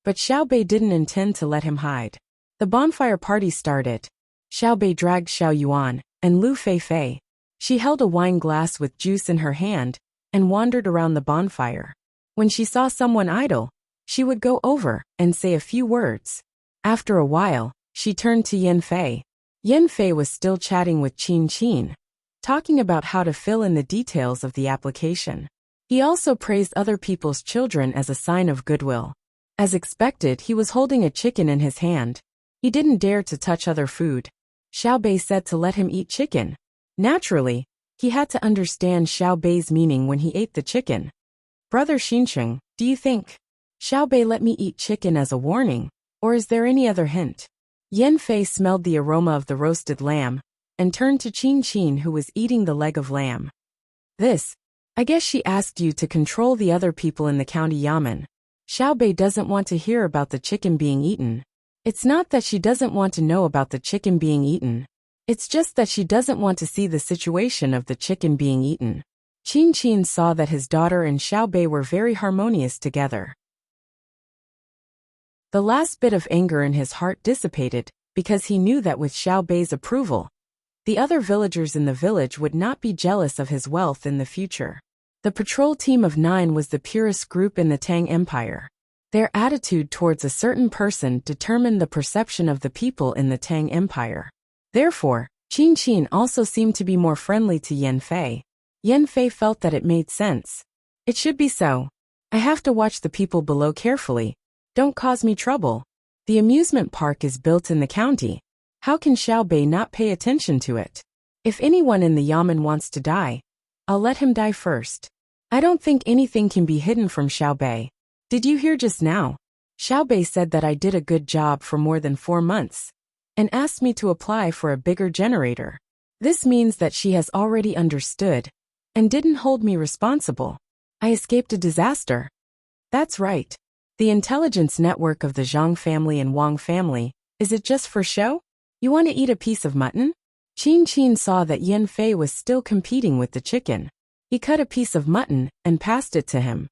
But Xiao Bei didn't intend to let him hide. The bonfire party started. Xiao Bei dragged Xiao Yuan and Lu Fei. She held a wine glass with juice in her hand and wandered around the bonfire. When she saw someone idle, she would go over and say a few words. After a while, she turned to Yan Fei. Yan Fei was still chatting with Qin, talking about how to fill in the details of the application. He also praised other people's children as a sign of goodwill. As expected, he was holding a chicken in his hand. He didn't dare to touch other food. Xiao Bei said to let him eat chicken. Naturally, he had to understand Xiao Bei's meaning when he ate the chicken. Brother Xincheng, do you think Xiao Bei let me eat chicken as a warning, or is there any other hint? Yan Fei smelled the aroma of the roasted lamb and turned to Qin, who was eating the leg of lamb. I guess she asked you to control the other people in the county yamen. Xiao Bei doesn't want to hear about the chicken being eaten. It's not that she doesn't want to know about the chicken being eaten. It's just that she doesn't want to see the situation of the chicken being eaten. Qin saw that his daughter and Xiao Bei were very harmonious together. The last bit of anger in his heart dissipated, because he knew that with Xiao Bei's approval, the other villagers in the village would not be jealous of his wealth in the future. The patrol team of 9 was the purest group in the Tang Empire. Their attitude towards a certain person determined the perception of the people in the Tang Empire. Therefore, Qin also seemed to be more friendly to Yan Fei. Yan Fei felt that it made sense. It should be so. I have to watch the people below carefully. Don't cause me trouble. The amusement park is built in the county. How can Xiao Bei not pay attention to it? If anyone in the yamen wants to die, I'll let him die first. I don't think anything can be hidden from Xiao Bei. Did you hear just now? Xiao Bei said that I did a good job for more than 4 months and asked me to apply for a bigger generator. This means that she has already understood and didn't hold me responsible. I escaped a disaster. That's right. The intelligence network of the Zhang family and Wang family, is it just for show? You want to eat a piece of mutton? Qin saw that Yan Fei was still competing with the chicken. He cut a piece of mutton and passed it to him.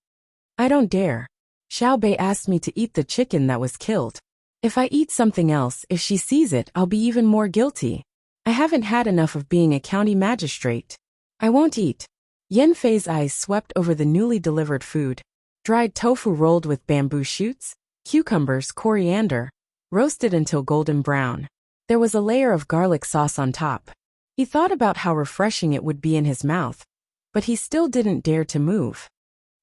I don't dare. Xiao Bei asked me to eat the chicken that was killed. If I eat something else, if she sees it, I'll be even more guilty. I haven't had enough of being a county magistrate. I won't eat. Yan Fei's eyes swept over the newly delivered food. Dried tofu rolled with bamboo shoots, cucumbers, coriander, roasted until golden brown. There was a layer of garlic sauce on top. He thought about how refreshing it would be in his mouth, but he still didn't dare to move.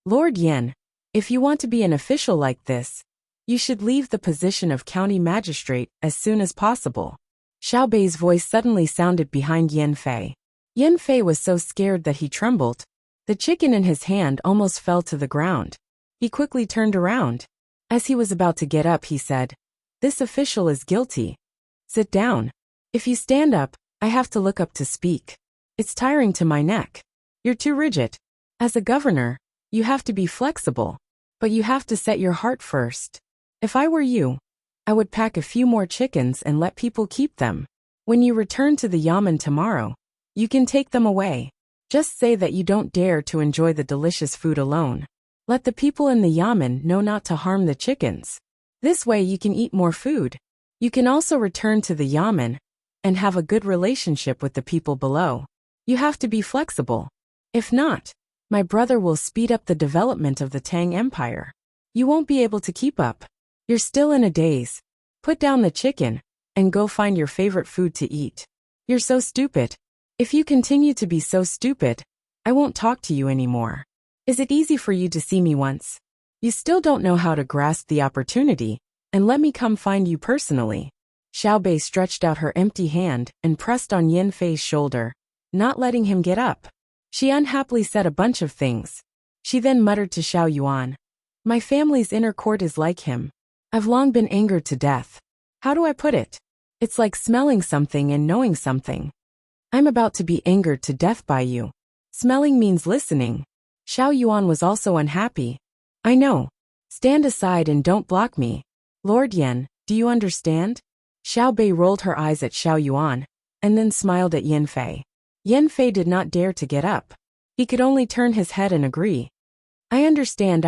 Lord Yan, if you want to be an official like this, you should leave the position of county magistrate as soon as possible. Xiao Bei's voice suddenly sounded behind Yan Fei. Yan Fei was so scared that he trembled. The chicken in his hand almost fell to the ground. He quickly turned around. As he was about to get up, he said, "This official is guilty. Sit down." If you stand up, I have to look up to speak. It's tiring to my neck. You're too rigid. As a governor, you have to be flexible. But you have to set your heart first. If I were you, I would pack a few more chickens and let people keep them. When you return to the yamen tomorrow, you can take them away. Just say that you don't dare to enjoy the delicious food alone. Let the people in the yamen know not to harm the chickens. This way you can eat more food. You can also return to the yamen and have a good relationship with the people below. You have to be flexible. If not, my brother will speed up the development of the Tang Empire. You won't be able to keep up. You're still in a daze. Put down the chicken and go find your favorite food to eat. You're so stupid. If you continue to be so stupid, I won't talk to you anymore. Is it easy for you to see me once? You still don't know how to grasp the opportunity, and let me come find you personally. Xiao Bei stretched out her empty hand and pressed on Yin Fei's shoulder, not letting him get up. She unhappily said a bunch of things. She then muttered to Xiao Yuan, "My family's inner court is like him. I've long been angered to death. How do I put it? It's like smelling something and knowing something. I'm about to be angered to death by you. Smelling means listening." Xiao Yuan was also unhappy. "I know. Stand aside and don't block me. Lord Yen, do you understand?" Xiao Bei rolled her eyes at Xiao Yuan, and then smiled at Yin Fei. Yin Fei did not dare to get up. He could only turn his head and agree. I understand.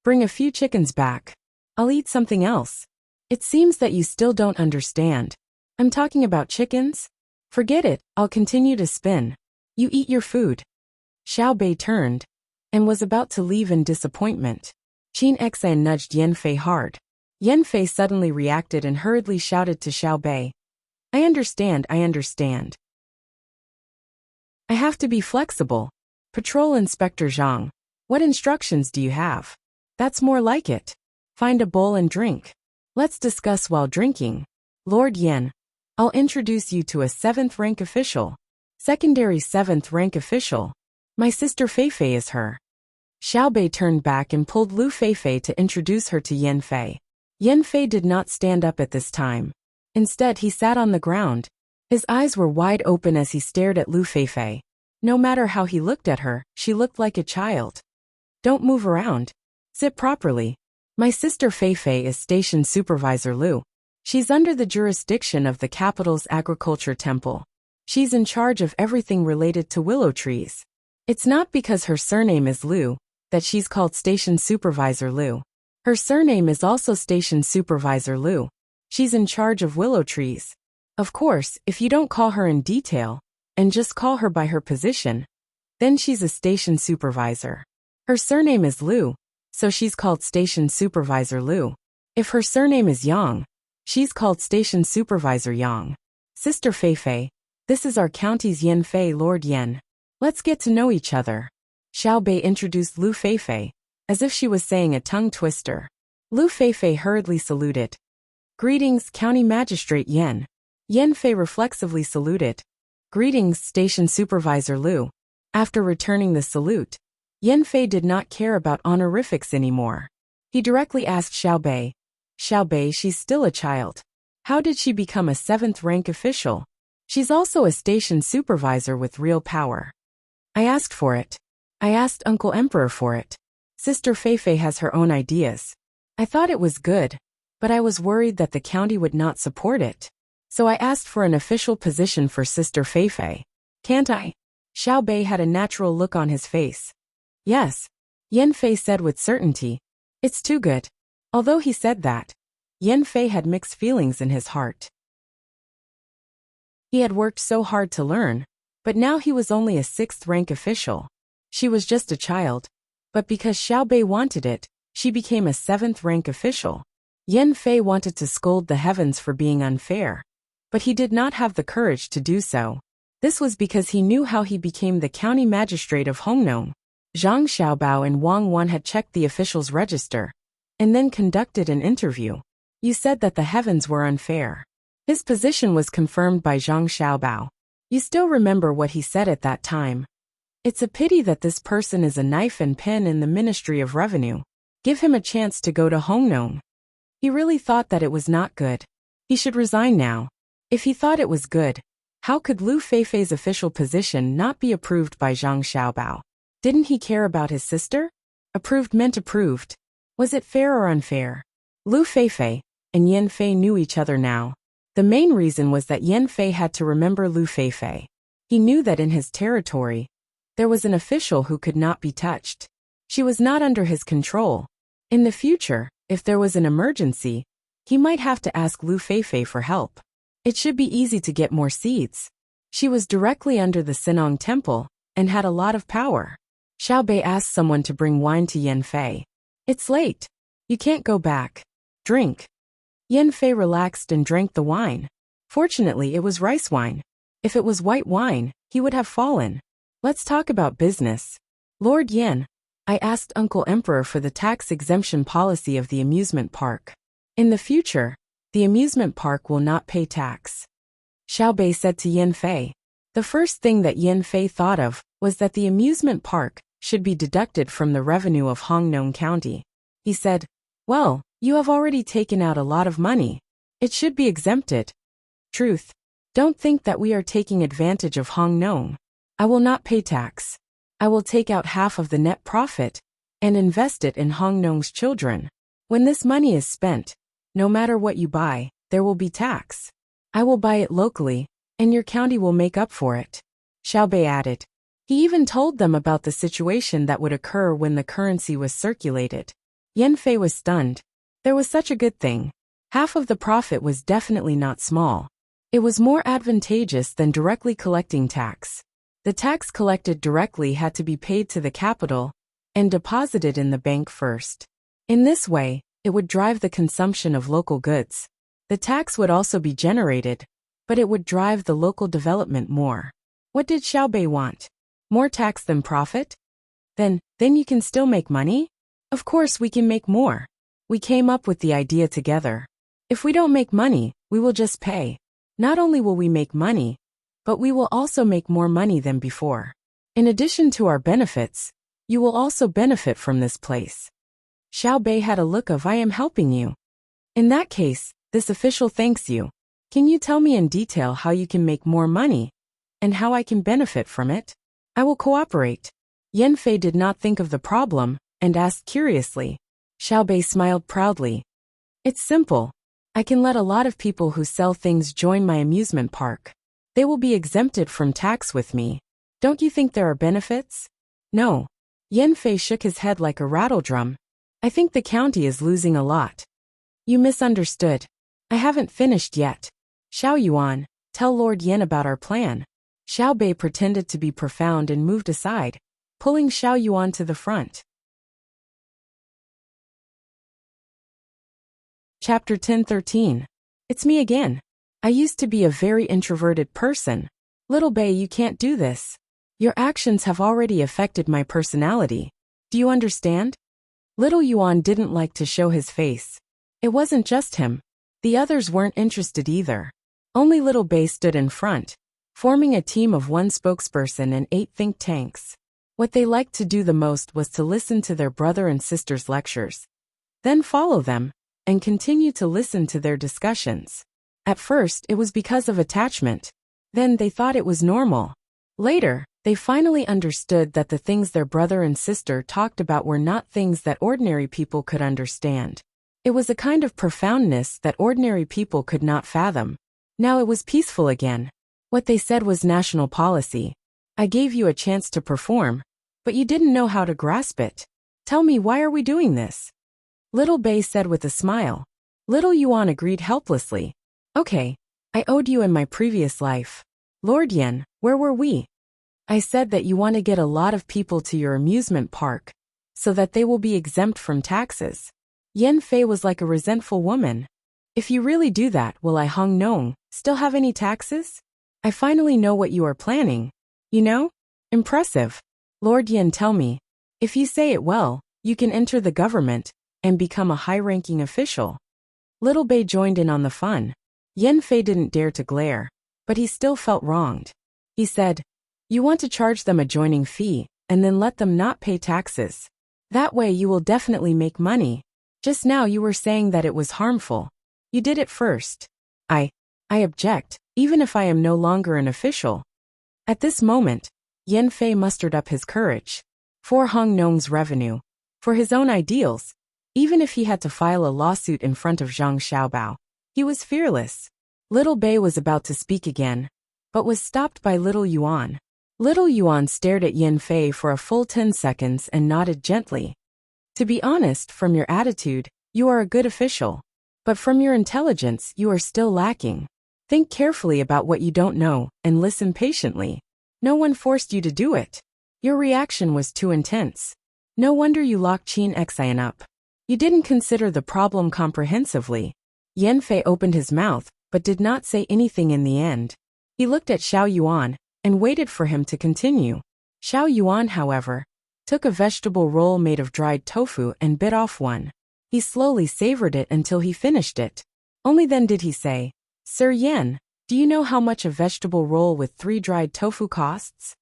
Bring a few chickens back. I'll eat something else." "It seems that you still don't understand. I'm talking about chickens? Forget it, I'll continue to spin. You eat your food." Xiao Bei turned and was about to leave in disappointment. Qin Xan nudged Yin Fei hard. Yin Fei suddenly reacted and hurriedly shouted to Xiao Bei, I understand. I have to be flexible. Patrol Inspector Zhang, what instructions do you have?" "That's more like it. Find a bowl and drink. Let's discuss while drinking. Lord Yen, I'll introduce you to a 7th rank official. Secondary 7th rank official. My sister Feifei is her." Xiao Bei turned back and pulled Lu Feifei to introduce her to Yin Fei. Yin Fei did not stand up at this time. Instead, he sat on the ground. His eyes were wide open as he stared at Lu Feifei. No matter how he looked at her, she looked like a child. "Don't move around. Sit properly. My sister Feifei is Station Supervisor Lu. She's under the jurisdiction of the capital's agriculture temple. She's in charge of everything related to willow trees. It's not because her surname is Lu that she's called Station Supervisor Lu. Her surname is also Station Supervisor Lu. She's in charge of willow trees. Of course, if you don't call her in detail, and just call her by her position, then she's a station supervisor. Her surname is Lu, so she's called Station Supervisor Lu. If her surname is Yang, she's called Station Supervisor Yang. Sister Feifei, this is our county's Yin Fei, Lord Yen. Let's get to know each other." Xiao Bei introduced Lu Feifei, as if she was saying a tongue twister. Lu Feifei hurriedly saluted. "Greetings, County Magistrate Yen." Yin Fei reflexively saluted. "Greetings, Station Supervisor Lu." After returning the salute, Yin Fei did not care about honorifics anymore. He directly asked Xiao Bei. "Xiao Bei, she's still a child. How did she become a 7th rank official? She's also a station supervisor with real power." "I asked for it. I asked Uncle Emperor for it. Sister Feifei has her own ideas. I thought it was good, but I was worried that the county would not support it. So I asked for an official position for Sister Feifei. Can't I?" Xiao Bei had a natural look on his face. "Yes," Yin Fei said with certainty. "It's too good." Although he said that, Yin Fei had mixed feelings in his heart. He had worked so hard to learn, but now he was only a 6th rank official. She was just a child, but because Xiao Bei wanted it, she became a 7th rank official. Yin Fei wanted to scold the heavens for being unfair, but he did not have the courage to do so. This was because he knew how he became the county magistrate of Hongnong. Zhang Xiaobao and Wang Wan had checked the official's register, and then conducted an interview. You said that the heavens were unfair. His position was confirmed by Zhang Xiaobao. You still remember what he said at that time. It's a pity that this person is a knife and pen in the Ministry of Revenue. Give him a chance to go to Hongnong. He really thought that it was not good. He should resign now. If he thought it was good, how could Lu Feifei's official position not be approved by Zhang Xiaobao? Didn't he care about his sister? Approved meant approved. Was it fair or unfair? Lu Feifei and Yan Fei knew each other now. The main reason was that Yan Fei had to remember Lu Feifei. He knew that in his territory, there was an official who could not be touched. She was not under his control. In the future, if there was an emergency, he might have to ask Lu Feifei for help. It should be easy to get more seeds. She was directly under the Sinong temple and had a lot of power. Xiao Bei asked someone to bring wine to Yan Fei. It's late. You can't go back. Drink. Yan Fei relaxed and drank the wine. Fortunately, it was rice wine. If it was white wine, he would have fallen. Let's talk about business. Lord Yan, I asked Uncle Emperor for the tax exemption policy of the amusement park. In the future, the amusement park will not pay tax. Xiao Bei said to Yan Fei. The first thing that Yan Fei thought of was that the amusement park should be deducted from the revenue of Hongnong County. He said, well, you have already taken out a lot of money. It should be exempted. Truth. Don't think that we are taking advantage of Hongnong. I will not pay tax. I will take out half of the net profit and invest it in Hongnong's children. When this money is spent, no matter what you buy, there will be tax. I will buy it locally, and your county will make up for it. Xiao Bei added. He even told them about the situation that would occur when the currency was circulated. Yan Fei was stunned. There was such a good thing. Half of the profit was definitely not small. It was more advantageous than directly collecting tax. The tax collected directly had to be paid to the capital and deposited in the bank first. In this way, it would drive the consumption of local goods. The tax would also be generated, but it would drive the local development more. What did Xiao Bei want? More tax than profit? Then you can still make money? Of course we can make more. We came up with the idea together. If we don't make money, we will just pay. Not only will we make money, but we will also make more money than before. In addition to our benefits, you will also benefit from this place. Xiao Bei had a look of I am helping you. In that case, this official thanks you. Can you tell me in detail how you can make more money and how I can benefit from it? I will cooperate. Yan Fei did not think of the problem and asked curiously. Xiao Bei smiled proudly. It's simple. I can let a lot of people who sell things join my amusement park. They will be exempted from tax with me. Don't you think there are benefits? No. Yan Fei shook his head like a rattledrum. I think the county is losing a lot. You misunderstood. I haven't finished yet. Xiao Yuan, tell Lord Yan about our plan. Xiao Bei pretended to be profound and moved aside, pulling Xiao Yuan to the front. Chapter 10:13. It's me again. I used to be a very introverted person. Little Bei, you can't do this. Your actions have already affected my personality. Do you understand? Little Yuan didn't like to show his face. It wasn't just him. The others weren't interested either. Only Little Bei stood in front, forming a team of 1 spokesperson and 8 think tanks. What they liked to do the most was to listen to their brother and sister's lectures, then follow them, and continue to listen to their discussions. At first, it was because of attachment. Then they thought it was normal. Later, they finally understood that the things their brother and sister talked about were not things that ordinary people could understand. It was a kind of profoundness that ordinary people could not fathom. Now it was peaceful again. What they said was national policy. I gave you a chance to perform, but you didn't know how to grasp it. Tell me, why are we doing this? Little Bei said with a smile. Little Yuan agreed helplessly. Okay, I owed you in my previous life. Lord Yan, where were we? I said that you want to get a lot of people to your amusement park, so that they will be exempt from taxes. Yan Fei was like a resentful woman. If you really do that, will I Hongnong still have any taxes? I finally know what you are planning. You know? Impressive. Lord Yan, tell me. If you say it well, you can enter the government and become a high-ranking official. Little Bei joined in on the fun. Yan Fei didn't dare to glare, but he still felt wronged. He said, you want to charge them a joining fee, and then let them not pay taxes. That way you will definitely make money. Just now you were saying that it was harmful. You did it first. I object. even if I am no longer an official. At this moment, Yan Fei mustered up his courage. For Hong Nong's revenue, for his own ideals, even if he had to file a lawsuit in front of Zhang Xiaobao, he was fearless. Little Bei was about to speak again, but was stopped by Little Yuan. Little Yuan stared at Yan Fei for a full 10 seconds and nodded gently. To be honest, from your attitude, you are a good official. But from your intelligence, you are still lacking. Think carefully about what you don't know, and listen patiently. No one forced you to do it. Your reaction was too intense. No wonder you locked Qin Xian up. You didn't consider the problem comprehensively. Yan Fei opened his mouth, but did not say anything in the end. He looked at Xiao Yuan, and waited for him to continue. Xiao Yuan, however, took a vegetable roll made of dried tofu and bit off one. He slowly savored it until he finished it. Only then did he say, "Sir Yan, do you know how much a vegetable roll with 3 dried tofu costs?"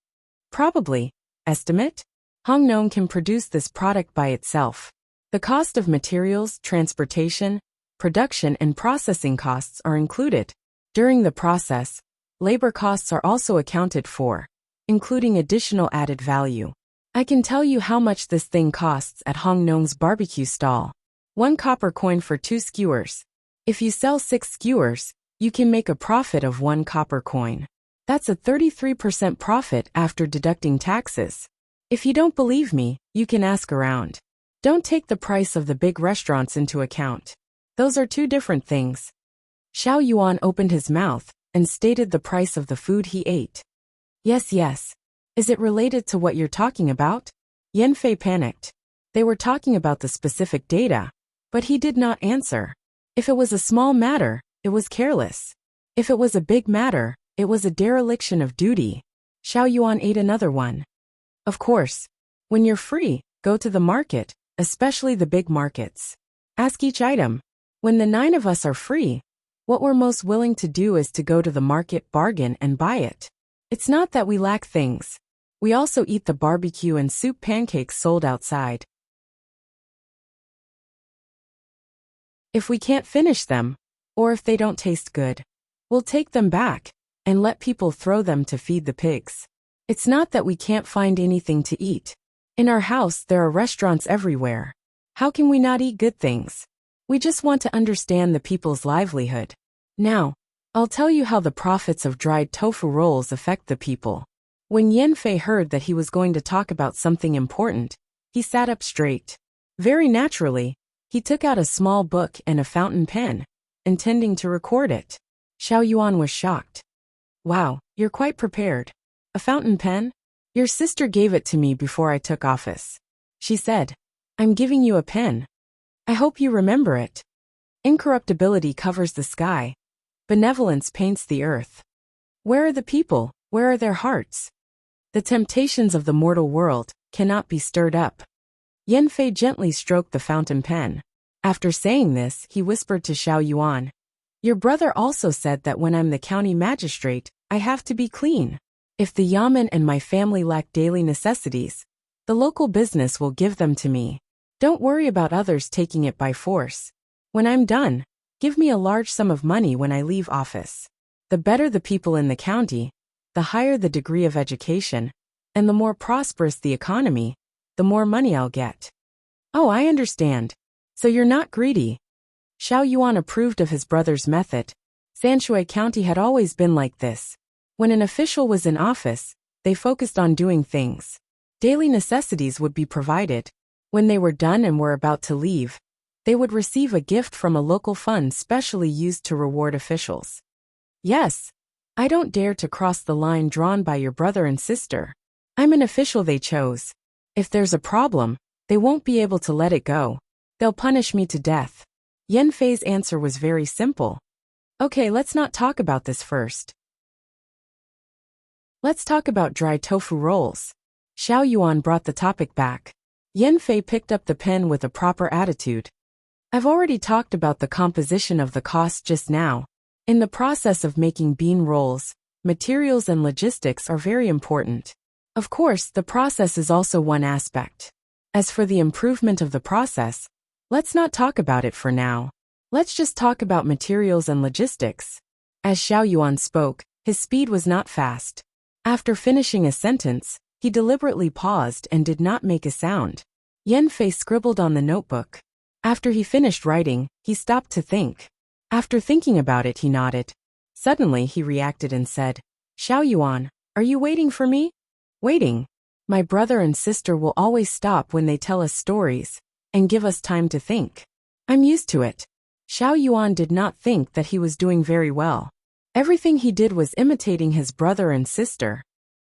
"Probably. Estimate? Hong Nong can produce this product by itself. The cost of materials, transportation, production and processing costs are included. During the process, labor costs are also accounted for, including additional added value. I can tell you how much this thing costs at Hong Nong's barbecue stall. 1 copper coin for 2 skewers. If you sell 6 skewers, you can make a profit of 1 copper coin. That's a 33% profit after deducting taxes. If you don't believe me, you can ask around. Don't take the price of the big restaurants into account. Those are 2 different things." Xiao Yuan opened his mouth and stated the price of the food he ate. Yes. Is it related to what you're talking about?" Yan Fei panicked. They were talking about the specific data, but he did not answer. If it was a small matter, it was careless. If it was a big matter, it was a dereliction of duty. Xiao Yuan ate another one. "Of course. When you're free, go to the market, especially the big markets. Ask each item. When the 9 of us are free, what we're most willing to do is to go to the market, bargain and buy it. It's not that we lack things. We also eat the barbecue and soup pancakes sold outside. If we can't finish them, or if they don't taste good, we'll take them back and let people throw them to feed the pigs. It's not that we can't find anything to eat. In our house there are restaurants everywhere. How can we not eat good things? We just want to understand the people's livelihood. Now, I'll tell you how the profits of dried tofu rolls affect the people." When Yan Fei heard that he was going to talk about something important, he sat up straight. Very naturally, he took out a small book and a fountain pen, intending to record it. Xiao Yuan was shocked. "Wow, you're quite prepared. A fountain pen? Your sister gave it to me before I took office. She said, 'I'm giving you a pen. I hope you remember it. Incorruptibility covers the sky. Benevolence paints the earth. Where are the people? Where are their hearts? The temptations of the mortal world cannot be stirred up.'" Yan Fei gently stroked the fountain pen. After saying this, he whispered to Xiao Yuan, "Your brother also said that when I'm the county magistrate, I have to be clean. If the yamen and my family lack daily necessities, the local business will give them to me. Don't worry about others taking it by force. When I'm done, give me a large sum of money when I leave office. The better the people in the county, the higher the degree of education, and the more prosperous the economy, the more money I'll get." "Oh, I understand. So you're not greedy." Xiao Yuan approved of his brother's method. Sanshui County had always been like this. When an official was in office, they focused on doing things. Daily necessities would be provided. When they were done and were about to leave, they would receive a gift from a local fund specially used to reward officials. Yes, I don't dare to cross the line drawn by your brother and sister. I'm an official they chose. If there's a problem, they won't be able to let it go. They'll punish me to death." Yan Fei's answer was very simple. "Okay, let's not talk about this first. Let's talk about dry tofu rolls." Xiao Yuan brought the topic back. Yan Fei picked up the pen with a proper attitude. "I've already talked about the composition of the cost just now. In the process of making bean rolls, materials and logistics are very important. Of course, the process is also one aspect. As for the improvement of the process, let's not talk about it for now. Let's just talk about materials and logistics. As Xiao Yuan spoke, his speed was not fast. After finishing a sentence, he deliberately paused and did not make a sound. Yan Fei scribbled on the notebook. After he finished writing, he stopped to think. After thinking about it, he nodded. Suddenly he reacted and said, Xiao Yuan, are you waiting for me? Waiting. My brother and sister will always stop when they tell us stories and give us time to think. I'm used to it. Xiao Yuan did not think that he was doing very well. Everything he did was imitating his brother and sister.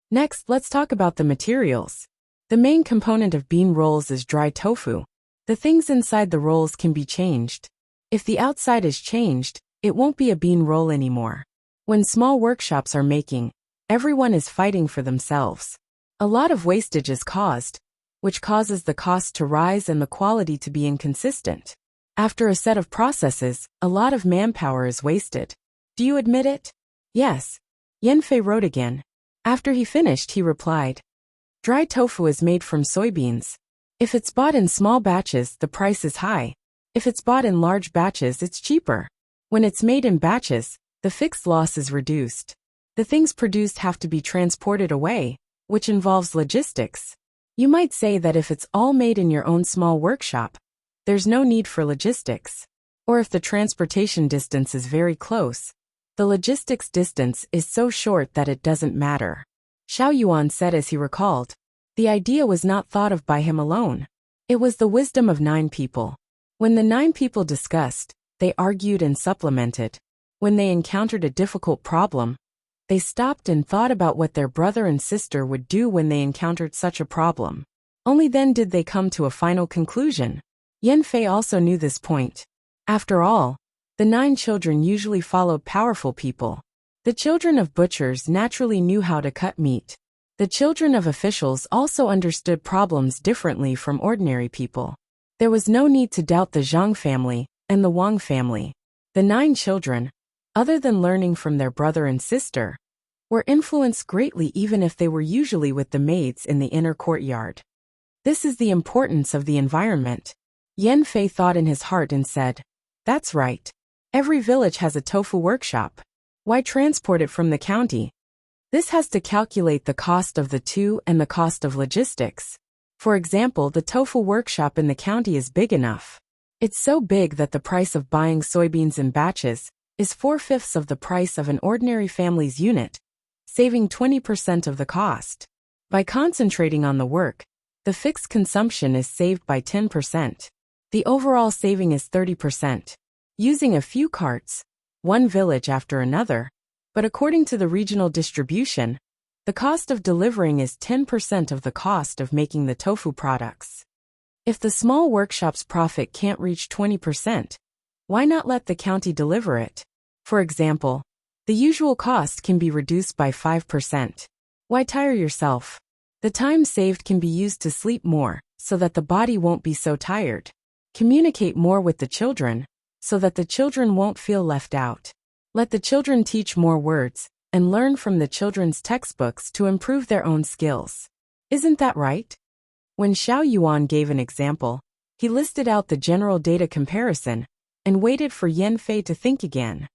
Next, let's talk about the materials. The main component of bean rolls is dry tofu. The things inside the rolls can be changed. If the outside is changed, it won't be a bean roll anymore. When small workshops are making, everyone is fighting for themselves. A lot of wastage is caused, which causes the cost to rise and the quality to be inconsistent. After a set of processes, a lot of manpower is wasted. Do you admit it? Yes. Yan Fei wrote again. After he finished, he replied. Dry tofu is made from soybeans. If it's bought in small batches, the price is high. If it's bought in large batches, it's cheaper. When it's made in batches, the fixed loss is reduced. The things produced have to be transported away, which involves logistics. You might say that if it's all made in your own small workshop, there's no need for logistics. Or if the transportation distance is very close, the logistics distance is so short that it doesn't matter. Xiao Yuan said as he recalled. The idea was not thought of by him alone. It was the wisdom of 9 people. When the 9 people discussed, they argued and supplemented. When they encountered a difficult problem, they stopped and thought about what their brother and sister would do when they encountered such a problem. Only then did they come to a final conclusion. Yan Fei also knew this point. After all, the 9 children usually followed powerful people. The children of butchers naturally knew how to cut meat. The children of officials also understood problems differently from ordinary people. There was no need to doubt the Zhang family and the Wang family. The 9 children, other than learning from their brother and sister, were influenced greatly even if they were usually with the maids in the inner courtyard. This is the importance of the environment. Yan Fei thought in his heart and said, That's right. Every village has a tofu workshop. Why transport it from the county? This has to calculate the cost of the two and the cost of logistics. For example, the tofu workshop in the county is big enough. It's so big that the price of buying soybeans in batches is 4/5 of the price of an ordinary family's unit, saving 20% of the cost. By concentrating on the work, the fixed consumption is saved by 10%. The overall saving is 30%. Using a few carts, one village after another, but according to the regional distribution, the cost of delivering is 10% of the cost of making the tofu products. If the small workshop's profit can't reach 20%, why not let the county deliver it? For example, the usual cost can be reduced by 5%. Why tire yourself? The time saved can be used to sleep more, so that the body won't be so tired. Communicate more with the children, so that the children won't feel left out. Let the children teach more words, and learn from the children's textbooks to improve their own skills. Isn't that right? When Xiao Yuan gave an example, he listed out the general data comparison, and waited for Yan Fei to think again.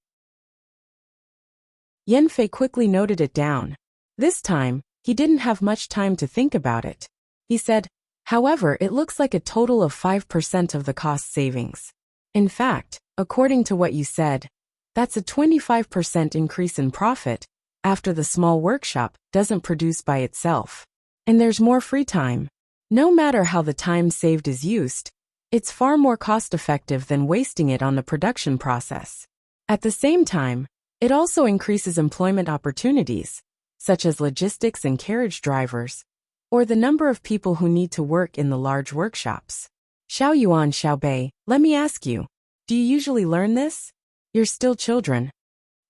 Yan Fei quickly noted it down. This time, he didn't have much time to think about it. He said, However, it looks like a total of 5% of the cost savings. In fact, according to what you said, that's a 25% increase in profit, after the small workshop doesn't produce by itself. And there's more free time. No matter how the time saved is used, it's far more cost-effective than wasting it on the production process. At the same time, it also increases employment opportunities, such as logistics and carriage drivers, or the number of people who need to work in the large workshops. Xiao Yuan, Xiao Bei, let me ask you, do you usually learn this? You're still children.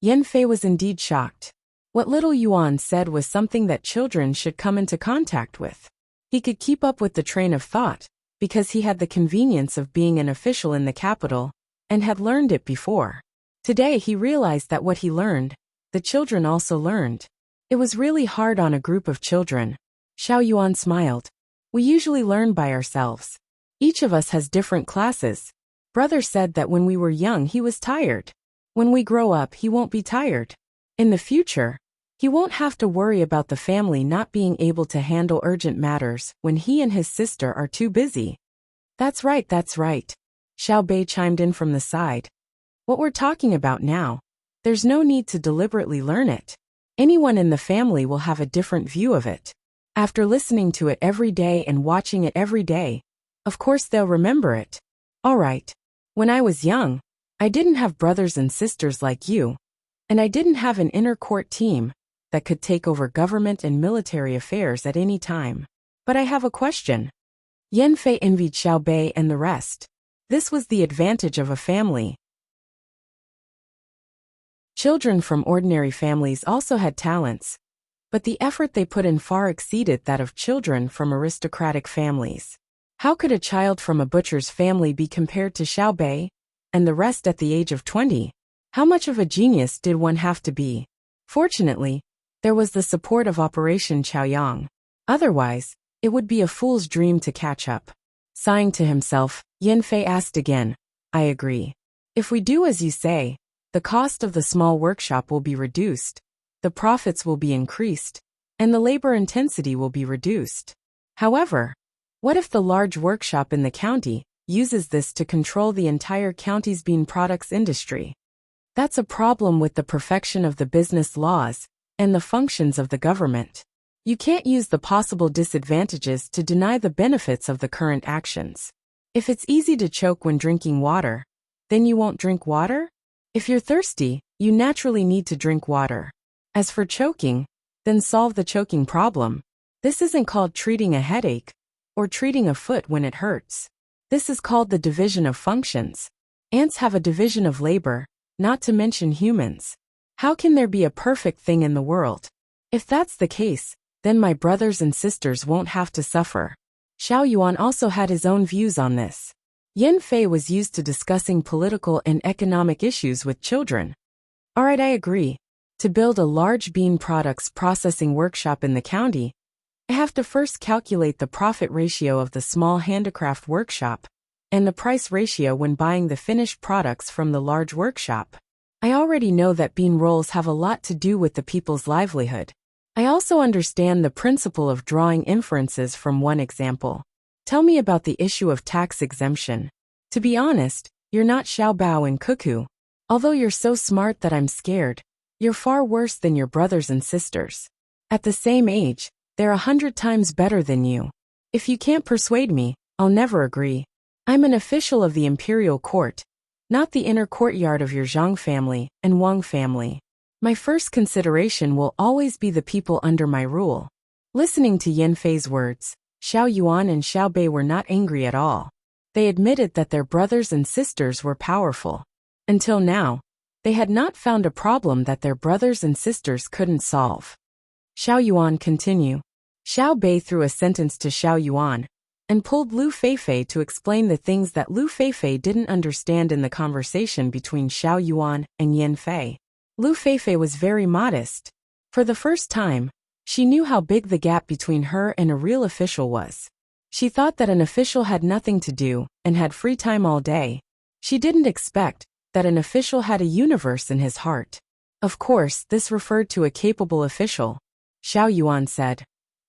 Yan Fei was indeed shocked. What little Yuan said was something that children should come into contact with. He could keep up with the train of thought, because he had the convenience of being an official in the capital, and had learned it before. Today he realized that what he learned, the children also learned. It was really hard on a group of children. Xiao Yuan smiled. We usually learn by ourselves. Each of us has different classes. Brother said that when we were young he was tired. When we grow up, he won't be tired. In the future, he won't have to worry about the family not being able to handle urgent matters when he and his sister are too busy. That's right, that's right. Xiao Bei chimed in from the side. What we're talking about now, there's no need to deliberately learn it. Anyone in the family will have a different view of it. After listening to it every day and watching it every day, of course they'll remember it. All right. When I was young, I didn't have brothers and sisters like you, and I didn't have an inner court team that could take over government and military affairs at any time. But I have a question. Yan Fei envied Xiao Bei and the rest. This was the advantage of a family. Children from ordinary families also had talents, but the effort they put in far exceeded that of children from aristocratic families. How could a child from a butcher's family be compared to Xiao Bei and the rest at the age of 20? How much of a genius did one have to be? Fortunately, there was the support of Operation Chaoyang. Otherwise, it would be a fool's dream to catch up. Sighing to himself, Yan Fei asked again, I agree. If we do as you say, the cost of the small workshop will be reduced, the profits will be increased, and the labor intensity will be reduced. However, what if the large workshop in the county uses this to control the entire county's bean products industry? That's a problem with the perfection of the business laws and the functions of the government. You can't use the possible disadvantages to deny the benefits of the current actions. If it's easy to choke when drinking water, then you won't drink water? If you're thirsty, you naturally need to drink water. As for choking, then solve the choking problem. This isn't called treating a headache or treating a foot when it hurts. This is called the division of functions. Ants have a division of labor, not to mention humans. How can there be a perfect thing in the world? If that's the case, then my brothers and sisters won't have to suffer. Xiao Yuan also had his own views on this. Yan Fei was used to discussing political and economic issues with children. Alright, I agree. To build a large bean products processing workshop in the county, I have to first calculate the profit ratio of the small handicraft workshop and the price ratio when buying the finished products from the large workshop. I already know that bean rolls have a lot to do with the people's livelihood. I also understand the principle of drawing inferences from one example. Tell me about the issue of tax exemption. To be honest, you're not Xiao Bao and Cuckoo. Although you're so smart that I'm scared, you're far worse than your brothers and sisters. At the same age, they're 100 times better than you. If you can't persuade me, I'll never agree. I'm an official of the imperial court, not the inner courtyard of your Zhang family and Wang family. My first consideration will always be the people under my rule. Listening to Yan Fei's words, Xiao Yuan and Xiao Bei were not angry at all. They admitted that their brothers and sisters were powerful. Until now, they had not found a problem that their brothers and sisters couldn't solve. Xiao Yuan continue. Xiao Bei threw a sentence to Xiao Yuan and pulled Lu Feifei to explain the things that Lu Feifei didn't understand in the conversation between Xiao Yuan and Yan Fei. Lu Feifei was very modest. For the first time, she knew how big the gap between her and a real official was. She thought that an official had nothing to do and had free time all day. She didn't expect that an official had a universe in his heart. Of course, this referred to a capable official. Xiao Yuan said,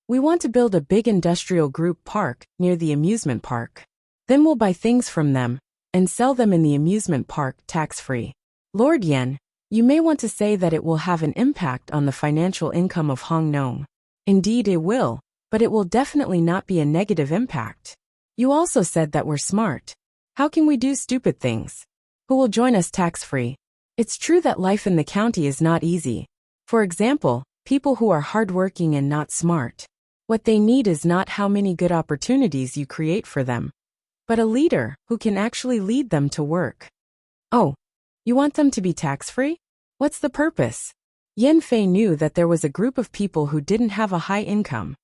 "We want to build a big industrial group park near the amusement park. Then we'll buy things from them and sell them in the amusement park tax-free. Lord Yan, you may want to say that it will have an impact on the financial income of Hong Nong. Indeed it will, but it will definitely not be a negative impact. You also said that we're smart. How can we do stupid things? Who will join us tax-free? It's true that life in the county is not easy. For example, people who are hardworking and not smart. What they need is not how many good opportunities you create for them, but a leader who can actually lead them to work. Oh, you want them to be tax-free? What's the purpose?" Yan Fei knew that there was a group of people who didn't have a high income.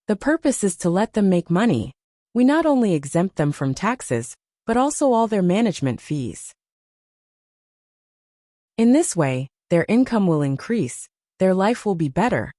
The purpose is to let them make money. We not only exempt them from taxes, but also all their management fees. In this way, their income will increase, their life will be better,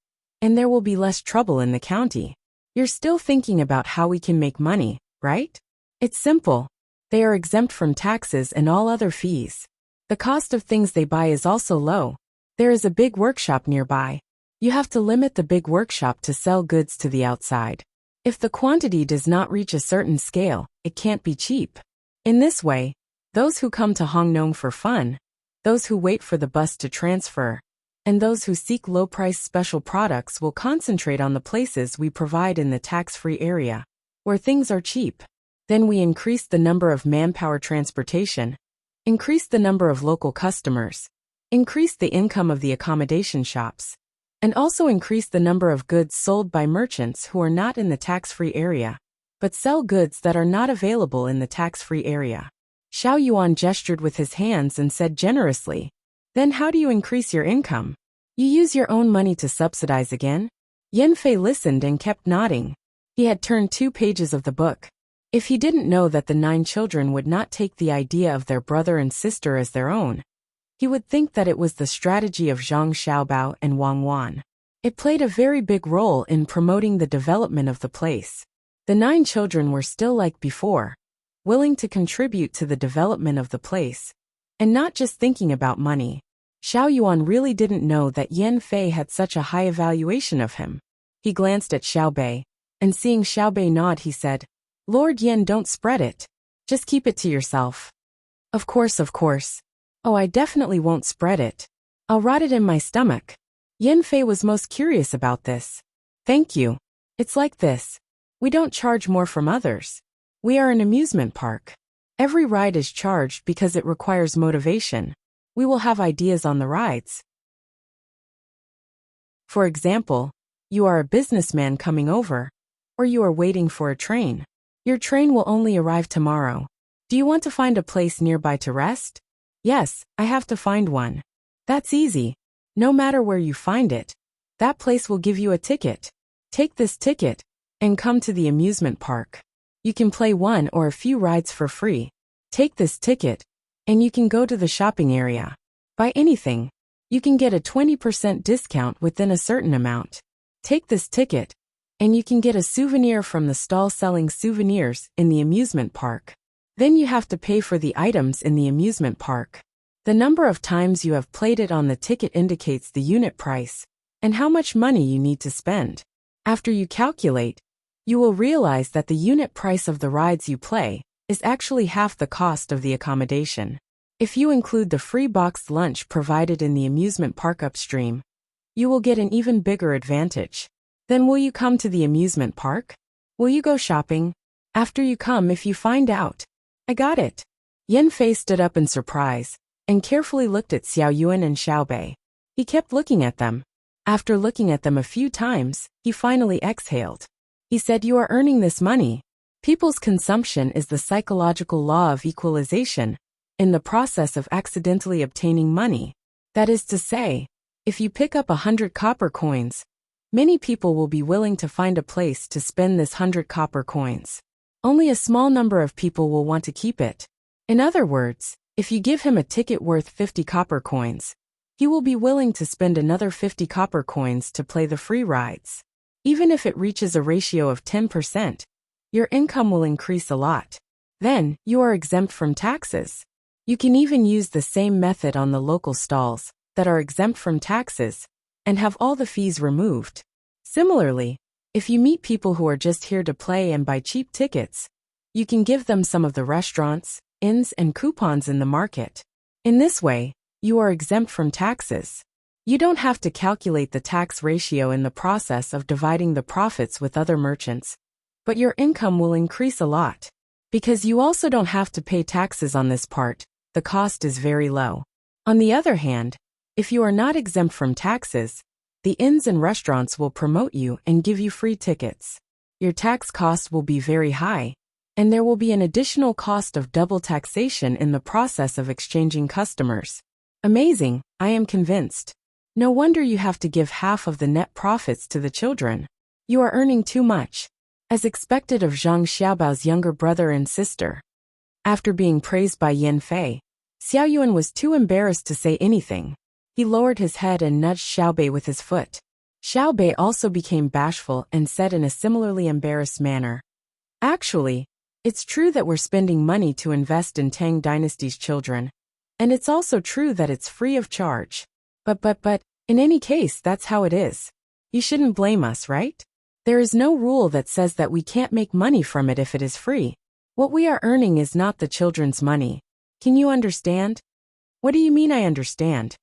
and there will be less trouble in the county. You're still thinking about how we can make money, right? It's simple. They are exempt from taxes and all other fees. The cost of things they buy is also low. There is a big workshop nearby. You have to limit the big workshop to sell goods to the outside. If the quantity does not reach a certain scale, it can't be cheap. In this way, those who come to Hongnong for fun, those who wait for the bus to transfer, and those who seek low-price special products will concentrate on the places we provide in the tax-free area, where things are cheap. Then we increase the number of manpower transportation, increase the number of local customers, increase the income of the accommodation shops, and also increase the number of goods sold by merchants who are not in the tax-free area, but sell goods that are not available in the tax-free area. Xiao Yuan gestured with his hands and said generously, "Then how do you increase your income? You use your own money to subsidize again?" Yan Fei listened and kept nodding. He had turned 2 pages of the book. If he didn't know that the 9 children would not take the idea of their brother and sister as their own, he would think that it was the strategy of Zhang Xiaobao and Wang Wan. It played a very big role in promoting the development of the place. The 9 children were still like before, willing to contribute to the development of the place, and not just thinking about money. Xiao Yuan really didn't know that Yan Fei had such a high evaluation of him. He glanced at Xiao Bei, and seeing Xiao Bei nod, he said, "Lord Yan, don't spread it. Just keep it to yourself." Of course. Oh, I definitely won't spread it. I'll rot it in my stomach." Yan Fei was most curious about this. "Thank you. It's like this. We don't charge more from others. We are an amusement park. Every ride is charged because it requires motivation. We will have ideas on the rides. For example, you are a businessman coming over, or you are waiting for a train. Your train will only arrive tomorrow. Do you want to find a place nearby to rest? Yes, I have to find one. That's easy. No matter where you find it, that place will give you a ticket. Take this ticket and come to the amusement park. You can play one or a few rides for free. Take this ticket and you can go to the shopping area. Buy anything. You can get a 20% discount within a certain amount. Take this ticket and you can get a souvenir from the stall selling souvenirs in the amusement park. Then you have to pay for the items in the amusement park. The number of times you have played it on the ticket indicates the unit price and how much money you need to spend. After you calculate, you will realize that the unit price of the rides you play is actually half the cost of the accommodation. If you include the free boxed lunch provided in the amusement park upstream, you will get an even bigger advantage. Then will you come to the amusement park? Will you go shopping? After you come, if you find out. I got it. Yan Fei stood up in surprise and carefully looked at Xiao Yuan and Xiao Bei. He kept looking at them. After looking at them a few times, he finally exhaled. He said, "You are earning this money. People's consumption is the psychological law of equalization in the process of accidentally obtaining money. That is to say, if you pick up 100 copper coins, many people will be willing to find a place to spend this 100 copper coins. Only a small number of people will want to keep it. In other words, if you give him a ticket worth 50 copper coins, he will be willing to spend another 50 copper coins to play the free rides. Even if it reaches a ratio of 10%, your income will increase a lot. Then, you are exempt from taxes. You can even use the same method on the local stalls that are exempt from taxes and have all the fees removed. Similarly, if you meet people who are just here to play and buy cheap tickets, you can give them some of the restaurants, inns, and coupons in the market. In this way, you are exempt from taxes. You don't have to calculate the tax ratio in the process of dividing the profits with other merchants, but your income will increase a lot. Because you also don't have to pay taxes on this part, the cost is very low. On the other hand, if you are not exempt from taxes, the inns and restaurants will promote you and give you free tickets. Your tax cost will be very high, and there will be an additional cost of double taxation in the process of exchanging customers. Amazing, I am convinced. No wonder you have to give half of the net profits to the children. You are earning too much. As expected of Zhang Xiaobao's younger brother and sister. After being praised by Yan Fei, Xiao Yuan was too embarrassed to say anything. He lowered his head and nudged Xiao Bei with his foot. Xiao Bei also became bashful and said in a similarly embarrassed manner, "Actually, it's true that we're spending money to invest in Tang Dynasty's children, And it's also true that it's free of charge. But, in any case, that's how it is. You shouldn't blame us, right? There is no rule that says that we can't make money from it if it is free. What we are earning is not the children's money. Can you understand? What do you mean I understand?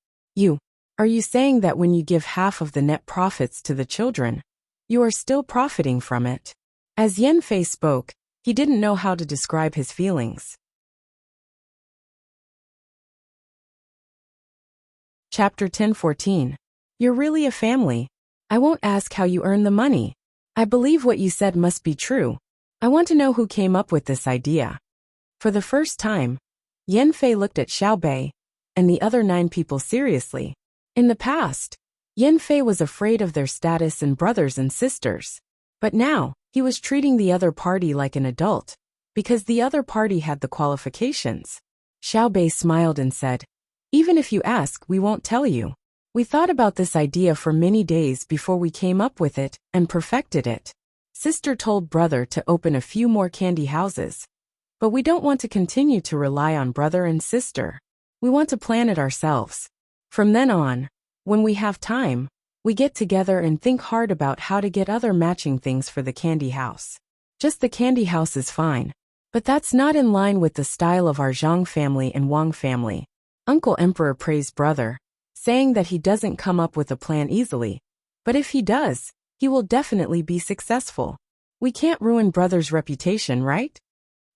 Are you saying that when you give half of the net profits to the children, you are still profiting from it? As Yanfei spoke, he didn't know how to describe his feelings. Chapter 10:14. You're really a family. I won't ask how you earn the money. I believe what you said must be true. I want to know who came up with this idea. For the first time, Yanfei looked at Xiaobei and the other 9 people seriously. In the past, Yanfei was afraid of their status and brothers and sisters. But now, he was treating the other party like an adult, because the other party had the qualifications. Xiaobei smiled and said, "Even if you ask, we won't tell you. We thought about this idea for many days before we came up with it and perfected it. Sister told brother to open a few more candy houses. But we don't want to continue to rely on brother and sister. We want to plan it ourselves. From then on, when we have time, we get together and think hard about how to get other matching things for the candy house. Just the candy house is fine. But that's not in line with the style of our Zhang family and Wang family." Uncle Emperor praised brother, saying that he doesn't come up with a plan easily. But if he does, he will definitely be successful. We can't ruin brother's reputation, right?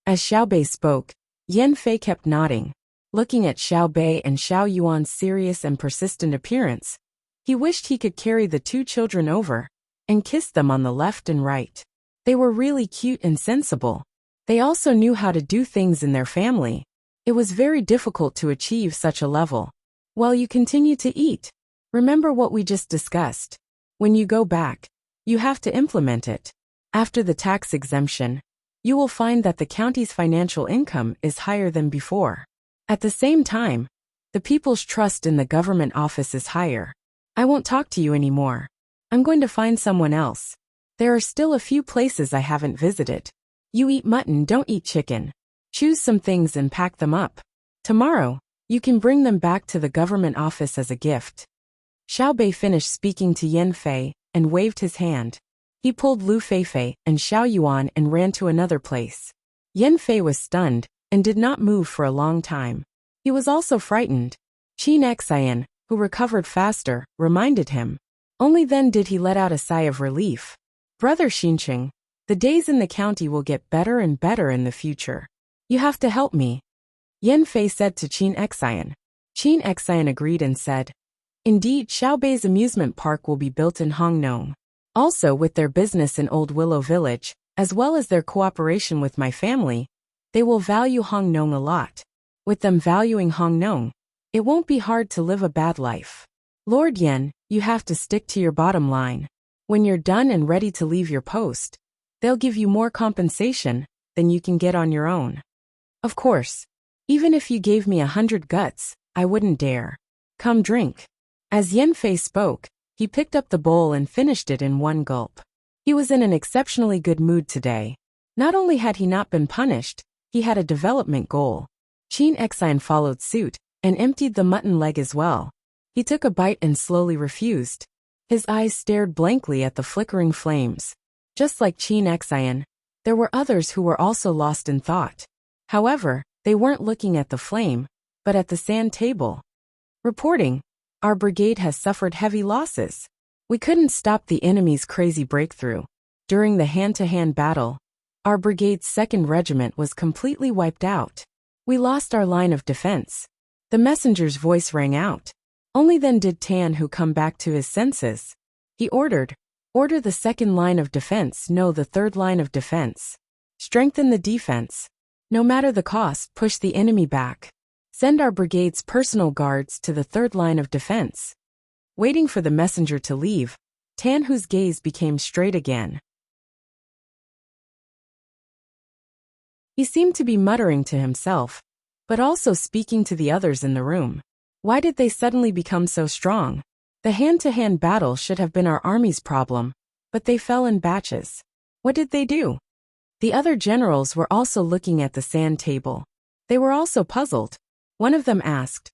As Xiaobei spoke, Yanfei kept nodding. Looking at Xiaobei and Xiao Yuan's serious and persistent appearance, he wished he could carry the 2 children over and kiss them on the left and right. They were really cute and sensible. They also knew how to do things in their family. It was very difficult to achieve such a level. While you continue to eat, remember what we just discussed. When you go back, you have to implement it. After the tax exemption, you will find that the county's financial income is higher than before. At the same time, the people's trust in the government office is higher. I won't talk to you anymore. I'm going to find someone else. There are still a few places I haven't visited. You eat mutton, don't eat chicken. Choose some things and pack them up. Tomorrow, you can bring them back to the government office as a gift." Xiaobei finished speaking to Yanfei and waved his hand. He pulled Lu Feifei and Xiao Yuan and ran to another place. Yanfei was stunned and did not move for a long time. He was also frightened. Qin Xian, who recovered faster, reminded him. Only then did he let out a sigh of relief. "Brother Xinqing, the days in the county will get better and better in the future. You have to help me," Yanfei said to Qin Xian. Qin Xian agreed and said, "Indeed, Xiaobei's amusement park will be built in Hongnong. Also, with their business in Old Willow Village, as well as their cooperation with my family, they will value Hongnong a lot. With them valuing Hongnong, it won't be hard to live a bad life. Lord Yan, you have to stick to your bottom line. When you're done and ready to leave your post, they'll give you more compensation than you can get on your own. Of course, even if you gave me 100 guts, I wouldn't dare. Come drink." As Yanfei spoke, he picked up the bowl and finished it in one gulp. He was in an exceptionally good mood today. Not only had he not been punished, he had a development goal. Qin Xian followed suit and emptied the mutton leg as well. He took a bite and slowly refused. His eyes stared blankly at the flickering flames. Just like Qin Xian, there were others who were also lost in thought. However, they weren't looking at the flame, but at the sand table. Reporting, "Our brigade has suffered heavy losses. We couldn't stop the enemy's crazy breakthrough. During the hand-to-hand battle, our brigade's 2nd Regiment was completely wiped out. We lost our line of defense." The messenger's voice rang out. Only then did Tan, who come back to his senses. He ordered, "Order the 2nd line of defense, no, the 3rd line of defense. Strengthen the defense. No matter the cost, push the enemy back. Send our brigade's personal guards to the 3rd line of defense." Waiting for the messenger to leave, Tan, whose gaze became straight again. He seemed to be muttering to himself, but also speaking to the others in the room. Why did they suddenly become so strong? The hand-to-hand battle should have been our army's problem, but they fell in batches. What did they do? The other generals were also looking at the sand table. They were also puzzled. One of them asked,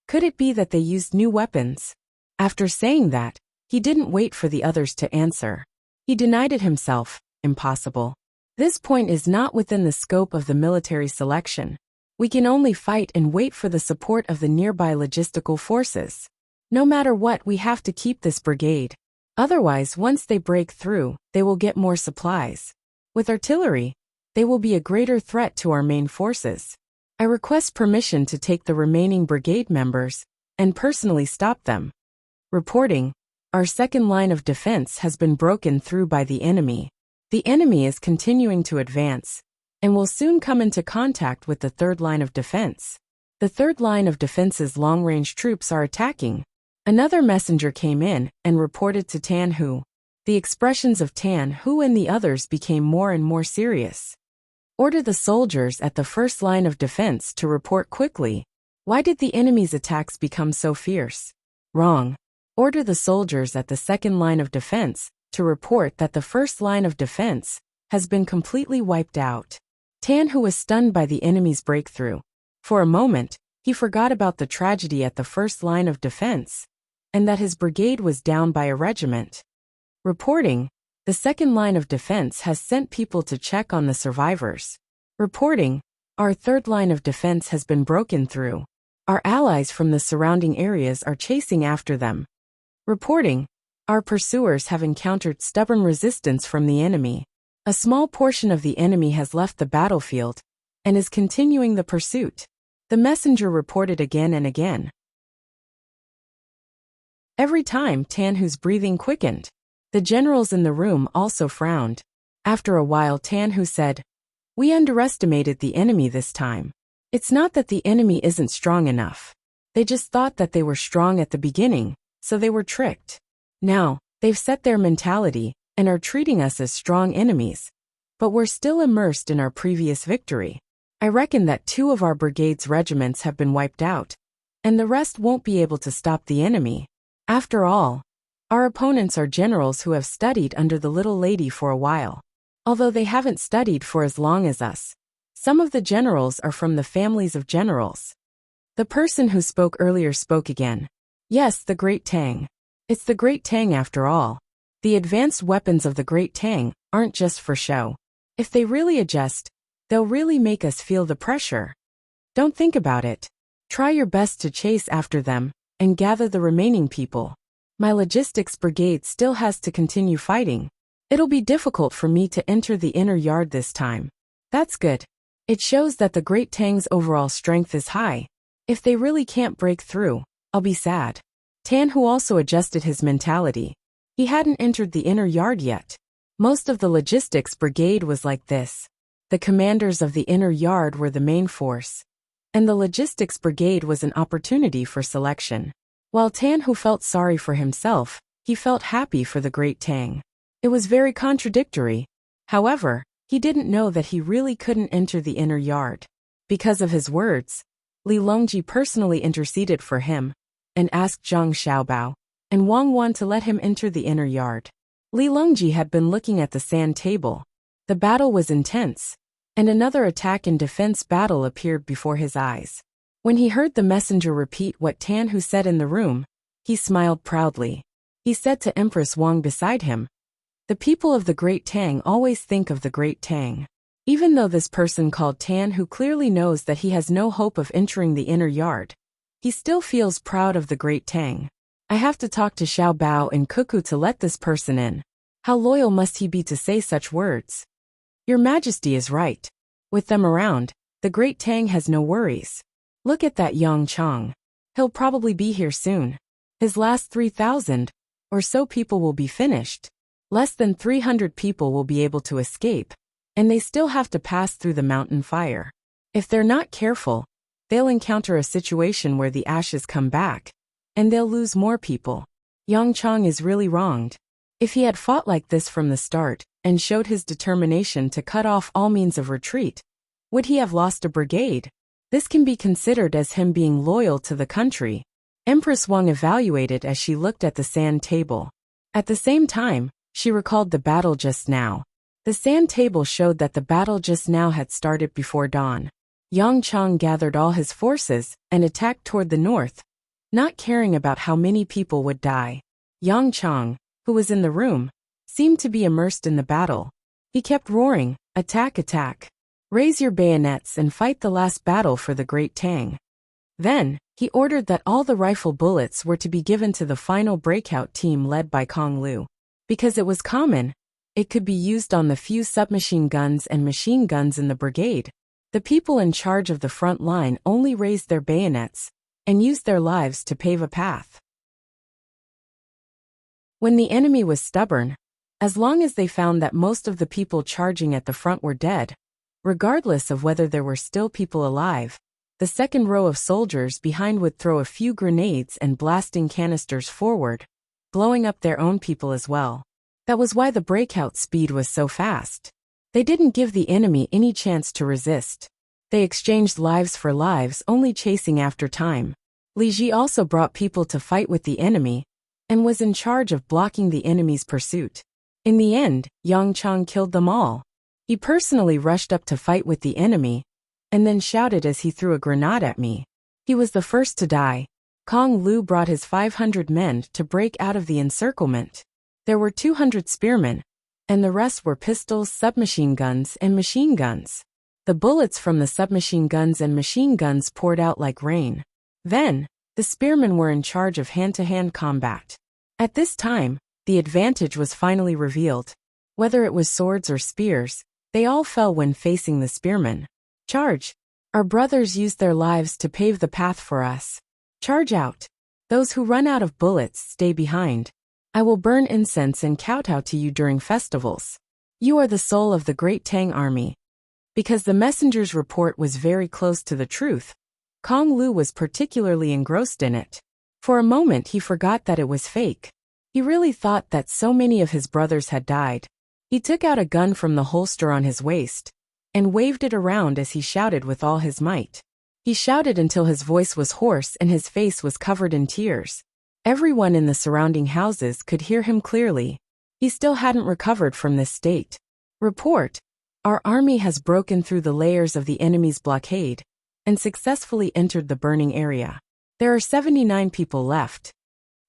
"Could it be that they used new weapons?" After saying that, he didn't wait for the others to answer. He denied it himself. Impossible. This point is not within the scope of the military selection. We can only fight and wait for the support of the nearby logistical forces. No matter what, we have to keep this brigade. Otherwise, once they break through, they will get more supplies. With artillery, they will be a greater threat to our main forces. I request permission to take the remaining brigade members and personally stop them. Reporting, our second line of defense has been broken through by the enemy. The enemy is continuing to advance and will soon come into contact with the third line of defense. The third line of defense's long-range troops are attacking. Another messenger came in and reported to Tan Hu. The expressions of Tan Hu and the others became more and more serious. Order the soldiers at the first line of defense to report quickly. Why did the enemy's attacks become so fierce? Wrong. Order the soldiers at the second line of defense to report that the first line of defense has been completely wiped out. Tan Hu was stunned by the enemy's breakthrough. For a moment, he forgot about the tragedy at the first line of defense and that his brigade was down by a regiment. Reporting, the second line of defense has sent people to check on the survivors. Reporting, our third line of defense has been broken through. Our allies from the surrounding areas are chasing after them. Reporting, our pursuers have encountered stubborn resistance from the enemy. A small portion of the enemy has left the battlefield and is continuing the pursuit. The messenger reported again and again. Every time Tan Hu's breathing quickened. The generals in the room also frowned. After a while Tan Hu said, "We underestimated the enemy this time. It's not that the enemy isn't strong enough. They just thought that they were strong at the beginning, so they were tricked. Now, they've set their mentality and are treating us as strong enemies. But we're still immersed in our previous victory. I reckon that 2 of our brigade's regiments have been wiped out, and the rest won't be able to stop the enemy. After all, our opponents are generals who have studied under the little lady for a while. Although they haven't studied for as long as us, some of the generals are from the families of generals." The person who spoke earlier spoke again. "Yes, the Great Tang. It's the Great Tang after all. The advanced weapons of the Great Tang aren't just for show. If they really adjust, they'll really make us feel the pressure. Don't think about it. Try your best to chase after them and gather the remaining people. My logistics brigade still has to continue fighting. It'll be difficult for me to enter the inner yard this time." That's good. It shows that the Great Tang's overall strength is high. If they really can't break through, I'll be sad. Tan Hu also adjusted his mentality. He hadn't entered the inner yard yet. Most of the logistics brigade was like this. The commanders of the inner yard were the main force, and the logistics brigade was an opportunity for selection. While Tan Hu felt sorry for himself, he felt happy for the Great Tang. It was very contradictory. However, he didn't know that he really couldn't enter the inner yard. Because of his words, Li Longji personally interceded for him and asked Zhang Xiaobao and Wang Wan to let him enter the inner yard. Li Longji had been looking at the sand table. The battle was intense, and another attack and defense battle appeared before his eyes. When he heard the messenger repeat what Tan Hu said in the room, he smiled proudly. He said to Empress Wang beside him, "The people of the Great Tang always think of the Great Tang." Even though this person called Tan Hu clearly knows that he has no hope of entering the inner yard, he still feels proud of the Great Tang. I have to talk to Xiao Bao and Cuckoo to let this person in. How loyal must he be to say such words? Your Majesty is right. With them around, the Great Tang has no worries. Look at that Yang Chang. He'll probably be here soon. His last 3,000 or so people will be finished. Less than 300 people will be able to escape, and they still have to pass through the mountain fire. If they're not careful, they'll encounter a situation where the ashes come back, and they'll lose more people. Yang Chang is really wronged. If he had fought like this from the start and showed his determination to cut off all means of retreat, would he have lost a brigade? This can be considered as him being loyal to the country. Empress Wang evaluated as she looked at the sand table. At the same time, she recalled the battle just now. The sand table showed that the battle just now had started before dawn. Yang Chang gathered all his forces and attacked toward the north, not caring about how many people would die. Yang Chang, who was in the room, seemed to be immersed in the battle. He kept roaring, "Attack, attack! Raise your bayonets and fight the last battle for the great Tang." Then, he ordered that all the rifle bullets were to be given to the final breakout team led by Kong Lu. Because it was common, it could be used on the few submachine guns and machine guns in the brigade. The people in charge of the front line only raised their bayonets and used their lives to pave a path. When the enemy was stubborn, as long as they found that most of the people charging at the front were dead, regardless of whether there were still people alive, the second row of soldiers behind would throw a few grenades and blasting canisters forward, blowing up their own people as well. That was why the breakout speed was so fast. They didn't give the enemy any chance to resist. They exchanged lives for lives, only chasing after time. Li Ji also brought people to fight with the enemy and was in charge of blocking the enemy's pursuit. In the end, Yang Chang killed them all. He personally rushed up to fight with the enemy and then shouted as he threw a grenade at me. He was the first to die. Kong Lu brought his 500 men to break out of the encirclement. There were 200 spearmen, and the rest were pistols, submachine guns, and machine guns. The bullets from the submachine guns and machine guns poured out like rain. Then, the spearmen were in charge of hand-to-hand combat. At this time, the advantage was finally revealed. Whether it was swords or spears, they all fell when facing the spearmen. Charge! Our brothers used their lives to pave the path for us. Charge out! Those who run out of bullets stay behind. I will burn incense and kowtow to you during festivals. You are the soul of the great Tang army. Because the messenger's report was very close to the truth, Kong Lu was particularly engrossed in it. For a moment he forgot that it was fake. He really thought that so many of his brothers had died. He took out a gun from the holster on his waist and waved it around as he shouted with all his might. He shouted until his voice was hoarse and his face was covered in tears. Everyone in the surrounding houses could hear him clearly. He still hadn't recovered from this state. Report: our army has broken through the layers of the enemy's blockade and successfully entered the burning area. There are 79 people left.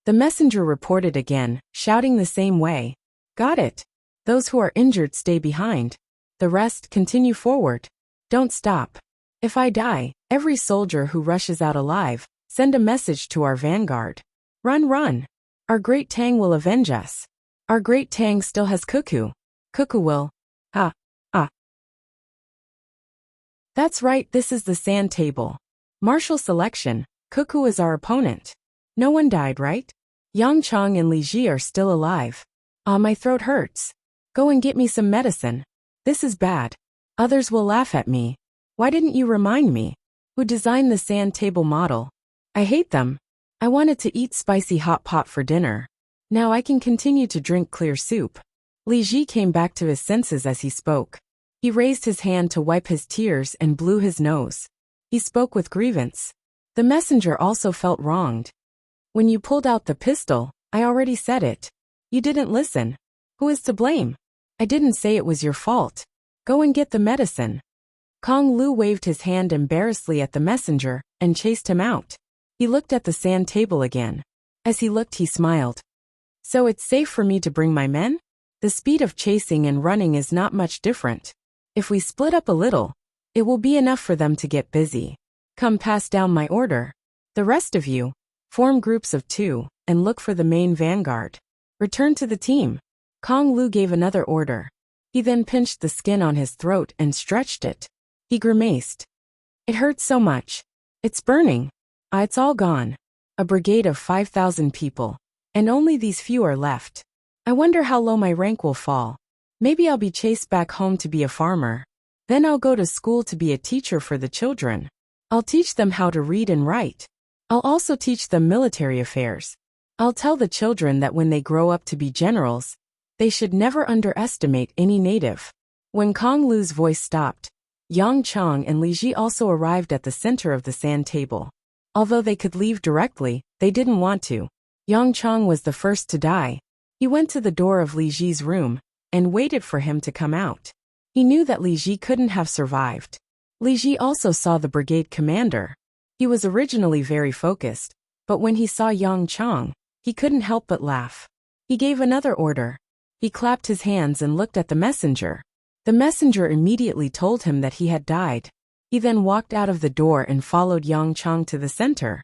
The messenger reported again, shouting the same way. Got it. Those who are injured stay behind. The rest continue forward. Don't stop. If I die, every soldier who rushes out alive, send a message to our vanguard. Run, run. Our great Tang will avenge us. Our great Tang still has Cuckoo. Cuckoo will. Ah. That's right, this is the sand table. Martial selection. Cuckoo is our opponent. No one died, right? Yang Chang and Li Ji are still alive. Ah, my throat hurts. Go and get me some medicine. This is bad. Others will laugh at me. Why didn't you remind me? Who designed the sand table model? I hate them. I wanted to eat spicy hot pot for dinner. Now I can continue to drink clear soup. Li Ji came back to his senses as he spoke. He raised his hand to wipe his tears and blew his nose. He spoke with grievance. The messenger also felt wronged. When you pulled out the pistol, I already said it. You didn't listen. Who is to blame? I didn't say it was your fault. Go and get the medicine. Kong Lu waved his hand embarrassedly at the messenger and chased him out. He looked at the sand table again. As he looked, he smiled. So it's safe for me to bring my men? The speed of chasing and running is not much different. If we split up a little, it will be enough for them to get busy. Come, pass down my order. The rest of you, form groups of 2 and look for the main vanguard. Return to the team. Kong Lu gave another order. He then pinched the skin on his throat and stretched it. He grimaced. It hurts so much. It's burning. It's all gone. A brigade of 5,000 people. And only these few are left. I wonder how low my rank will fall. Maybe I'll be chased back home to be a farmer. Then I'll go to school to be a teacher for the children. I'll teach them how to read and write. I'll also teach them military affairs. I'll tell the children that when they grow up to be generals, they should never underestimate any native. When Kong Lu's voice stopped, Yang Chang and Li Ji also arrived at the center of the sand table. Although they could leave directly, they didn't want to. Yang Chang was the first to die. He went to the door of Li Ji's room and waited for him to come out. He knew that Li Ji couldn't have survived. Li Ji also saw the brigade commander. He was originally very focused, but when he saw Yang Chang, he couldn't help but laugh. He gave another order. He clapped his hands and looked at the messenger. The messenger immediately told him that he had died. He then walked out of the door and followed Yang Chang to the center.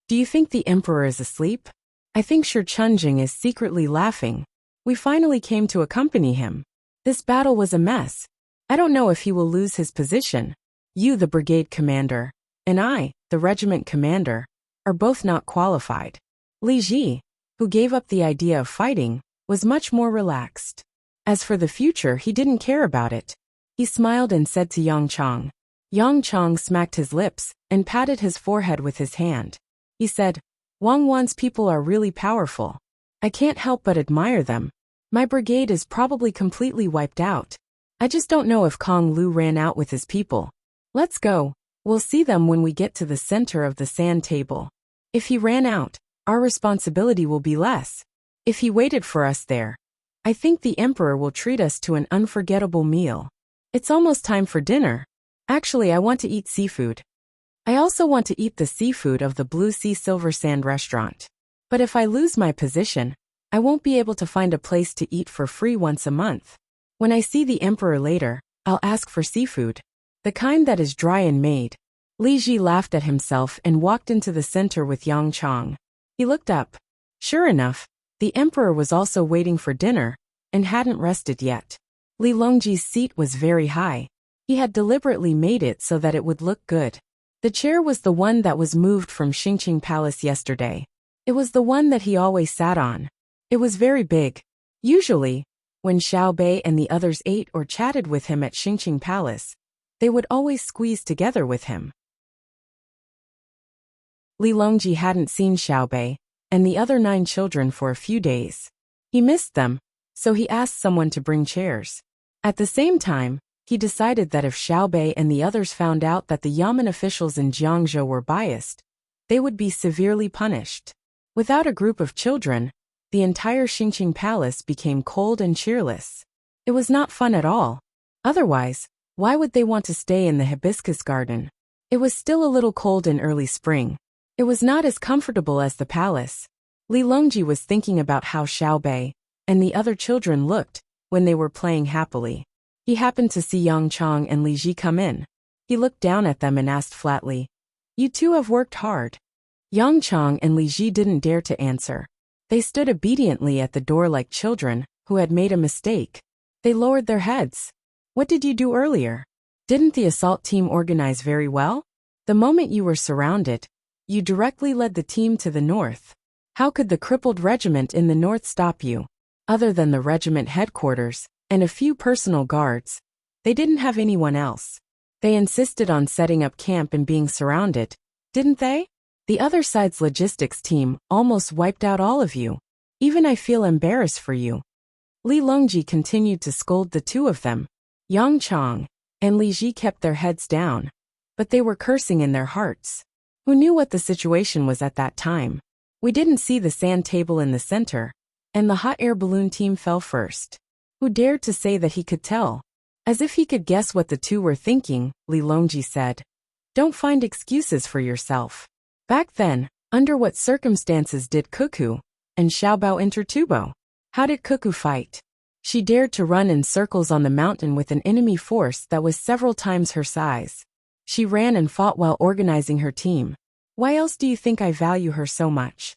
Do you think the emperor is asleep? I think Shi Chunjing is secretly laughing. We finally came to accompany him. This battle was a mess. I don't know if he will lose his position. You, the brigade commander, and I, the regiment commander, are both not qualified. Li Ji, who gave up the idea of fighting, was much more relaxed. As for the future, he didn't care about it. He smiled and said to Yang Chang. Yang Chang smacked his lips and patted his forehead with his hand. He said, Wang Wan's people are really powerful. I can't help but admire them. My brigade is probably completely wiped out. I just don't know if Kong Lu ran out with his people. Let's go. We'll see them when we get to the center of the sand table. If he ran out, our responsibility will be less. If he waited for us there, I think the emperor will treat us to an unforgettable meal. It's almost time for dinner. Actually, I want to eat seafood. I also want to eat the seafood of the Blue Sea Silver Sand restaurant. But if I lose my position, I won't be able to find a place to eat for free once a month. When I see the emperor later, I'll ask for seafood. The kind that is dry and made. Li Ji laughed at himself and walked into the center with Yang Chang. He looked up. Sure enough, the emperor was also waiting for dinner, and hadn't rested yet. Li Longji's seat was very high. He had deliberately made it so that it would look good. The chair was the one that was moved from Xingqing Palace yesterday. It was the one that he always sat on. It was very big. Usually, when Xiao Bei and the others ate or chatted with him at Xingqing Palace, they would always squeeze together with him. Li Longji hadn't seen Xiao Bei and the other 9 children for a few days. He missed them, so he asked someone to bring chairs. At the same time, he decided that if Xiao Bei and the others found out that the Yamen officials in Jiangzhou were biased, they would be severely punished. Without a group of children, the entire Xingqing Palace became cold and cheerless. It was not fun at all. Otherwise, why would they want to stay in the hibiscus garden? It was still a little cold in early spring. It was not as comfortable as the palace. Li Longji was thinking about how Xiao Bei and the other children looked when they were playing happily. He happened to see Yang Chang and Li Ji come in. He looked down at them and asked flatly, You two have worked hard. Yang Chang and Li Ji didn't dare to answer. They stood obediently at the door like children who had made a mistake. They lowered their heads. What did you do earlier? Didn't the assault team organize very well? The moment you were surrounded, you directly led the team to the north. How could the crippled regiment in the north stop you? Other than the regiment headquarters and a few personal guards, they didn't have anyone else. They insisted on setting up camp and being surrounded, didn't they? The other side's logistics team almost wiped out all of you. Even I feel embarrassed for you. Li Longji continued to scold the two of them. Yang Chang and Li Ji kept their heads down, but they were cursing in their hearts. Who knew what the situation was at that time? We didn't see the sand table in the center, and the hot air balloon team fell first. Who dared to say that he could tell? As if he could guess what the two were thinking, Li Longji said. Don't find excuses for yourself. Back then, under what circumstances did Cuckoo and Xiaobao enter Tubo? How did Cuckoo fight? She dared to run in circles on the mountain with an enemy force that was several times her size. She ran and fought while organizing her team. Why else do you think I value her so much?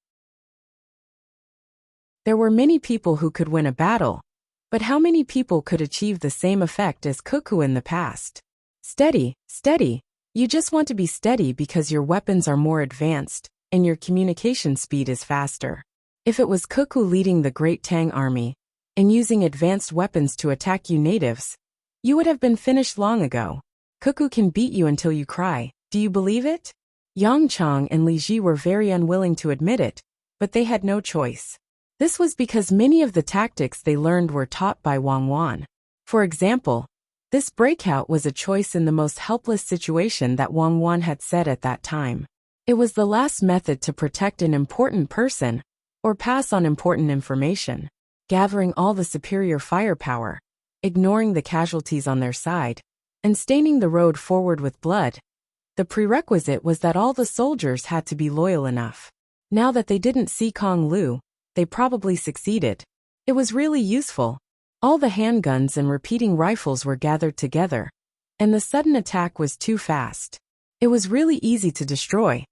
There were many people who could win a battle, but how many people could achieve the same effect as Cuckoo in the past? Steady, steady. You just want to be steady because your weapons are more advanced and your communication speed is faster. If it was Cuckoo leading the great Tang army and using advanced weapons to attack you natives, you would have been finished long ago. Cuckoo can beat you until you cry. Do you believe it? Yang Chang and Li Ji were very unwilling to admit it, but they had no choice. This was because many of the tactics they learned were taught by Wang Wan. For example, this breakout was a choice in the most helpless situation that Wang Wan had said at that time. It was the last method to protect an important person or pass on important information, gathering all the superior firepower, ignoring the casualties on their side, and staining the road forward with blood. The prerequisite was that all the soldiers had to be loyal enough. Now that they didn't see Kong Lu, they probably succeeded. It was really useful. All the handguns and repeating rifles were gathered together, and the sudden attack was too fast. It was really easy to destroy.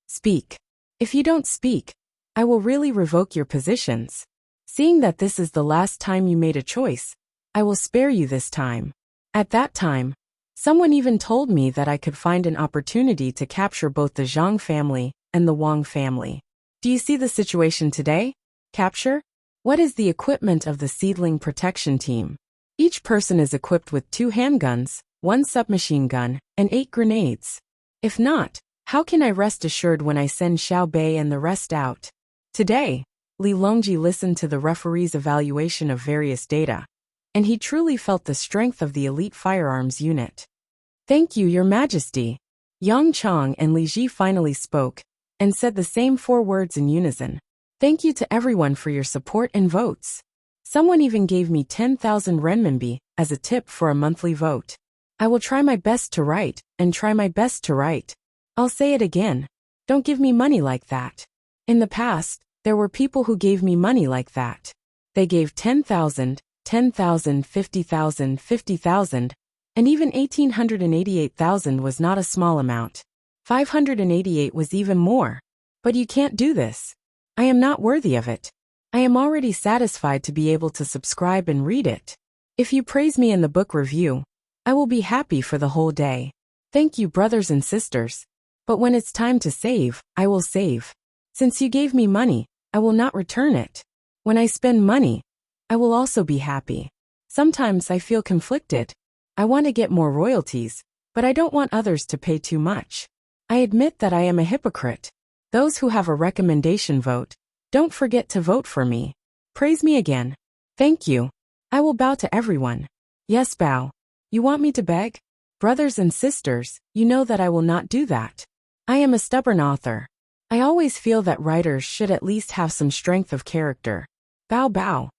Speak. If you don't speak, I will really revoke your positions. Seeing that this is the last time you made a choice, I will spare you this time. At that time, someone even told me that I could find an opportunity to capture both the Zhang family and the Wang family. Do you see the situation today? Capture? What is the equipment of the seedling protection team? Each person is equipped with 2 handguns, 1 submachine gun, and 8 grenades. If not, how can I rest assured when I send Xiao Bei and the rest out? Today, Li Longji listened to the referee's evaluation of various data, and he truly felt the strength of the elite firearms unit. Thank you, Your Majesty. Yang Chong and Li Ji finally spoke, and said the same 4 words in unison. Thank you to everyone for your support and votes. Someone even gave me 10,000 renminbi as a tip for a monthly vote. I will try my best to write, and try my best to write. I'll say it again. Don't give me money like that. In the past, there were people who gave me money like that. They gave 10,000, 10,000, 50,000, 50,000, and even 1,888,000 was not a small amount. 588 was even more. But you can't do this. I am not worthy of it. I am already satisfied to be able to subscribe and read it. If you praise me in the book review, I will be happy for the whole day. Thank you, brothers and sisters. But when it's time to save, I will save. Since you gave me money, I will not return it. When I spend money, I will also be happy. Sometimes I feel conflicted. I want to get more royalties, but I don't want others to pay too much. I admit that I am a hypocrite. Those who have a recommendation vote, don't forget to vote for me. Praise me again. Thank you. I will bow to everyone. Yes, bow. You want me to beg? Brothers and sisters, you know that I will not do that. I am a stubborn author. I always feel that writers should at least have some strength of character. Bow bow.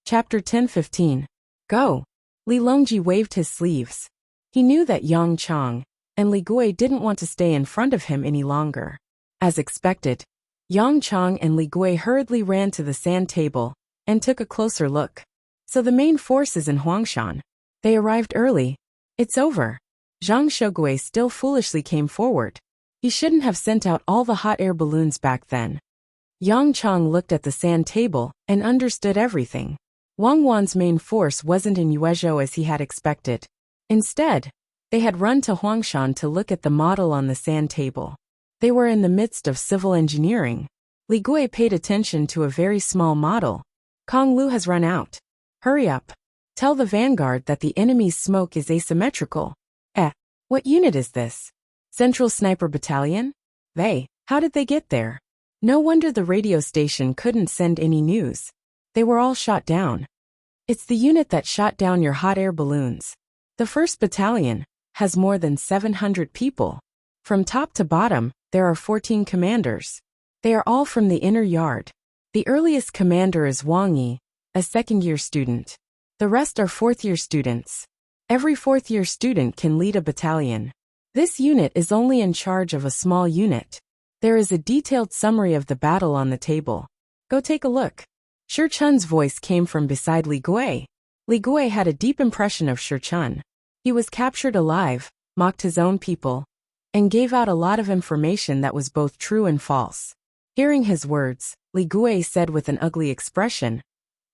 Chapter 10-15. Go. Li Longji waved his sleeves. He knew that Yang Chong and Li Gui didn't want to stay in front of him any longer. As expected, Yang Chong and Li Gui hurriedly ran to the sand table and took a closer look. So the main force is in Huangshan. They arrived early. It's over. Zhang Shogui still foolishly came forward. He shouldn't have sent out all the hot air balloons back then. Yang Chong looked at the sand table and understood everything. Wang Wan's main force wasn't in Yuezhou as he had expected. Instead, they had run to Huangshan to look at the model on the sand table. They were in the midst of civil engineering. Li Gui paid attention to a very small model. Kong Lu has run out. Hurry up. Tell the vanguard that the enemy's smoke is asymmetrical. What unit is this? Central Sniper Battalion? How did they get there? No wonder the radio station couldn't send any news. They were all shot down. It's the unit that shot down your hot air balloons. The 1st Battalion has more than 700 people. From top to bottom, there are 14 commanders. They are all from the inner yard. The earliest commander is Wang Yi, a second-year student. The rest are fourth-year students. Every fourth-year student can lead a battalion. This unit is only in charge of a small unit. There is a detailed summary of the battle on the table. Go take a look. Shi Chun's voice came from beside Li Gui. Li Gui had a deep impression of Shi Chun. He was captured alive, mocked his own people, and gave out a lot of information that was both true and false. Hearing his words, Li Gui said with an ugly expression,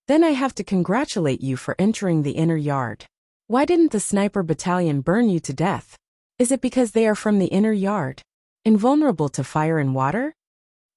"Then I have to congratulate you for entering the inner yard. Why didn't the sniper battalion burn you to death? Is it because they are from the inner yard, invulnerable to fire and water?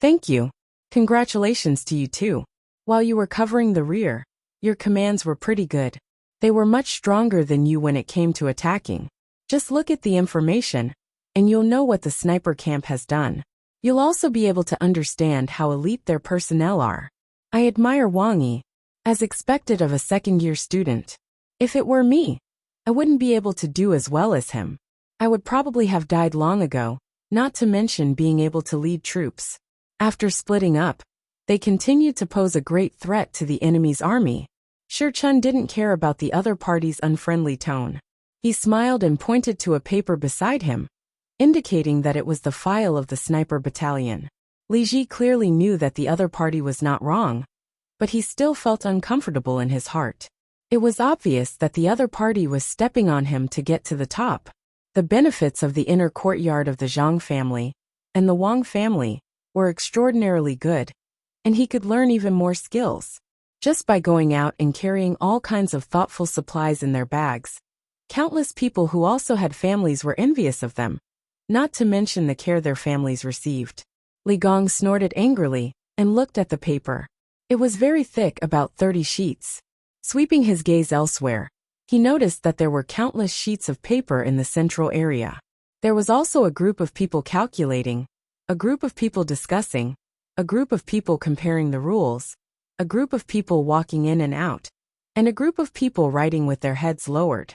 Thank you. Congratulations to you too. While you were covering the rear, your commands were pretty good. They were much stronger than you when it came to attacking. Just look at the information, and you'll know what the sniper camp has done. You'll also be able to understand how elite their personnel are. I admire Wang Yi, as expected of a second-year student. If it were me, I wouldn't be able to do as well as him. I would probably have died long ago, not to mention being able to lead troops. After splitting up, They continued to pose a great threat to the enemy's army. Shi Chun didn't care about the other party's unfriendly tone. He smiled and pointed to a paper beside him, indicating that it was the file of the sniper battalion. Li Ji clearly knew that the other party was not wrong, but he still felt uncomfortable in his heart. It was obvious that the other party was stepping on him to get to the top. The benefits of the inner courtyard of the Zhang family and the Wang family were extraordinarily good, and he could learn even more skills. Just by going out and carrying all kinds of thoughtful supplies in their bags, countless people who also had families were envious of them, not to mention the care their families received. Li Gong snorted angrily and looked at the paper. It was very thick, about 30 sheets. Sweeping his gaze elsewhere, he noticed that there were countless sheets of paper in the central area. There was also a group of people calculating, a group of people discussing, a group of people comparing the rules, a group of people walking in and out, and a group of people writing with their heads lowered.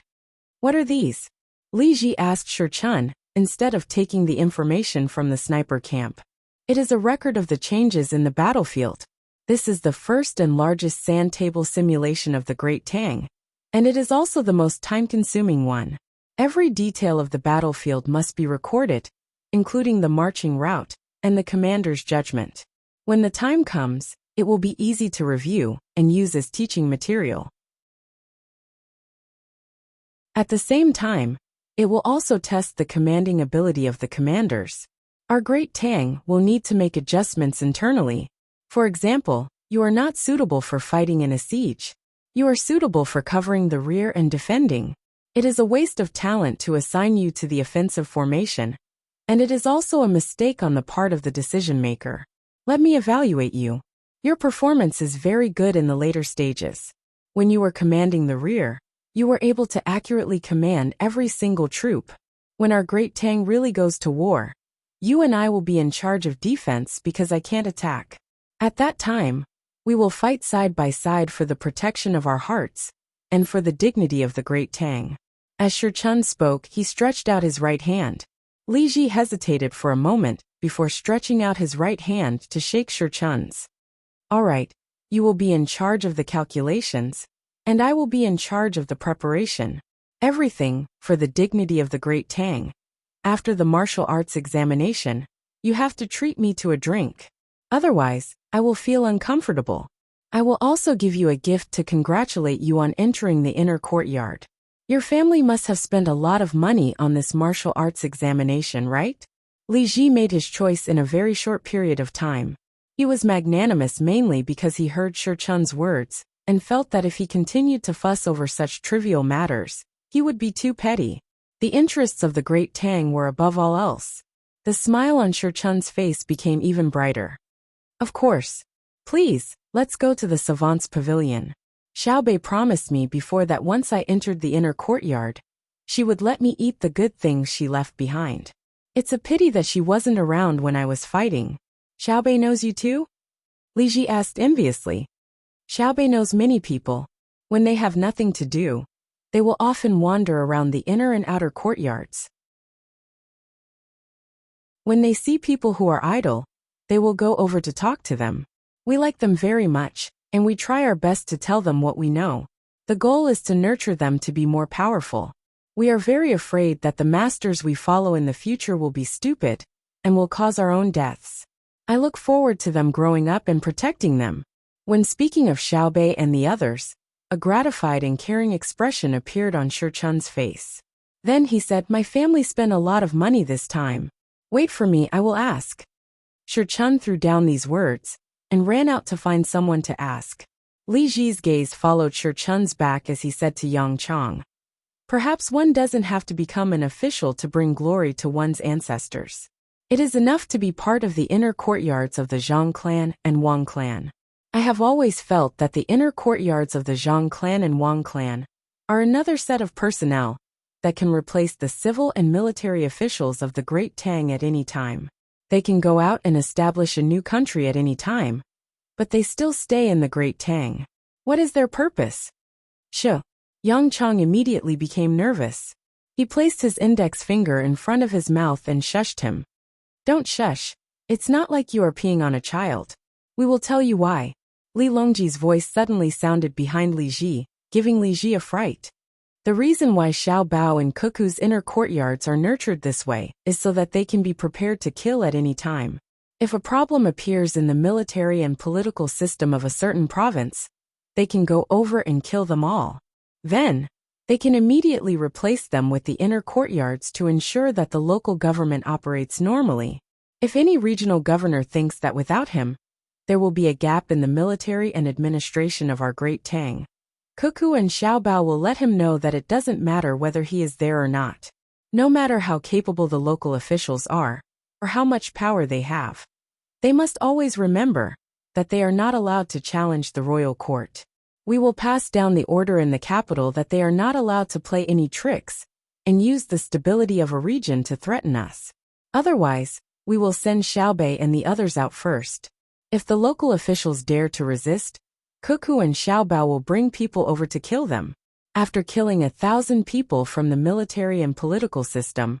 What are these? Li Ji asked Shi Chun, instead of taking the information from the sniper camp. It is a record of the changes in the battlefield. This is the first and largest sand table simulation of the Great Tang, and it is also the most time-consuming one. Every detail of the battlefield must be recorded, including the marching route and the commander's judgment. When the time comes, it will be easy to review and use as teaching material. At the same time, it will also test the commanding ability of the commanders. Our Great Tang will need to make adjustments internally. For example, you are not suitable for fighting in a siege. You are suitable for covering the rear and defending. It is a waste of talent to assign you to the offensive formation, and it is also a mistake on the part of the decision-maker. Let me evaluate you. Your performance is very good in the later stages. When you were commanding the rear, you were able to accurately command every single troop. When our Great Tang really goes to war, you and I will be in charge of defense because I can't attack. At that time, we will fight side by side for the protection of our hearts and for the dignity of the Great Tang. As Shi Chun spoke, he stretched out his right hand. Li Ji hesitated for a moment before stretching out his right hand to shake Shi Chun's. All right, you will be in charge of the calculations, and I will be in charge of the preparation. Everything for the dignity of the Great Tang. After the martial arts examination, you have to treat me to a drink. Otherwise, I will feel uncomfortable. I will also give you a gift to congratulate you on entering the inner courtyard. Your family must have spent a lot of money on this martial arts examination, right? Li Ji made his choice in a very short period of time. He was magnanimous mainly because he heard Shi Chun's words and felt that if he continued to fuss over such trivial matters, he would be too petty. The interests of the Great Tang were above all else. The smile on Shi Chun's face became even brighter. Of course. Please, let's go to the savants' pavilion. Xiaobei promised me before that once I entered the inner courtyard, she would let me eat the good things she left behind. It's a pity that she wasn't around when I was fighting. Xiaobei knows you too? Li Ji asked enviously. Xiaobei knows many people. When they have nothing to do, they will often wander around the inner and outer courtyards. When they see people who are idle, they will go over to talk to them. We like them very much, and we try our best to tell them what we know. The goal is to nurture them to be more powerful. We are very afraid that the masters we follow in the future will be stupid and will cause our own deaths. I look forward to them growing up and protecting them. When speaking of Xiaobei and the others, a gratified and caring expression appeared on Shi Chun's face. Then he said, "My family spent a lot of money this time. Wait for me, I will ask." Shi Chun threw down these words and ran out to find someone to ask. Li Ji's gaze followed Shi Chun's back as he said to Yang Chong, "Perhaps one doesn't have to become an official to bring glory to one's ancestors. It is enough to be part of the inner courtyards of the Zhang clan and Wang clan. I have always felt that the inner courtyards of the Zhang clan and Wang clan are another set of personnel that can replace the civil and military officials of the Great Tang at any time. They can go out and establish a new country at any time, but they still stay in the Great Tang. What is their purpose?" Yang Chong immediately became nervous. He placed his index finger in front of his mouth and shushed him. "Don't shush. It's not like you are peeing on a child. We will tell you why. Li Longji's voice suddenly sounded behind Li Ji, giving Li Ji a fright. The reason why Xiao Bao and Cuckoo's inner courtyards are nurtured this way is so that they can be prepared to kill at any time. If a problem appears in the military and political system of a certain province, they can go over and kill them all. Then, they can immediately replace them with the inner courtyards to ensure that the local government operates normally. If any regional governor thinks that without him, there will be a gap in the military and administration of our great Tang, Cuckoo and Xiao Bao will let him know that it doesn't matter whether he is there or not. No matter how capable the local officials are, or how much power they have, they must always remember that they are not allowed to challenge the royal court. We will pass down the order in the capital that they are not allowed to play any tricks and use the stability of a region to threaten us. Otherwise, we will send Xiaobei and the others out first. If the local officials dare to resist, Cuckoo and Xiao Bao will bring people over to kill them. After killing 1,000 people from the military and political system,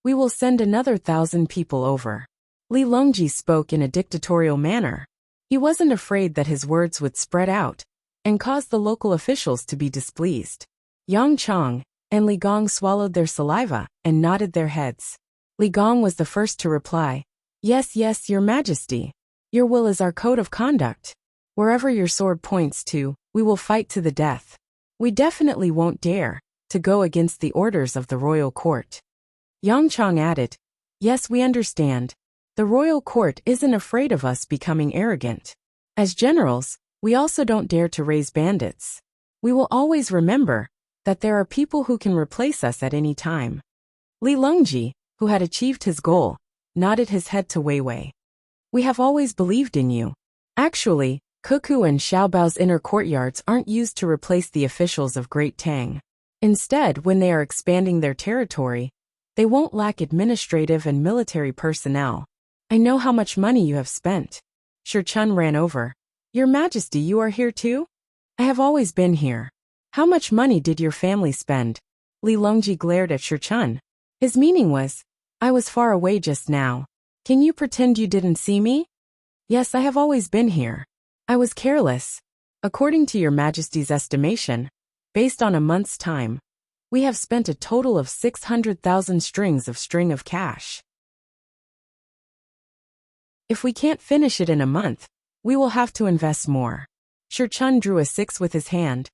we will send another 1,000 people over. Li Longji spoke in a dictatorial manner. He wasn't afraid that his words would spread out and cause the local officials to be displeased. Yang Chong and Li Gong swallowed their saliva and nodded their heads. Li Gong was the first to reply, "Yes, yes, Your Majesty. Your will is our code of conduct. Wherever your sword points to, we will fight to the death. We definitely won't dare to go against the orders of the royal court." Yang Chong added, "Yes, we understand. The royal court isn't afraid of us becoming arrogant. As generals, we also don't dare to raise bandits. We will always remember that there are people who can replace us at any time." Li Longji, who had achieved his goal, nodded his head to Wei Wei. "We have always believed in you. Actually, Cuckoo and Xiao Bao's inner courtyards aren't used to replace the officials of Great Tang. Instead, when they are expanding their territory, they won't lack administrative and military personnel. I know how much money you have spent." Shi Chun ran over. "Your Majesty, you are here too? I have always been here. How much money did your family spend?" Li Longji glared at Shi Chun. His meaning was, "I was far away just now. Can you pretend you didn't see me?" "Yes, I have always been here. I was careless. According to Your Majesty's estimation, based on a month's time, we have spent a total of 600,000 strings of cash. If we can't finish it in a month, we will have to invest more." Shi Chun drew a 6 with his hand.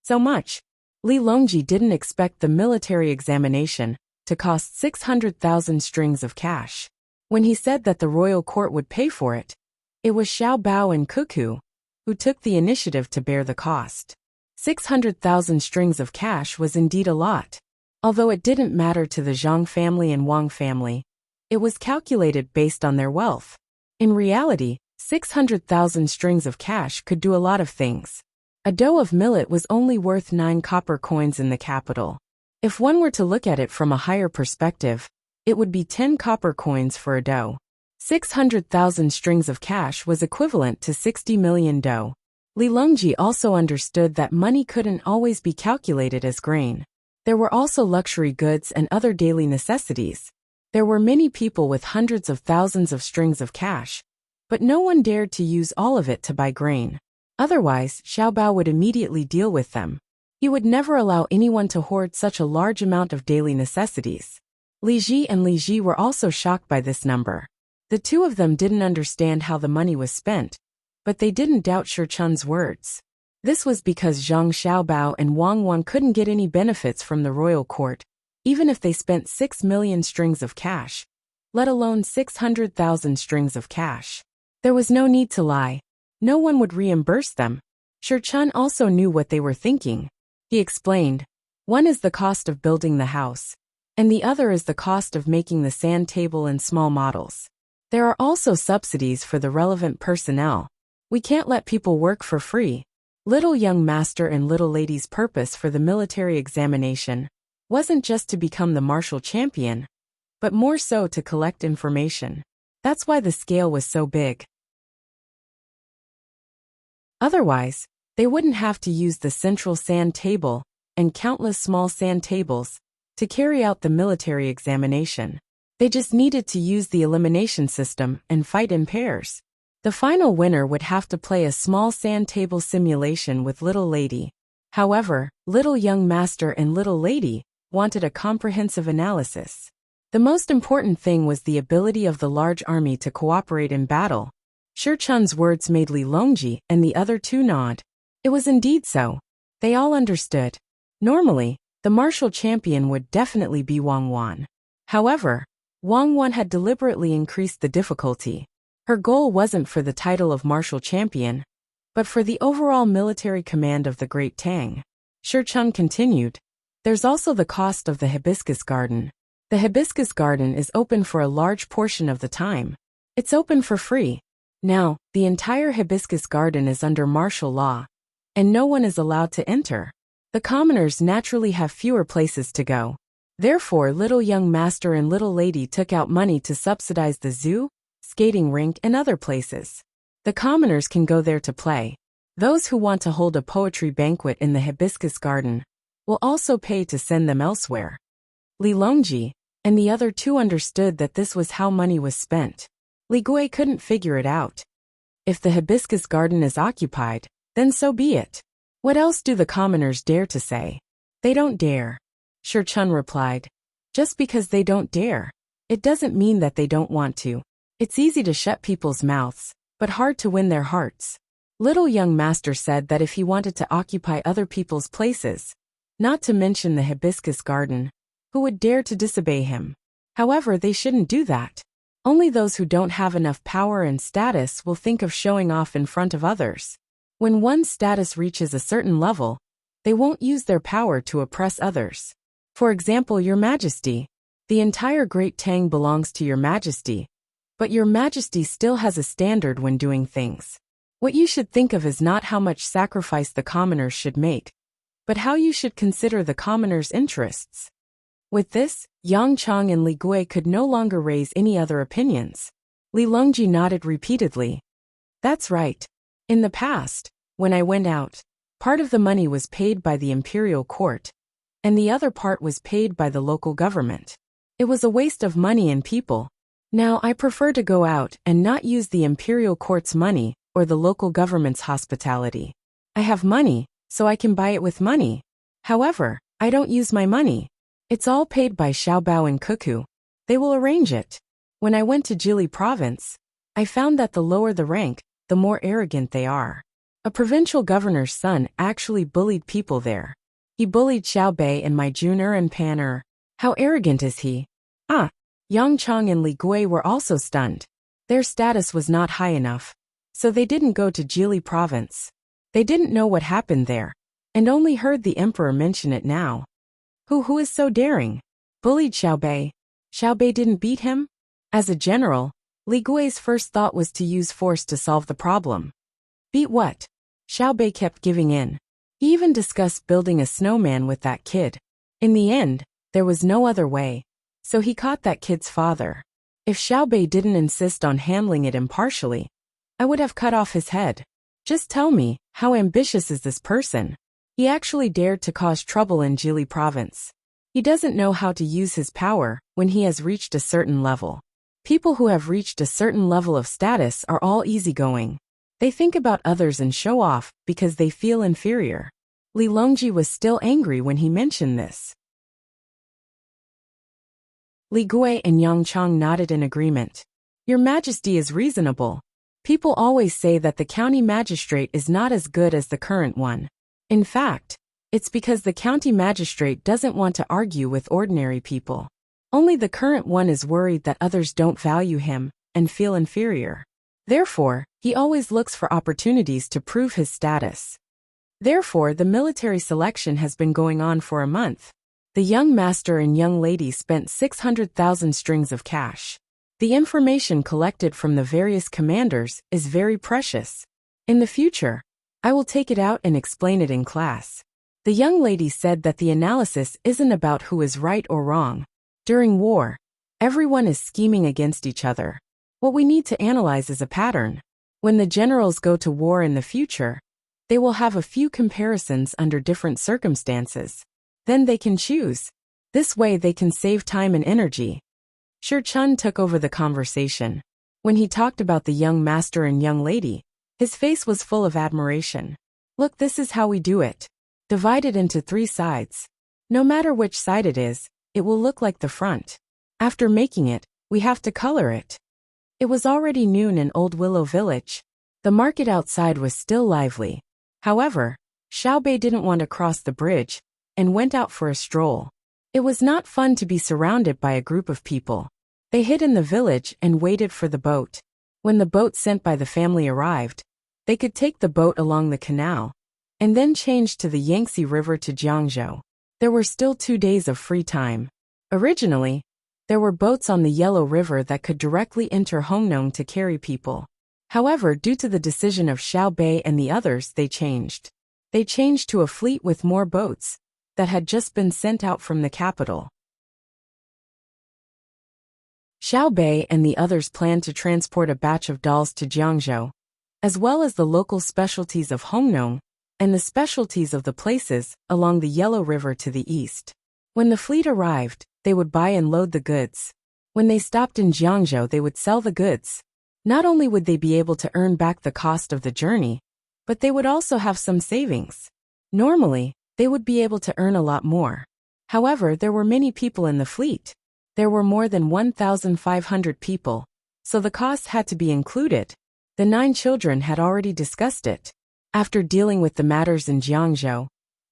So much. Li Longji didn't expect the military examination to cost 600,000 strings of cash. When he said that the royal court would pay for it, it was Xiao Bao and Cuckoo who took the initiative to bear the cost. 600,000 strings of cash was indeed a lot. Although it didn't matter to the Zhang family and Wang family, it was calculated based on their wealth. In reality, 600,000 strings of cash could do a lot of things. A dough of millet was only worth 9 copper coins in the capital. If one were to look at it from a higher perspective, it would be 10 copper coins for a dough. 600,000 strings of cash was equivalent to 60 million dough. Li Longji also understood that money couldn't always be calculated as grain. There were also luxury goods and other daily necessities. There were many people with hundreds of thousands of strings of cash, but no one dared to use all of it to buy grain. Otherwise, Xiao Bao would immediately deal with them. He would never allow anyone to hoard such a large amount of daily necessities. Li Ji and Li Ji were also shocked by this number. The two of them didn't understand how the money was spent, but they didn't doubt Shi Chun's words. This was because Zhang Xiaobao and Wang Wan couldn't get any benefits from the royal court, even if they spent 6 million strings of cash, let alone 600,000 strings of cash. There was no need to lie. No one would reimburse them. Shi Chun also knew what they were thinking. He explained, "One is the cost of building the house, and the other is the cost of making the sand table and small models. There are also subsidies for the relevant personnel. We can't let people work for free." Little young master and little lady's purpose for the military examination wasn't just to become the martial champion, but more so to collect information. That's why the scale was so big. Otherwise, they wouldn't have to use the central sand table and countless small sand tables to carry out the military examination. They just needed to use the elimination system and fight in pairs. The final winner would have to play a small sand table simulation with Little Lady. However, Little Young Master and Little Lady wanted a comprehensive analysis. The most important thing was the ability of the large army to cooperate in battle. Shi Chun's words made Li Longji and the other two nod. It was indeed so. They all understood. Normally, the martial champion would definitely be Wang Wan. However, Wang Wan had deliberately increased the difficulty. Her goal wasn't for the title of martial champion, but for the overall military command of the Great Tang. Shi Chun continued. There's also the cost of the hibiscus garden. The hibiscus garden is open for a large portion of the time. It's open for free. Now, the entire hibiscus garden is under martial law, and no one is allowed to enter. The commoners naturally have fewer places to go. Therefore, Little Young Master and Little Lady took out money to subsidize the zoo, skating rink, and other places. The commoners can go there to play. Those who want to hold a poetry banquet in the hibiscus garden will also pay to send them elsewhere. Li Longji and the other two understood that this was how money was spent. Li Gui couldn't figure it out. If the hibiscus garden is occupied, then so be it. What else do the commoners dare to say? They don't dare. Shi Chun replied. Just because they don't dare, it doesn't mean that they don't want to. It's easy to shut people's mouths, but hard to win their hearts. Little Young Master said that if he wanted to occupy other people's places, not to mention the hibiscus garden, who would dare to disobey him? However, they shouldn't do that. Only those who don't have enough power and status will think of showing off in front of others. When one's status reaches a certain level, they won't use their power to oppress others. For example, Your Majesty. The entire Great Tang belongs to Your Majesty, but Your Majesty still has a standard when doing things. What you should think of is not how much sacrifice the commoners should make, but how you should consider the commoners' interests. With this, Yang Chong and Li Gui could no longer raise any other opinions. Li Longji nodded repeatedly. That's right. In the past, when I went out, part of the money was paid by the imperial court, and the other part was paid by the local government. It was a waste of money and people. Now I prefer to go out and not use the imperial court's money or the local government's hospitality. I have money, so I can buy it with money. However, I don't use my money. It's all paid by Xiaobao and Cuckoo. They will arrange it. When I went to Jili province, I found that the lower the rank, the more arrogant they are. A provincial governor's son actually bullied people there. He bullied Xiaobei and my Juner and Pan'er. How arrogant is he? Yang Chong and Li Gui were also stunned. Their status was not high enough, so they didn't go to Jili province. They didn't know what happened there, and only heard the emperor mention it now. Who is so daring? Bullied Xiaobei. Xiaobei didn't beat him? As a general, Li Gui's first thought was to use force to solve the problem. Beat what? Xiaobei kept giving in. He even discussed building a snowman with that kid. In the end, there was no other way, so he caught that kid's father. If Xiaobei didn't insist on handling it impartially, I would have cut off his head. Just tell me, how ambitious is this person? He actually dared to cause trouble in Jili province. He doesn't know how to use his power when he has reached a certain level. People who have reached a certain level of status are all easygoing. They think about others and show off because they feel inferior. Li Longji was still angry when he mentioned this. Li Gui and Yang Chong nodded in agreement. Your Majesty is reasonable. People always say that the county magistrate is not as good as the current one. In fact, it's because the county magistrate doesn't want to argue with ordinary people. Only the current one is worried that others don't value him and feel inferior. Therefore, he always looks for opportunities to prove his status. Therefore, the military selection has been going on for a month. The young master and young lady spent 600,000 strings of cash. The information collected from the various commanders is very precious. In the future, I will take it out and explain it in class. The young lady said that the analysis isn't about who is right or wrong. During war, everyone is scheming against each other. What we need to analyze is a pattern. When the generals go to war in the future, they will have a few comparisons under different circumstances. Then they can choose. This way they can save time and energy. Shi Chun took over the conversation. When he talked about the young master and young lady, his face was full of admiration. Look, this is how we do it. Divide it into 3 sides. No matter which side it will look like the front. After making it, we have to color it. It was already noon in Old Willow Village. The market outside was still lively. However, Xiaobei didn't want to cross the bridge and went out for a stroll. It was not fun to be surrounded by a group of people. They hid in the village and waited for the boat. When the boat sent by the family arrived, they could take the boat along the canal and then change to the Yangtze River to Jiangzhou. There were still 2 days of free time. Originally, there were boats on the Yellow River that could directly enter Hongnong to carry people. However, due to the decision of Xiaobei and the others, they changed. They changed to a fleet with more boats that had just been sent out from the capital. Xiaobei and the others planned to transport a batch of dolls to Jiangzhou, as well as the local specialties of Hongnong and the specialties of the places along the Yellow River to the east. When the fleet arrived, they would buy and load the goods. When they stopped in Jiangzhou, they would sell the goods. Not only would they be able to earn back the cost of the journey, but they would also have some savings. Normally, they would be able to earn a lot more. However, there were many people in the fleet. There were more than 1,500 people, so the cost had to be included. The 9 children had already discussed it. After dealing with the matters in Jiangzhou,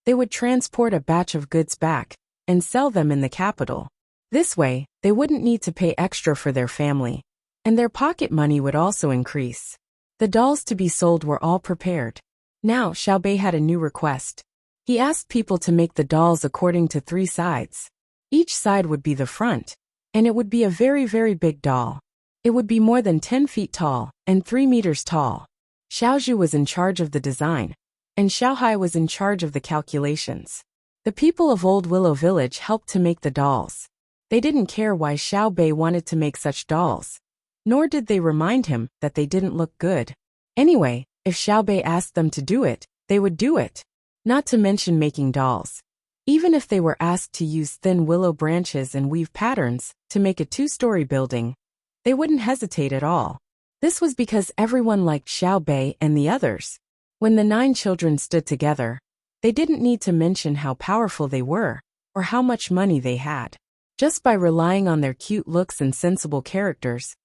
they would transport a batch of goods back and sell them in the capital. This way, they wouldn't need to pay extra for their family, and their pocket money would also increase. The dolls to be sold were all prepared. Now, Xiaobei had a new request. He asked people to make the dolls according to 3 sides. Each side would be the front, and it would be a very, very big doll. It would be more than 10 feet tall and 3 meters tall. Xiaozhu was in charge of the design, and Xiaohai was in charge of the calculations. The people of Old Willow Village helped to make the dolls. They didn't care why Xiaobei wanted to make such dolls, nor did they remind him that they didn't look good. Anyway, if Xiaobei asked them to do it, they would do it. Not to mention making dolls. Even if they were asked to use thin willow branches and weave patterns to make a 2-story building, they wouldn't hesitate at all. This was because everyone liked Xiaobei and the others. When the 9 children stood together, they didn't need to mention how powerful they were or how much money they had. Just by relying on their cute looks and sensible characters,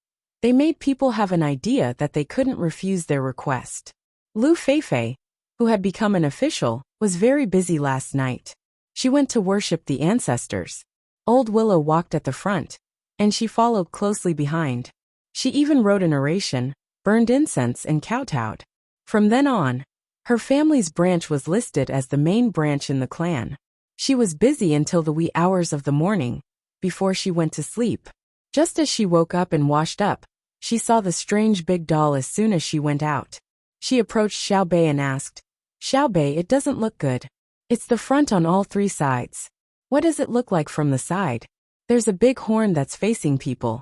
they made people have an idea that they couldn't refuse their request. Lu Feifei, who had become an official, was very busy last night. She went to worship the ancestors. Old Willow walked at the front, and she followed closely behind. She even wrote an oration, burned incense, and kowtowed. From then on, her family's branch was listed as the main branch in the clan. She was busy until the wee hours of the morning, before she went to sleep. Just as she woke up and washed up, she saw the strange big doll as soon as she went out. She approached Xiaobei and asked, "Xiaobei, it doesn't look good. It's the front on all 3 sides. What does it look like from the side? There's a big horn that's facing people.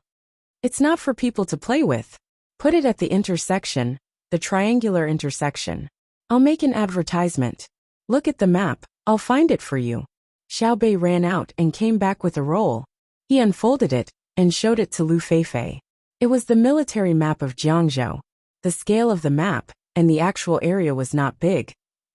It's not for people to play with. Put it at the intersection, the triangular intersection. I'll make an advertisement. Look at the map, I'll find it for you." Xiaobei ran out and came back with a roll. He unfolded it and showed it to Lu Feifei. It was the military map of Jiangzhou. The scale of the map and the actual area was not big,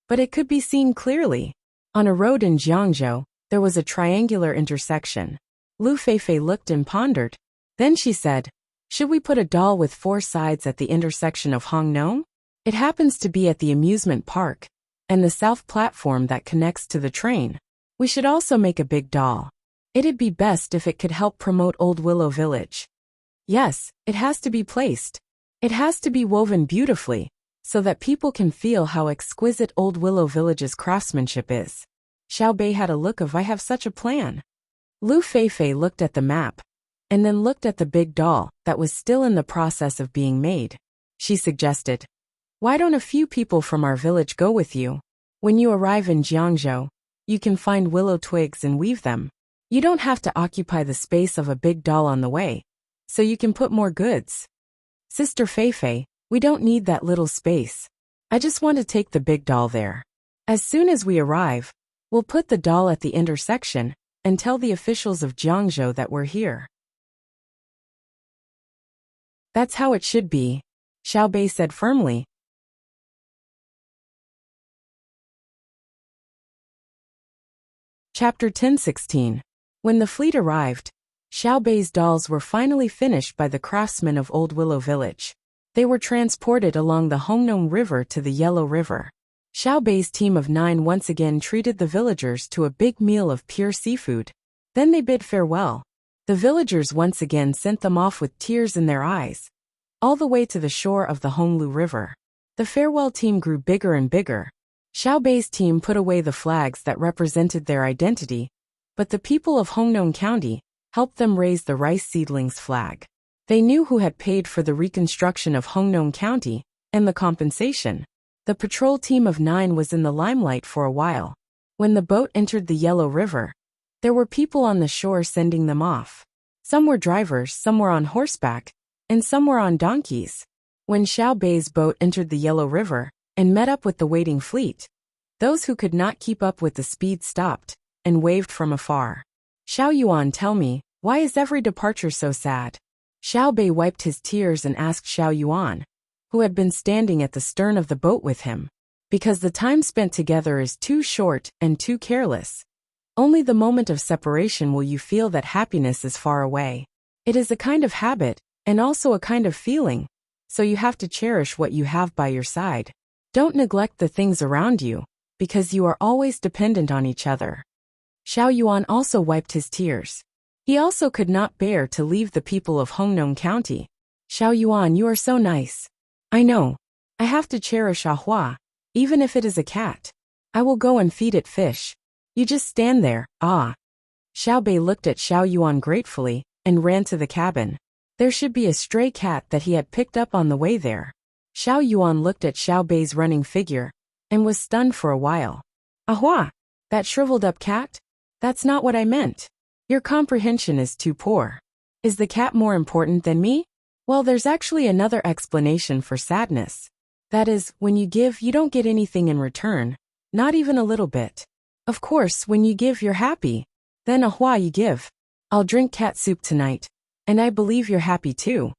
but it could be seen clearly. On a road in Jiangzhou, there was a triangular intersection. Lu Feifei looked and pondered. Then she said, "Should we put a doll with 4 sides at the intersection of Hongnong? It happens to be at the amusement park and the south platform that connects to the train. We should also make a big doll. It'd be best if it could help promote Old Willow Village. Yes, it has to be placed. It has to be woven beautifully, so that people can feel how exquisite Old Willow Village's craftsmanship is." Xiaobei had a look of, "I have such a plan." Lu Feifei looked at the map, and then looked at the big doll that was still in the process of being made. She suggested, "Why don't a few people from our village go with you? When you arrive in Jiangzhou, you can find willow twigs and weave them. You don't have to occupy the space of a big doll on the way, so you can put more goods." "Sister Feifei, we don't need that little space. I just want to take the big doll there. As soon as we arrive, we'll put the doll at the intersection and tell the officials of Jiangzhou that we're here." That's how it should be, Xiao Bei said firmly. Chapter 10:16. When the fleet arrived, Xiao Bei's dolls were finally finished by the craftsmen of Old Willow Village. They were transported along the Hongnom River to the Yellow River. Xiao Bei's team of 9 once again treated the villagers to a big meal of pure seafood. Then they bid farewell. The villagers once again sent them off with tears in their eyes, all the way to the shore of the Honglu River. The farewell team grew bigger and bigger. Xiao Bei's team put away the flags that represented their identity, but the people of Hongnom County helped them raise the rice seedlings flag. They knew who had paid for the reconstruction of Hongnom County and the compensation. The patrol team of 9 was in the limelight for a while. When the boat entered the Yellow River, there were people on the shore sending them off. Some were drivers, some were on horseback, and some were on donkeys. When Xiao Bei's boat entered the Yellow River and met up with the waiting fleet, those who could not keep up with the speed stopped and waved from afar. Xiao Yuan, tell me, why is every departure so sad? Xiao Bei wiped his tears and asked Xiao Yuan, who had been standing at the stern of the boat with him. Because the time spent together is too short and too careless. Only the moment of separation will you feel that happiness is far away. It is a kind of habit, and also a kind of feeling, so you have to cherish what you have by your side. Don't neglect the things around you, because you are always dependent on each other. Xiao Yuan also wiped his tears. He also could not bear to leave the people of Hongnom County. Xiao Yuan, you are so nice. I know. I have to cherish Ahua, even if it is a cat. I will go and feed it fish. You just stand there, ah. Xiao Bei looked at Xiao Yuan gratefully and ran to the cabin. There should be a stray cat that he had picked up on the way there. Xiao Yuan looked at Xiao Bei's running figure and was stunned for a while. Ahua! That shriveled up cat? That's not what I meant. Your comprehension is too poor. Is the cat more important than me? Well, there's actually another explanation for sadness. That is, when you give, you don't get anything in return, not even a little bit. Of course, when you give, you're happy. Then Ahua, you give. I'll drink cat soup tonight, and I believe you're happy too.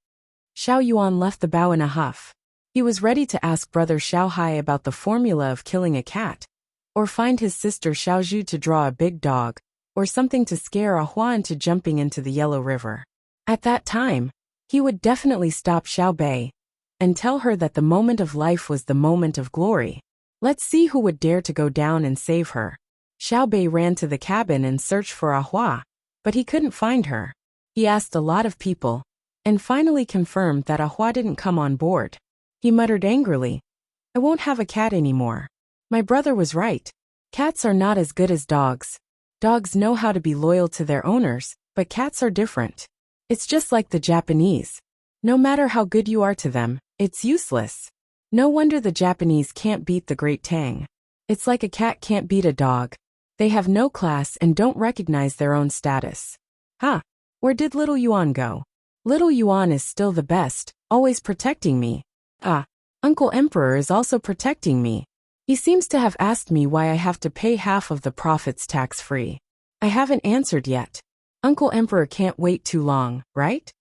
Xiao Yuan left the bow in a huff. He was ready to ask brother Xiao Hai about the formula of killing a cat, or find his sister Xiao Zhu to draw a big dog, or something to scare Ahua into jumping into the Yellow River. At that time, he would definitely stop Xiao Bei and tell her that the moment of life was the moment of glory. Let's see who would dare to go down and save her. Xiao Bei ran to the cabin and searched for Ahua, but he couldn't find her. He asked a lot of people, and finally confirmed that Ahua didn't come on board. He muttered angrily, I won't have a cat anymore. My brother was right. Cats are not as good as dogs. Dogs know how to be loyal to their owners, but cats are different. It's just like the Japanese. No matter how good you are to them, it's useless. No wonder the Japanese can't beat the great Tang. It's like a cat can't beat a dog. They have no class and don't recognize their own status. Huh? Where did little Yuan go? Little Yuan is still the best, always protecting me. Ah, Uncle Emperor is also protecting me. He seems to have asked me why I have to pay half of the profits tax-free. I haven't answered yet. Uncle Emperor can't wait too long, right?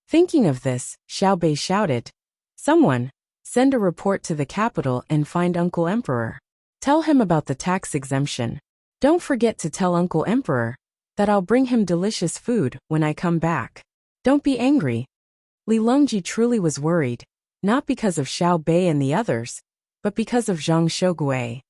Thinking of this, Xiao Bei shouted, Someone, send a report to the capital and find Uncle Emperor. Tell him about the tax exemption. Don't forget to tell Uncle Emperor that I'll bring him delicious food when I come back. Don't be angry. Li Longji truly was worried, not because of Xiao Bei and the others, but because of Zhang Shogui.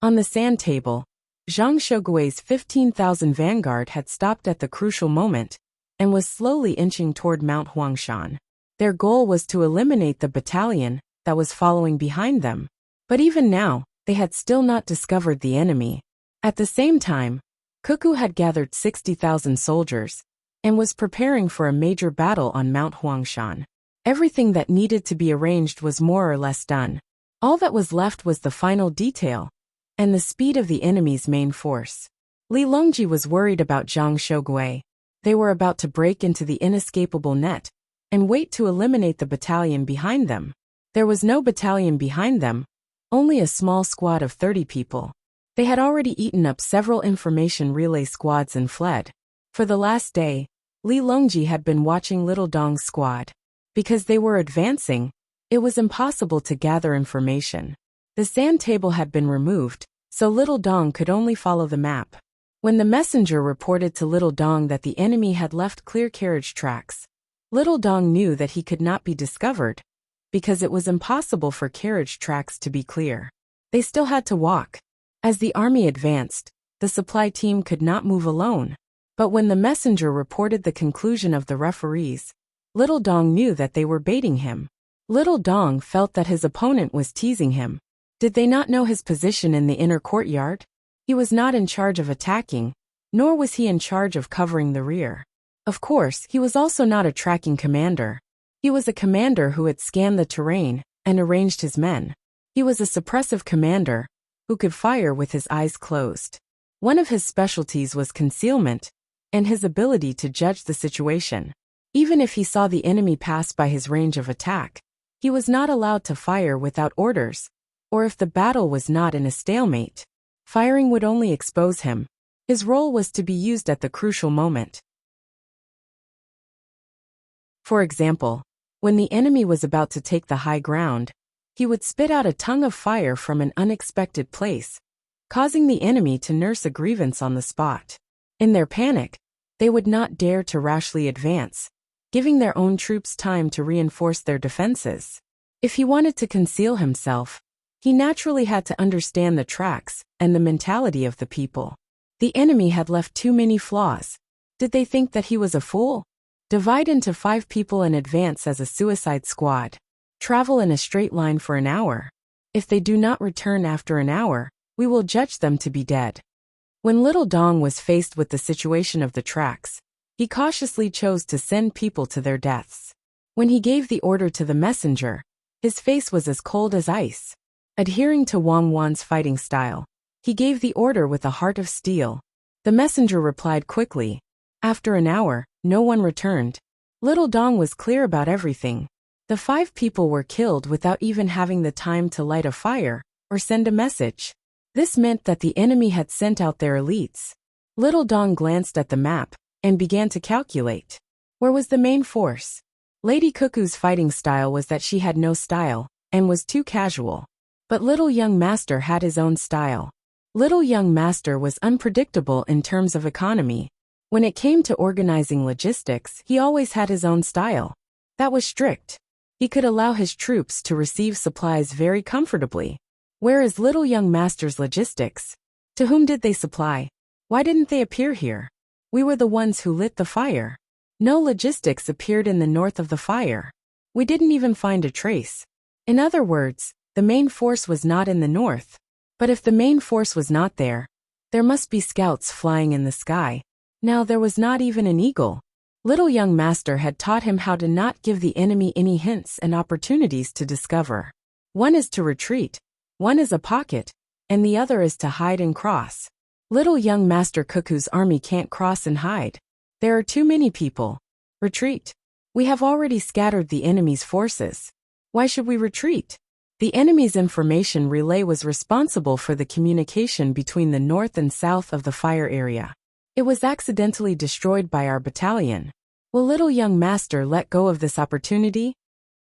On the sand table, Zhang Shogui's 15,000 vanguard had stopped at the crucial moment and was slowly inching toward Mount Huangshan. Their goal was to eliminate the battalion that was following behind them. But even now, they had still not discovered the enemy. At the same time, Cuckoo had gathered 60,000 soldiers and was preparing for a major battle on Mount Huangshan. Everything that needed to be arranged was more or less done. All that was left was the final detail and the speed of the enemy's main force. Li Longji was worried about Zhang Shogui. They were about to break into the inescapable net and wait to eliminate the battalion behind them. There was no battalion behind them, only a small squad of 30 people. They had already eaten up several information relay squads and fled. For the last day, Li Longji had been watching Little Dong's squad. Because they were advancing, it was impossible to gather information. The sand table had been removed, so Little Dong could only follow the map. When the messenger reported to Little Dong that the enemy had left clear carriage tracks, Little Dong knew that he could not be discovered, because it was impossible for carriage tracks to be clear. They still had to walk. As the army advanced, the supply team could not move alone. But when the messenger reported the conclusion of the referees, Little Dong knew that they were baiting him. Little Dong felt that his opponent was teasing him. Did they not know his position in the inner courtyard? He was not in charge of attacking, nor was he in charge of covering the rear. Of course, he was also not a tracking commander. He was a commander who had scanned the terrain and arranged his men. He was a suppressive commander who could fire with his eyes closed. One of his specialties was concealment and his ability to judge the situation. Even if he saw the enemy pass by his range of attack, he was not allowed to fire without orders, or if the battle was not in a stalemate. Firing would only expose him. His role was to be used at the crucial moment. For example, when the enemy was about to take the high ground, he would spit out a tongue of fire from an unexpected place, causing the enemy to nurse a grievance on the spot. In their panic, they would not dare to rashly advance, giving their own troops time to reinforce their defenses. If he wanted to conceal himself, he naturally had to understand the tracks and the mentality of the people. The enemy had left too many flaws. Did they think that he was a fool? Divide into 5 people and advance as a suicide squad. Travel in a straight line for an hour. If they do not return after an hour, we will judge them to be dead. When Little Dong was faced with the situation of the tracks, he cautiously chose to send people to their deaths. When he gave the order to the messenger, his face was as cold as ice. Adhering to Wang Wan's fighting style, he gave the order with a heart of steel. The messenger replied quickly. After an hour, no one returned. Little Dong was clear about everything. The 5 people were killed without even having the time to light a fire or send a message. This meant that the enemy had sent out their elites. Little Dong glanced at the map and began to calculate. Where was the main force? Lady Cuckoo's fighting style was that she had no style and was too casual. But Little Young Master had his own style. Little Young Master was unpredictable in terms of economy. When it came to organizing logistics, he always had his own style. That was strict. He could allow his troops to receive supplies very comfortably. Where is Little Young Master's logistics? To whom did they supply? Why didn't they appear here? We were the ones who lit the fire. No logistics appeared in the north of the fire. We didn't even find a trace. In other words, the main force was not in the north. But if the main force was not there, there must be scouts flying in the sky. Now there was not even an eagle. Little Young Master had taught him how to not give the enemy any hints and opportunities to discover. One is to retreat, one is a pocket, and the other is to hide and cross. Little Young Master Cuckoo's army can't cross and hide. There are too many people. Retreat. We have already scattered the enemy's forces. Why should we retreat? The enemy's information relay was responsible for the communication between the north and south of the fire area. It was accidentally destroyed by our battalion. Will Little Young Master let go of this opportunity?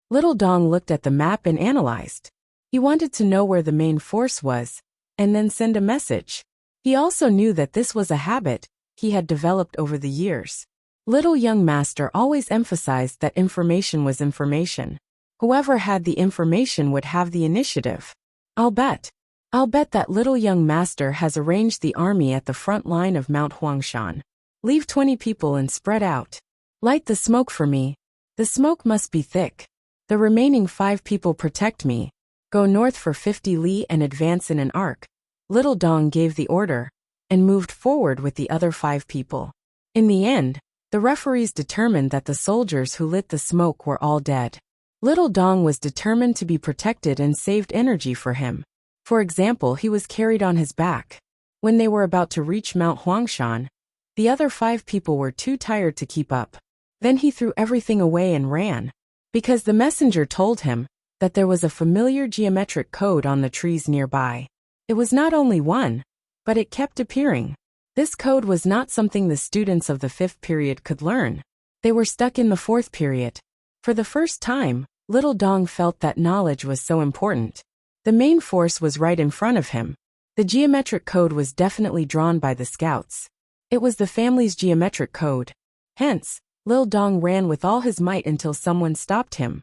Little Dong looked at the map and analyzed. He wanted to know where the main force was, and then send a message. He also knew that this was a habit he had developed over the years. Little Young Master always emphasized that information was information. Whoever had the information would have the initiative. I'll bet that Little Young Master has arranged the army at the front line of Mount Huangshan. Leave 20 people and spread out. Light the smoke for me. The smoke must be thick. The remaining 5 people protect me. Go north for 50 li and advance in an arc. Little Dong gave the order and moved forward with the other 5 people. In the end, the referees determined that the soldiers who lit the smoke were all dead. Little Dong was determined to be protected and saved energy for him. For example, he was carried on his back. When they were about to reach Mount Huangshan, the other 5 people were too tired to keep up. Then he threw everything away and ran, because the messenger told him that there was a familiar geometric code on the trees nearby. It was not only one, but it kept appearing. This code was not something the students of the 5th period could learn. They were stuck in the 4th period. For the first time, little Dong felt that knowledge was so important. The main force was right in front of him. The geometric code was definitely drawn by the scouts. It was the family's geometric code. Hence, Lil Dong ran with all his might until someone stopped him.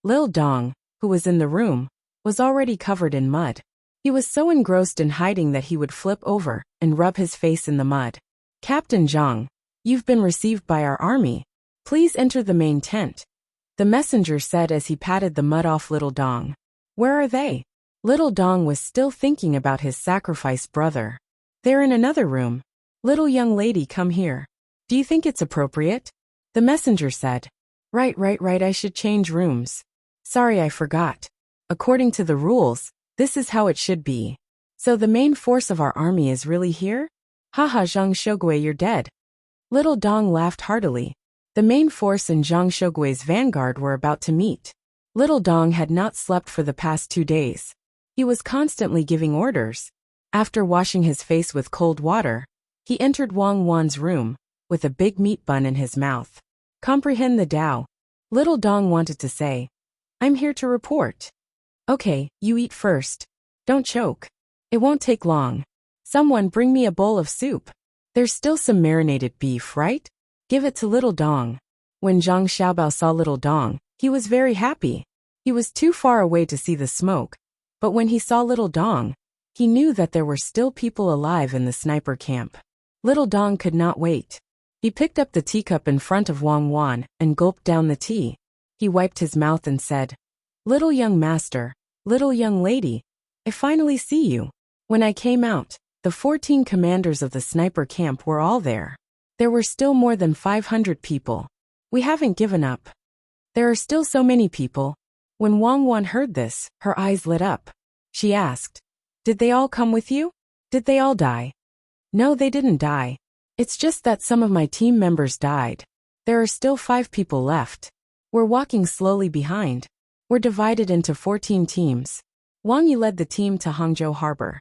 Lil Dong, who was in the room, was already covered in mud. He was so engrossed in hiding that he would flip over and rub his face in the mud. Captain Zhang, you've been received by our army. Please enter the main tent. The messenger said as he patted the mud off Little Dong. Where are they? Little Dong was still thinking about his sacrificed brother. They're in another room. Little young lady, come here. Do you think it's appropriate? The messenger said. Right, I should change rooms. Sorry, I forgot. According to the rules, this is how it should be. So the main force of our army is really here? Haha, Zhang Shogui, you're dead. Little Dong laughed heartily. The main force and Zhang Shogui's vanguard were about to meet. Little Dong had not slept for the past 2 days. He was constantly giving orders. After washing his face with cold water, he entered Wang Wan's room, with a big meat bun in his mouth. Comprehend the Tao. Little Dong wanted to say, I'm here to report. Okay, you eat first. Don't choke. It won't take long. Someone bring me a bowl of soup. There's still some marinated beef, right? Give it to Little Dong. When Zhang Xiaobao saw Little Dong, he was very happy. He was too far away to see the smoke, but when he saw Little Dong, he knew that there were still people alive in the sniper camp. Little Dong could not wait. He picked up the teacup in front of Wang Wan and gulped down the tea. He wiped his mouth and said, Little young master, little young lady, I finally see you. When I came out, the 14 commanders of the sniper camp were all there. There were still more than 500 people. We haven't given up. There are still so many people. When Wang Wan heard this, her eyes lit up. She asked, Did they all come with you? Did they all die? No, they didn't die. It's just that some of my team members died. There are still 5 people left. We're walking slowly behind. We're divided into 14 teams. Wang Yi led the team to Hangzhou Harbor.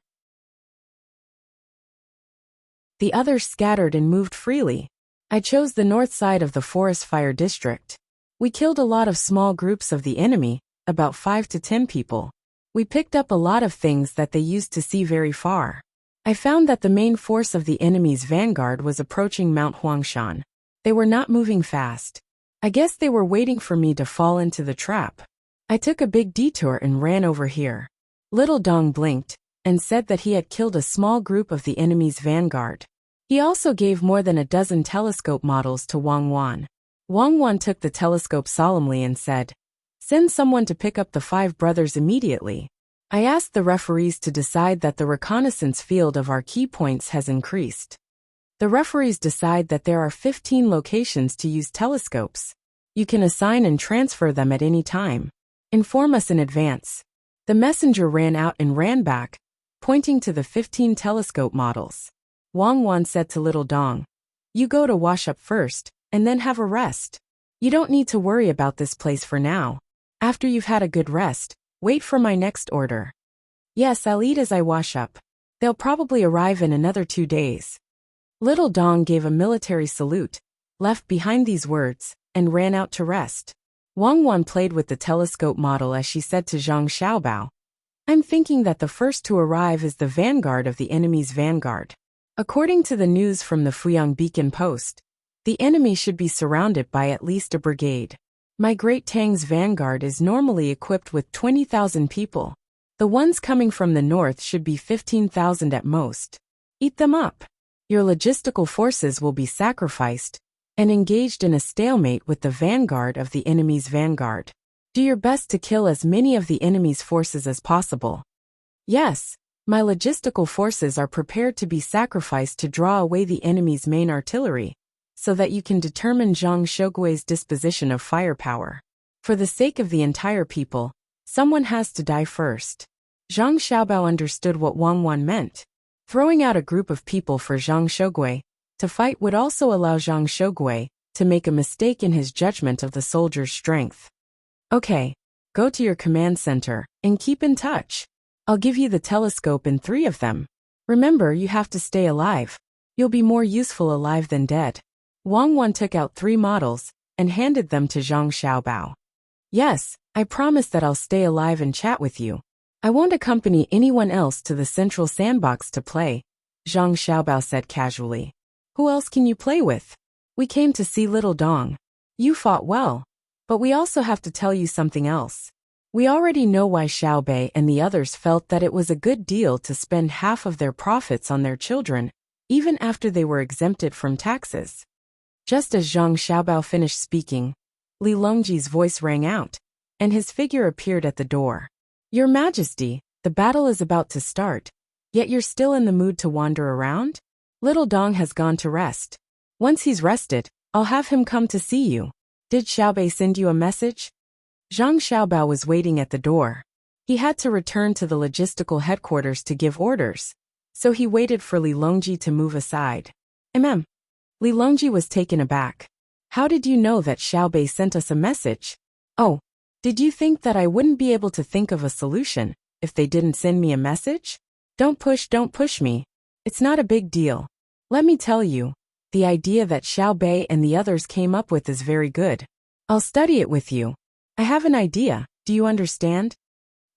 The others scattered and moved freely. I chose the north side of the forest fire district. We killed a lot of small groups of the enemy, about 5 to 10 people. We picked up a lot of things that they used to see very far. I found that the main force of the enemy's vanguard was approaching Mount Huangshan. They were not moving fast. I guess they were waiting for me to fall into the trap. I took a big detour and ran over here. Little Dong blinked and said that he had killed a small group of the enemy's vanguard. He also gave more than a dozen telescope models to Wang Wan. Wang Wan took the telescope solemnly and said, Send someone to pick up the 5 brothers immediately. I asked the referees to decide that the reconnaissance field of our key points has increased. The referees decide that there are 15 locations to use telescopes. You can assign and transfer them at any time. Inform us in advance. The messenger ran out and ran back, pointing to the 15 telescope models. Wang Wan said to Little Dong, You go to wash up first, and then have a rest. You don't need to worry about this place for now. After you've had a good rest, wait for my next order. Yes, I'll eat as I wash up. They'll probably arrive in another 2 days. Little Dong gave a military salute, left behind these words, and ran out to rest. Wang Wan played with the telescope model as she said to Zhang Xiaobao, I'm thinking that the first to arrive is the vanguard of the enemy's vanguard. According to the news from the Fuyang Beacon Post, the enemy should be surrounded by at least a brigade. My great Tang's vanguard is normally equipped with 20,000 people. The ones coming from the north should be 15,000 at most. Eat them up. Your logistical forces will be sacrificed and engaged in a stalemate with the vanguard of the enemy's vanguard. Do your best to kill as many of the enemy's forces as possible. Yes, my logistical forces are prepared to be sacrificed to draw away the enemy's main artillery, so that you can determine Zhang Shogui's disposition of firepower. For the sake of the entire people, someone has to die first. Zhang Xiaobao understood what Wang Wan meant. Throwing out a group of people for Zhang Shogui to fight would also allow Zhang Shogui to make a mistake in his judgment of the soldier's strength. Okay, go to your command center and keep in touch. I'll give you the telescope and 3 of them. Remember, you have to stay alive. You'll be more useful alive than dead. Wang Wan took out 3 models and handed them to Zhang Xiaobao. Yes, I promise that I'll stay alive and chat with you. I won't accompany anyone else to the central sandbox to play, Zhang Xiaobao said casually. Who else can you play with? We came to see little Dong. You fought well. But we also have to tell you something else. We already know why Xiaobei and the others felt that it was a good deal to spend half of their profits on their children, even after they were exempted from taxes. Just as Zhang Xiaobao finished speaking, Li Longji's voice rang out, and his figure appeared at the door. Your Majesty, the battle is about to start, yet you're still in the mood to wander around? Little Dong has gone to rest. Once he's rested, I'll have him come to see you. Did Xiaobei send you a message? Zhang Xiaobao was waiting at the door. He had to return to the logistical headquarters to give orders, so he waited for Li Longji to move aside. Li Longji was taken aback. How did you know that Xiaobei sent us a message? Oh, did you think that I wouldn't be able to think of a solution if they didn't send me a message? Don't push me. It's not a big deal. Let me tell you, the idea that Xiaobei and the others came up with is very good. I'll study it with you. I have an idea, do you understand?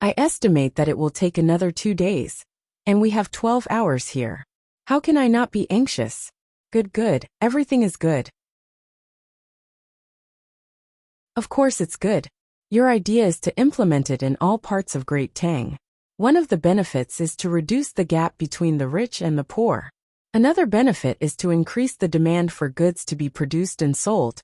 I estimate that it will take another 2 days, and we have 12 hours here. How can I not be anxious? Good, everything is good. Of course it's good. Your idea is to implement it in all parts of Great Tang. One of the benefits is to reduce the gap between the rich and the poor. Another benefit is to increase the demand for goods to be produced and sold,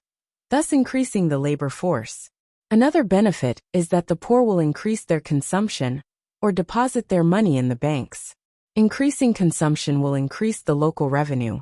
thus increasing the labor force. Another benefit is that the poor will increase their consumption or deposit their money in the banks. Increasing consumption will increase the local revenue,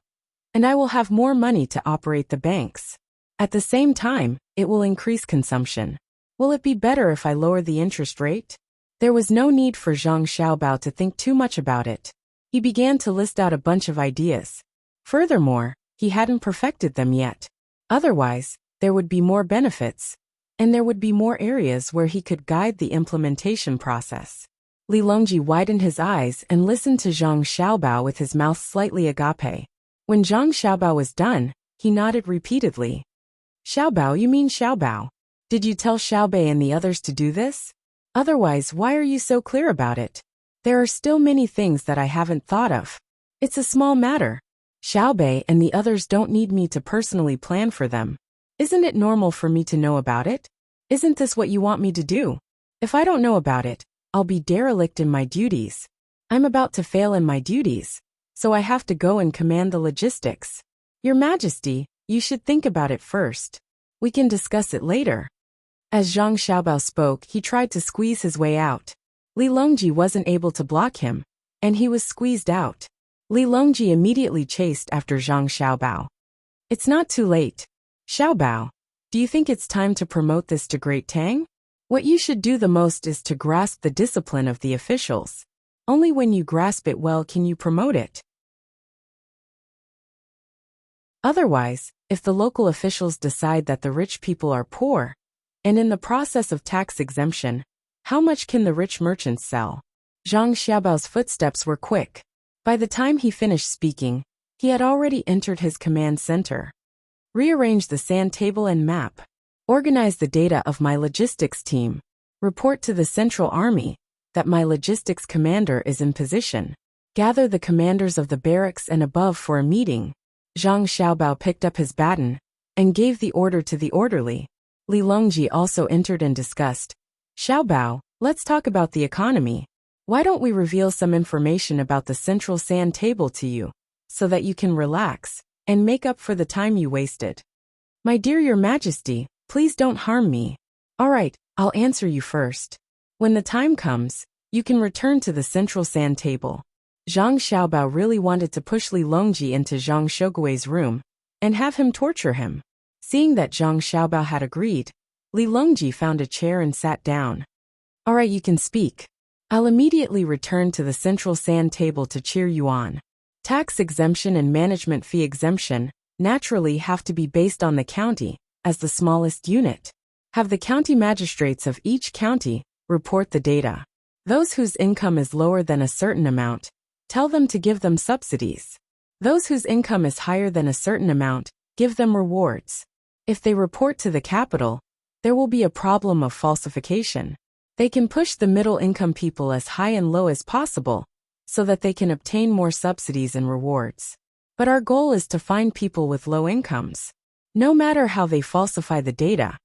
and I will have more money to operate the banks. At the same time, it will increase consumption. Will it be better if I lower the interest rate? There was no need for Zhang Xiaobao to think too much about it. He began to list out a bunch of ideas. Furthermore, he hadn't perfected them yet. Otherwise, there would be more benefits, and there would be more areas where he could guide the implementation process. Li Longji widened his eyes and listened to Zhang Xiaobao with his mouth slightly agape. When Zhang Xiaobao was done, he nodded repeatedly. Xiaobao, you mean Xiaobao? Did you tell Xiaobei and the others to do this? Otherwise, why are you so clear about it? There are still many things that I haven't thought of. It's a small matter. Xiaobei and the others don't need me to personally plan for them. Isn't it normal for me to know about it? Isn't this what you want me to do? If I don't know about it, I'll be derelict in my duties. I'm about to fail in my duties, so I have to go and command the logistics. Your Majesty, you should think about it first. We can discuss it later. As Zhang Xiaobao spoke, he tried to squeeze his way out. Li Longji wasn't able to block him, and he was squeezed out. Li Longji immediately chased after Zhang Xiaobao. It's not too late. Xiaobao, do you think it's time to promote this to Great Tang? What you should do the most is to grasp the discipline of the officials. Only when you grasp it well can you promote it. Otherwise, if the local officials decide that the rich people are poor, and in the process of tax exemption, how much can the rich merchants sell? Zhang Xiaobao's footsteps were quick. By the time he finished speaking, he had already entered his command center. Rearrange the sand table and map. Organize the data of my logistics team. Report to the Central Army that my logistics commander is in position. Gather the commanders of the barracks and above for a meeting. Zhang Xiaobao picked up his baton and gave the order to the orderly. Li Longji also entered and discussed. Xiaobao, let's talk about the economy. Why don't we reveal some information about the central sand table to you, so that you can relax and make up for the time you wasted? My dear Your Majesty, please don't harm me. All right, I'll answer you first. When the time comes, you can return to the central sand table. Zhang Xiaobao really wanted to push Li Longji into Zhang Shogui's room and have him torture him. Seeing that Zhang Xiaobao had agreed, Li Longji found a chair and sat down. All right, you can speak. I'll immediately return to the central sand table to cheer you on. Tax exemption and management fee exemption naturally have to be based on the county as the smallest unit. Have the county magistrates of each county report the data. Those whose income is lower than a certain amount, tell them to give them subsidies. Those whose income is higher than a certain amount, give them rewards. If they report to the capital, there will be a problem of falsification. They can push the middle-income people as high and low as possible, so that they can obtain more subsidies and rewards. But our goal is to find people with low incomes. No matter how they falsify the data,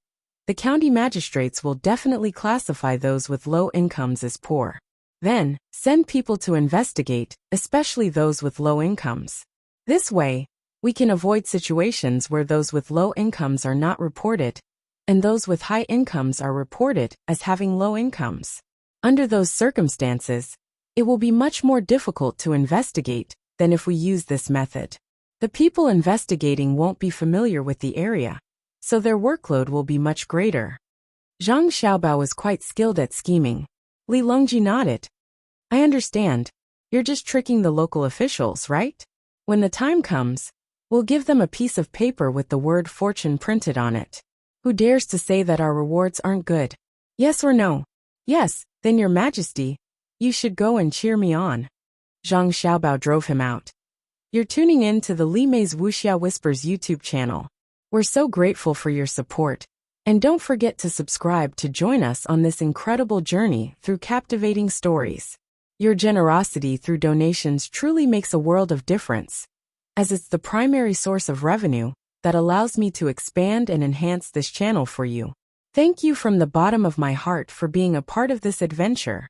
the county magistrates will definitely classify those with low incomes as poor. Then, send people to investigate, especially those with low incomes. This way, we can avoid situations where those with low incomes are not reported, and those with high incomes are reported as having low incomes. Under those circumstances, it will be much more difficult to investigate than if we use this method. The people investigating won't be familiar with the area, so their workload will be much greater. Zhang Xiaobao was quite skilled at scheming. Li Longji nodded. I understand. You're just tricking the local officials, right? When the time comes, we'll give them a piece of paper with the word fortune printed on it. Who dares to say that our rewards aren't good? Yes or no? Yes, then your majesty, you should go and cheer me on. Zhang Xiaobao drove him out. You're tuning in to the Li Mei's Wuxia Whispers YouTube channel. We're so grateful for your support, and don't forget to subscribe to join us on this incredible journey through captivating stories. Your generosity through donations truly makes a world of difference, as it's the primary source of revenue that allows me to expand and enhance this channel for you. Thank you from the bottom of my heart for being a part of this adventure.